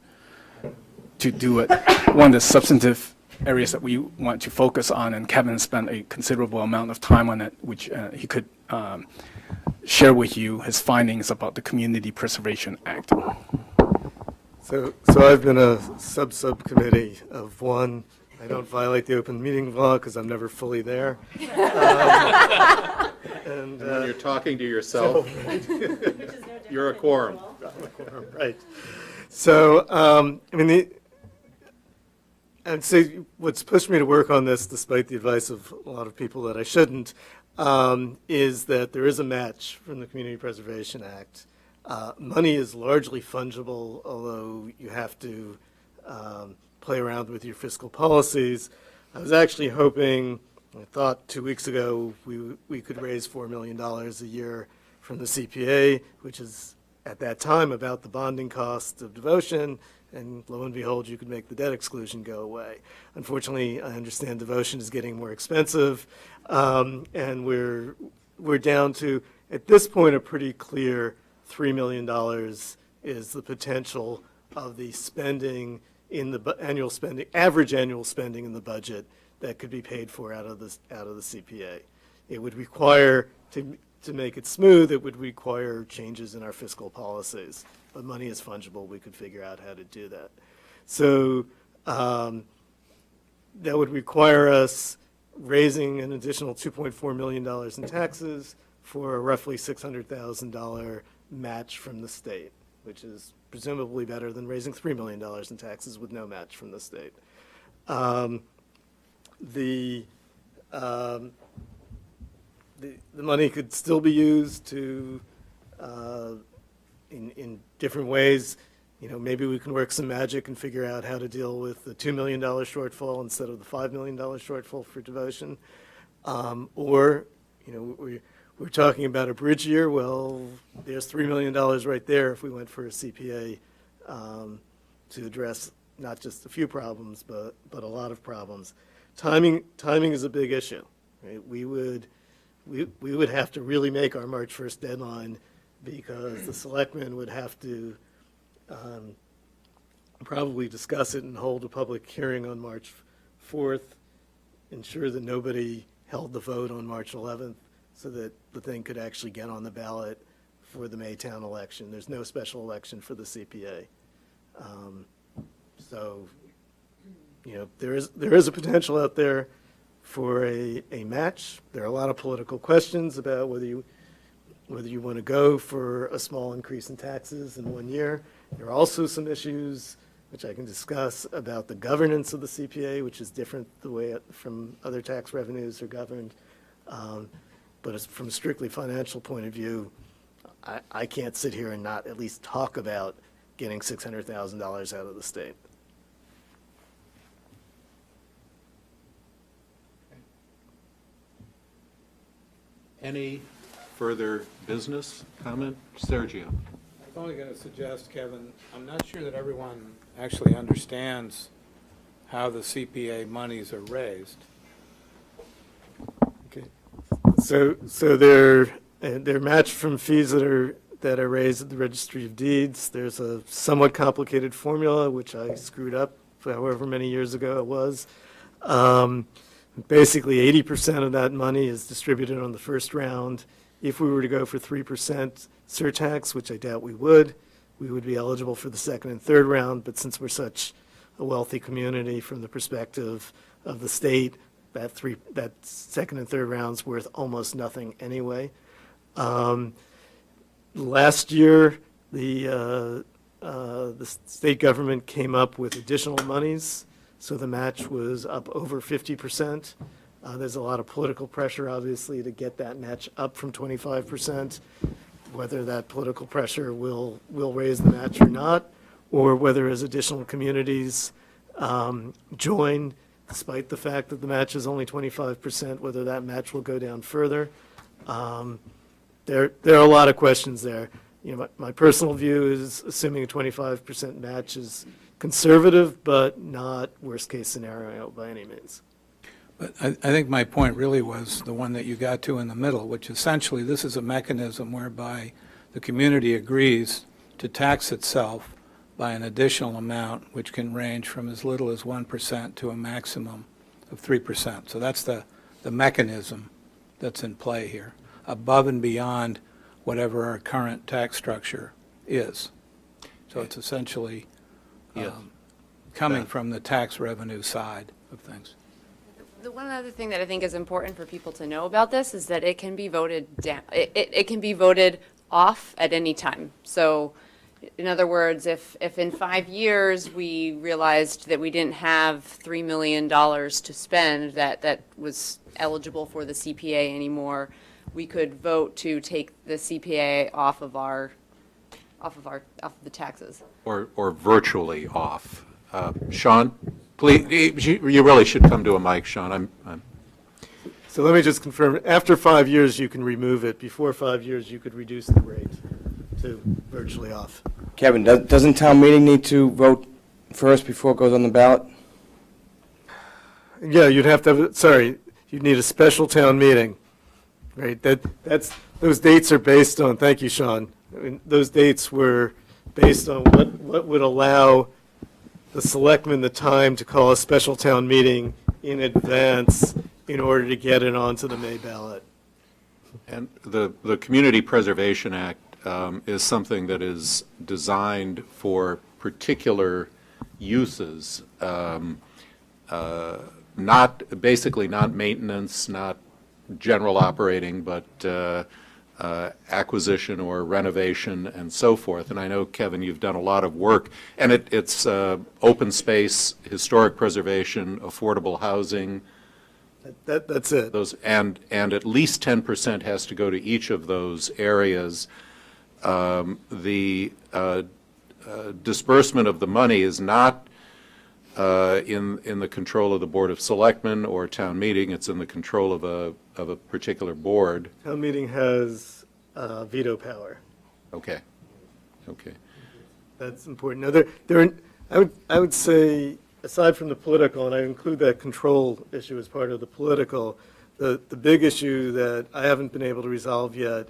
to do it, one of the substantive areas that we want to focus on, and Kevin spent a considerable amount of time on it, which he could share with you his findings about the Community Preservation Act. So I've been a subcommittee of one. I don't violate the open meeting law because I'm never fully there. And when you're talking to yourself, you're a quorum. Right. So, I'd say what's pushed me to work on this, despite the advice of a lot of people that I shouldn't, is that there is a match from the Community Preservation Act. Money is largely fungible, although you have to play around with your fiscal policies. I was actually hoping, I thought 2 weeks ago, we could raise $4 million a year from the CPA, which is at that time about the bonding cost of devotion, and lo and behold, you could make the debt exclusion go away. Unfortunately, I understand devotion is getting more expensive, and we're down to, at this point, a pretty clear $3 million is the potential of the spending in the average annual spending in the budget that could be paid for out of the CPA. It would require, to make it smooth, it would require changes in our fiscal policies. But money is fungible. We could figure out how to do that. So that would require us raising an additional $2.4 million in taxes, for a roughly $600,000 match from the state, which is presumably better than raising $3 million in taxes with no match from the state. The money could still be used to, in different ways. You know, maybe we can work some magic and figure out how to deal with the $2 million shortfall instead of the $5 million shortfall for devotion. Or, you know, we're talking about a bridge year. Well, there's $3 million right there if we went for a CPA to address not just a few problems, but a lot of problems. Timing is a big issue. Right? We would have to really make our March 1st deadline because the selectmen would have to probably discuss it and hold a public hearing on March 4th, ensure that nobody held the vote on March 11th so that the thing could actually get on the ballot for the Maytown election. There's no special election for the CPA. So, you know, there is a potential out there for a match. There are a lot of political questions about whether you want to go for a small increase in taxes in 1 year. There are also some issues, which I can discuss, about the governance of the CPA, which is different the way from other tax revenues are governed. But from a strictly financial point of view, I can't sit here and not at least talk about getting $600,000 out of the state. Any further business comment? Sergio? I was only going to suggest, Kevin, I'm not sure that everyone actually understands how the CPA monies are raised. Okay. So they're matched from fees that are raised at the Registry of Deeds. There's a somewhat complicated formula, which I screwed up however many years ago it was. Basically, 80% of that money is distributed on the first round. If we were to go for 3% surtax, which I doubt we would be eligible for the second and third round. But since we're such a wealthy community from the perspective of the state, that second and third round's worth almost nothing anyway. Last year, the state government came up with additional monies. So the match was up over 50%. There's a lot of political pressure, obviously, to get that match up from 25%. Whether that political pressure will raise the match or not, or whether as additional communities join, despite the fact that the match is only 25%, whether that match will go down further. There are a lot of questions there. You know, my personal view is assuming a 25% match is conservative, but not worst-case scenario by any means. But I think my point really was the one that you got to in the middle, which essentially this is a mechanism whereby the community agrees to tax itself by an additional amount, which can range from as little as 1% to a maximum of 3%. So that's the mechanism that's in play here, above and beyond whatever our current tax structure is. So it's essentially coming from the tax revenue side of things. The one other thing that I think is important for people to know about this is that it can be voted down. It can be voted off at any time. So, in other words, if in 5 years we realized that we didn't have $3 million to spend that was eligible for the CPA anymore, we could vote to take the CPA off of the taxes. Or virtually off. Sean, please, you really should come to a mic, Sean. So let me just confirm, after 5 years, you can remove it. Before 5 years, you could reduce the rate to virtually off. Kevin, doesn't town meeting need to vote first before it goes on the ballot? Yeah, you'd have to have, you'd need a special town meeting, right? Those dates are based on, thank you, Sean. I mean, those dates were based on what would allow the selectmen the time to call a special town meeting in advance in order to get it onto the May ballot. And the Community Preservation Act is something that is designed for particular uses, basically not maintenance, not general operating, but acquisition or renovation and so forth. And I know, Kevin, you've done a lot of work, and it's open space, historic preservation, affordable housing. That's it. Those, and at least 10% has to go to each of those areas. The disbursement of the money is not in the control of the Board of Selectmen or town meeting. It's in the control of a particular board. Town meeting has veto power. Okay. Okay. That's important. Now, I would say, aside from the political, and I include that control issue as part of the political, the big issue that I haven't been able to resolve yet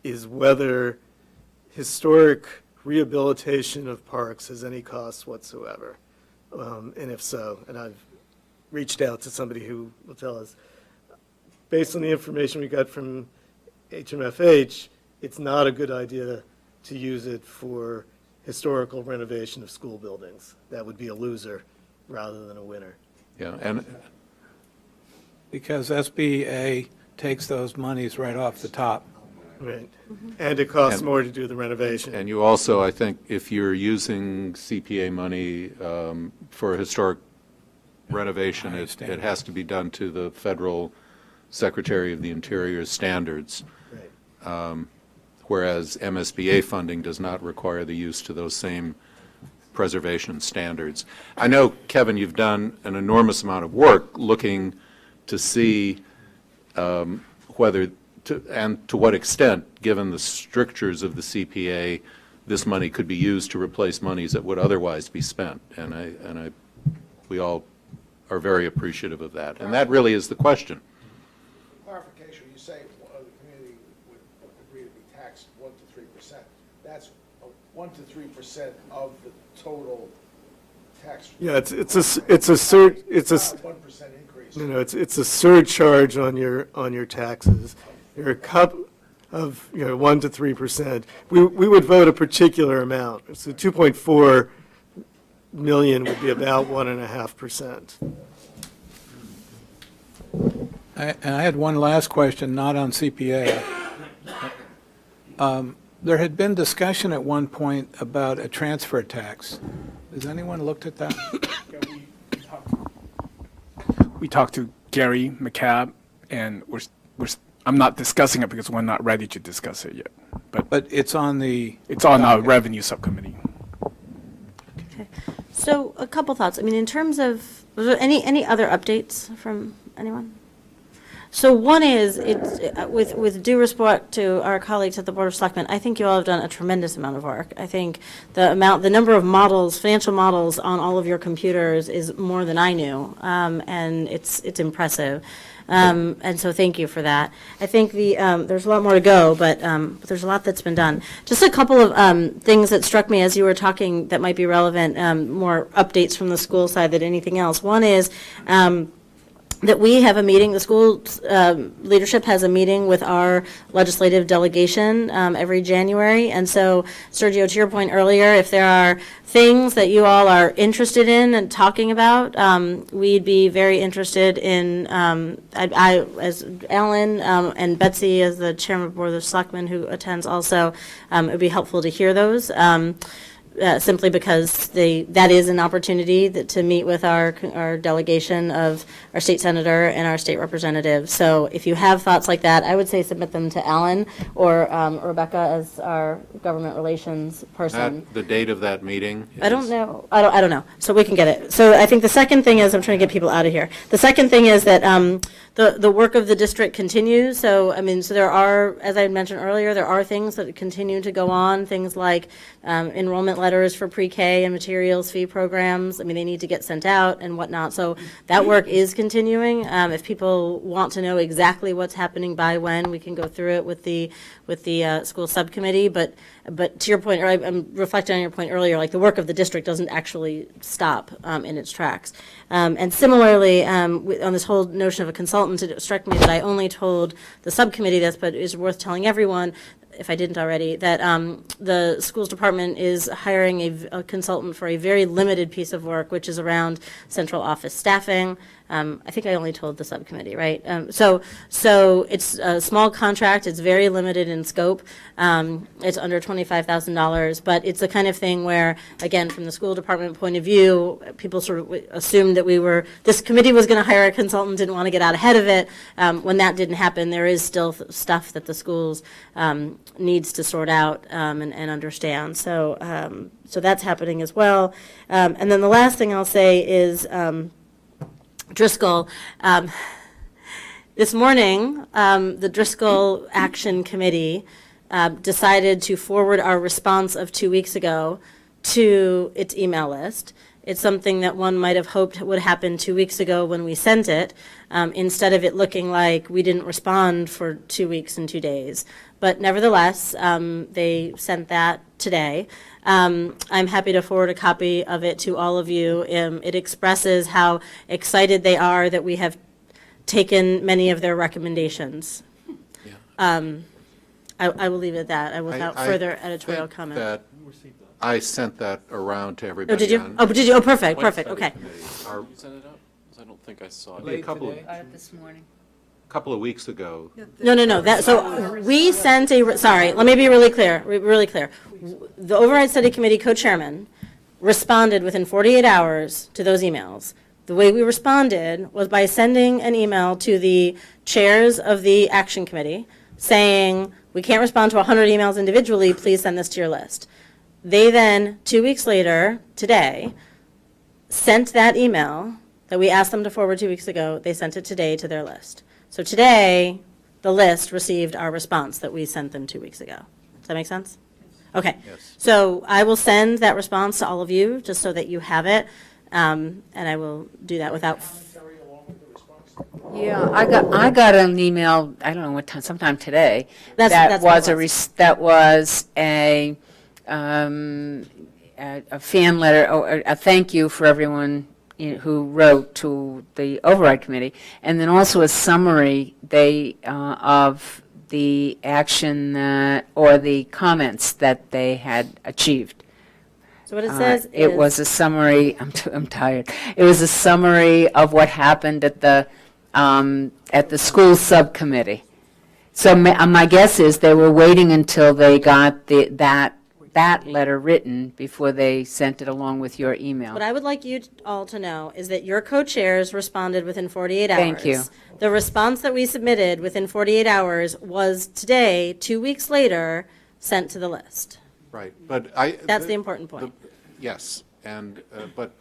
is whether historic rehabilitation of parks has any cost whatsoever. And if so, and I've reached out to somebody who will tell us, based on the information we got from HMFH, it's not a good idea to use it for historical renovation of school buildings. That would be a loser rather than a winner. Yeah, and Because SBA takes those monies right off the top. Right. And it costs more to do the renovation. and you also, I think, if you're using CPA money for historic renovation, it has to be done to the Federal Secretary of the Interior standards. Right. Whereas MSBA funding does not require the use to those same preservation standards. I know, Kevin, you've done an enormous amount of work looking to see whether, and to what extent, given the strictures of the CPA, this money could be used to replace monies that would otherwise be spent. And we all are very appreciative of that. And that really is the question. Clarification, you say the community would agree to be taxed 1 to 3%. That's 1 to 3% of the total tax. Yeah, it's a surge, it's a. 1% increase. No, it's a surcharge on your taxes. You're a cup of, 1 to 3%. We would vote a particular amount. So 2.4 million would be about 1.5%. And I had one last question, not on CPA. There had been discussion at one point about a transfer tax. Has anyone looked at that? We talked to Gary McCabe, and I'm not discussing it because we're not ready to discuss it yet. But it's on the. It's on our revenue subcommittee. So a couple thoughts. I mean, in terms of, was there any other updates from anyone? So one is, it's, with due respect to our colleagues at the Board of Selectmen, I think you all have done a tremendous amount of work. I think the number of models, financial models on all of your computers is more than I knew, and it's impressive. And so thank you for that. I think there's a lot more to go, but there's a lot that's been done. Just a couple of things that struck me as you were talking that might be relevant, more updates from the school side than anything else. One is that we have a meeting, the school leadership has a meeting with our legislative delegation every January. And so, Sergio, to your point earlier, if there are things that you all are interested in and talking about, we'd be very interested in, I as Alan and Betsy as the chairman of the Board of Selectmen who attends also, it would be helpful to hear those. Simply because that is an opportunity to meet with our delegation of our state senator and our state representative. So if you have thoughts like that, I would say submit them to Alan or Rebecca as our government relations person. The date of that meeting? I don't know. I don't know. So we can get it. So I think the second thing is, I'm trying to get people out of here. The second thing is that the work of the district continues. So, I mean, so there are, as I mentioned earlier, there are things that continue to go on, things like enrollment letters for pre-K and materials fee programs. I mean, they need to get sent out and whatnot. So that work is continuing. If people want to know exactly what's happening by when, we can go through it with the school subcommittee. But to your point, or I'm reflecting on your point earlier, like the work of the district doesn't actually stop in its tracks. And similarly, on this whole notion of a consultant, it struck me that I only told the subcommittee this, but it's worth telling everyone, if I didn't already, that the schools department is hiring a consultant for a very limited piece of work, which is around central office staffing. I think I only told the subcommittee, right? So it's a small contract, it's very limited in scope, it's under $25,000, but it's the kind of thing where, again, from the school department point of view, people sort of assumed that this committee was going to hire a consultant, didn't want to get out ahead of it. When that didn't happen, there is still stuff that the schools needs to sort out and understand. So that's happening as well. And then the last thing I'll say is Driscoll. This morning, the Driscoll Action Committee decided to forward our response of 2 weeks ago to its email list. It's something that one might have hoped would happen 2 weeks ago when we sent it, instead of it looking like we didn't respond for 2 weeks and 2 days. But nevertheless, they sent that today. I'm happy to forward a copy of it to all of you. It expresses how excited they are that we have taken many of their recommendations. I will leave it at that, without further editorial think comment. that I sent that around to everybody. Oh, did you? on- Oh, did you? Oh, perfect, perfect, okay. Our- You sent it out? 'Cause I don't think I saw it. A couple This morning. couple of weeks ago. No, so we sent sorry, let me be really clear. The Override Study Committee co-chairman responded within 48 hours to those emails. The way we responded was by sending an email to the chairs of the Action Committee saying, we can't respond to 100 emails individually, please send this to your list. They then, 2 weeks later, today, sent that email that we asked them to forward 2 weeks ago, they sent it today to their list. So today, the list received our response that we sent them 2 weeks ago. Does that make sense? Okay. Yes. So I will send that response to all of you, just so that you have it, and I will do that without. Yeah, I got an email, I don't know what time, sometime today. That's That what was it was. that was a fan letter, or a thank you for everyone who wrote to the Override Committee, and then also a summary of the action or the comments that they had achieved. So what it says is. It was a summary, I'm tired. It was a summary of what happened at the school subcommittee. So my guess is they were waiting until they got that letter written before they sent it along with your email. What I would like you all to know is that your co-chairs responded within 48 hours. Thank you. The response that we submitted within 48 hours was today, 2 weeks later, sent to the list. Right, but That's the important point. Yes, but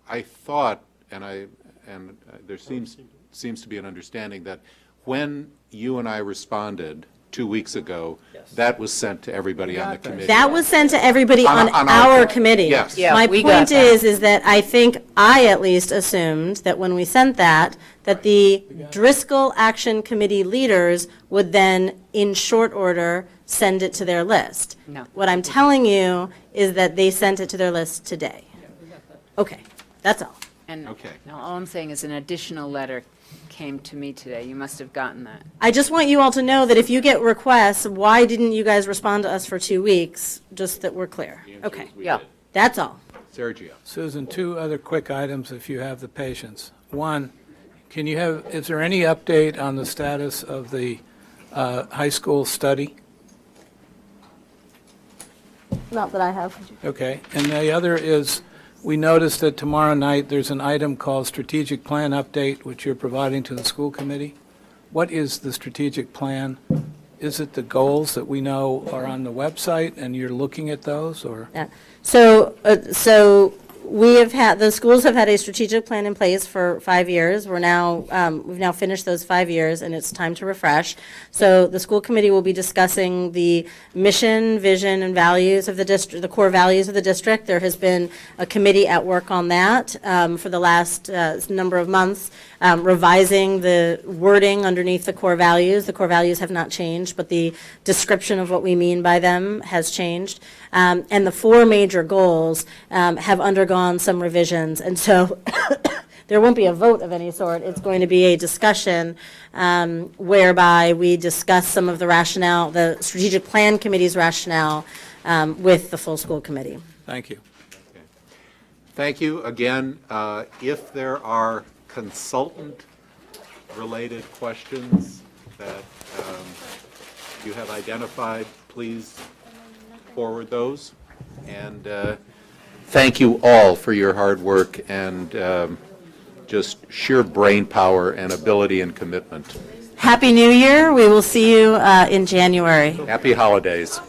I thought, and there seems to be an understanding that when you and I responded 2 weeks ago, that was sent to everybody on the committee. That was sent to everybody on On our our- committee. Yes. Yeah, My we got point that. is that I think I at least assumed that when we sent that the Driscoll Action Committee leaders would then, in short order, send it to their list. No. What I'm telling you is that they sent it to their list today. Okay, that's all. And Okay. now all I'm saying is an additional letter came to me today. You must have gotten that. I just want you all to know that if you get requests, why didn't you guys respond to us for 2 weeks? Just that we're clear. Okay, Yeah. that's all. Sergio. Susan, two other quick items if you have the patience. One, is there any update on the status of the high school study? Not that I have. Okay, and the other is, we noticed that tomorrow night, there's an item called strategic plan update, which you're providing to the school committee. What is the strategic plan? Is it the goals that we know are on the website, and you're looking at those, or? Yeah. So the schools have had a strategic plan in place for 5 years. We've now finished those 5 years, and it's time to refresh. So the school committee will be discussing the mission, vision, and values of the district, the core values of the district. There has been a committee at work on that for the last number of months, revising the wording underneath the core values. The core values have not changed, but the description of what we mean by them has changed. And the 4 major goals have undergone some revisions. And so there won't be a vote of any sort. It's going to be a discussion whereby we discuss some of the rationale, the strategic plan committee's rationale with the full school committee. Thank you. Thank you. Again, if there are consultant-related questions that you have identified, please forward those. And thank you all for your hard work and just sheer brain power and ability and commitment. Happy New Year. We will see you in January. Happy holidays.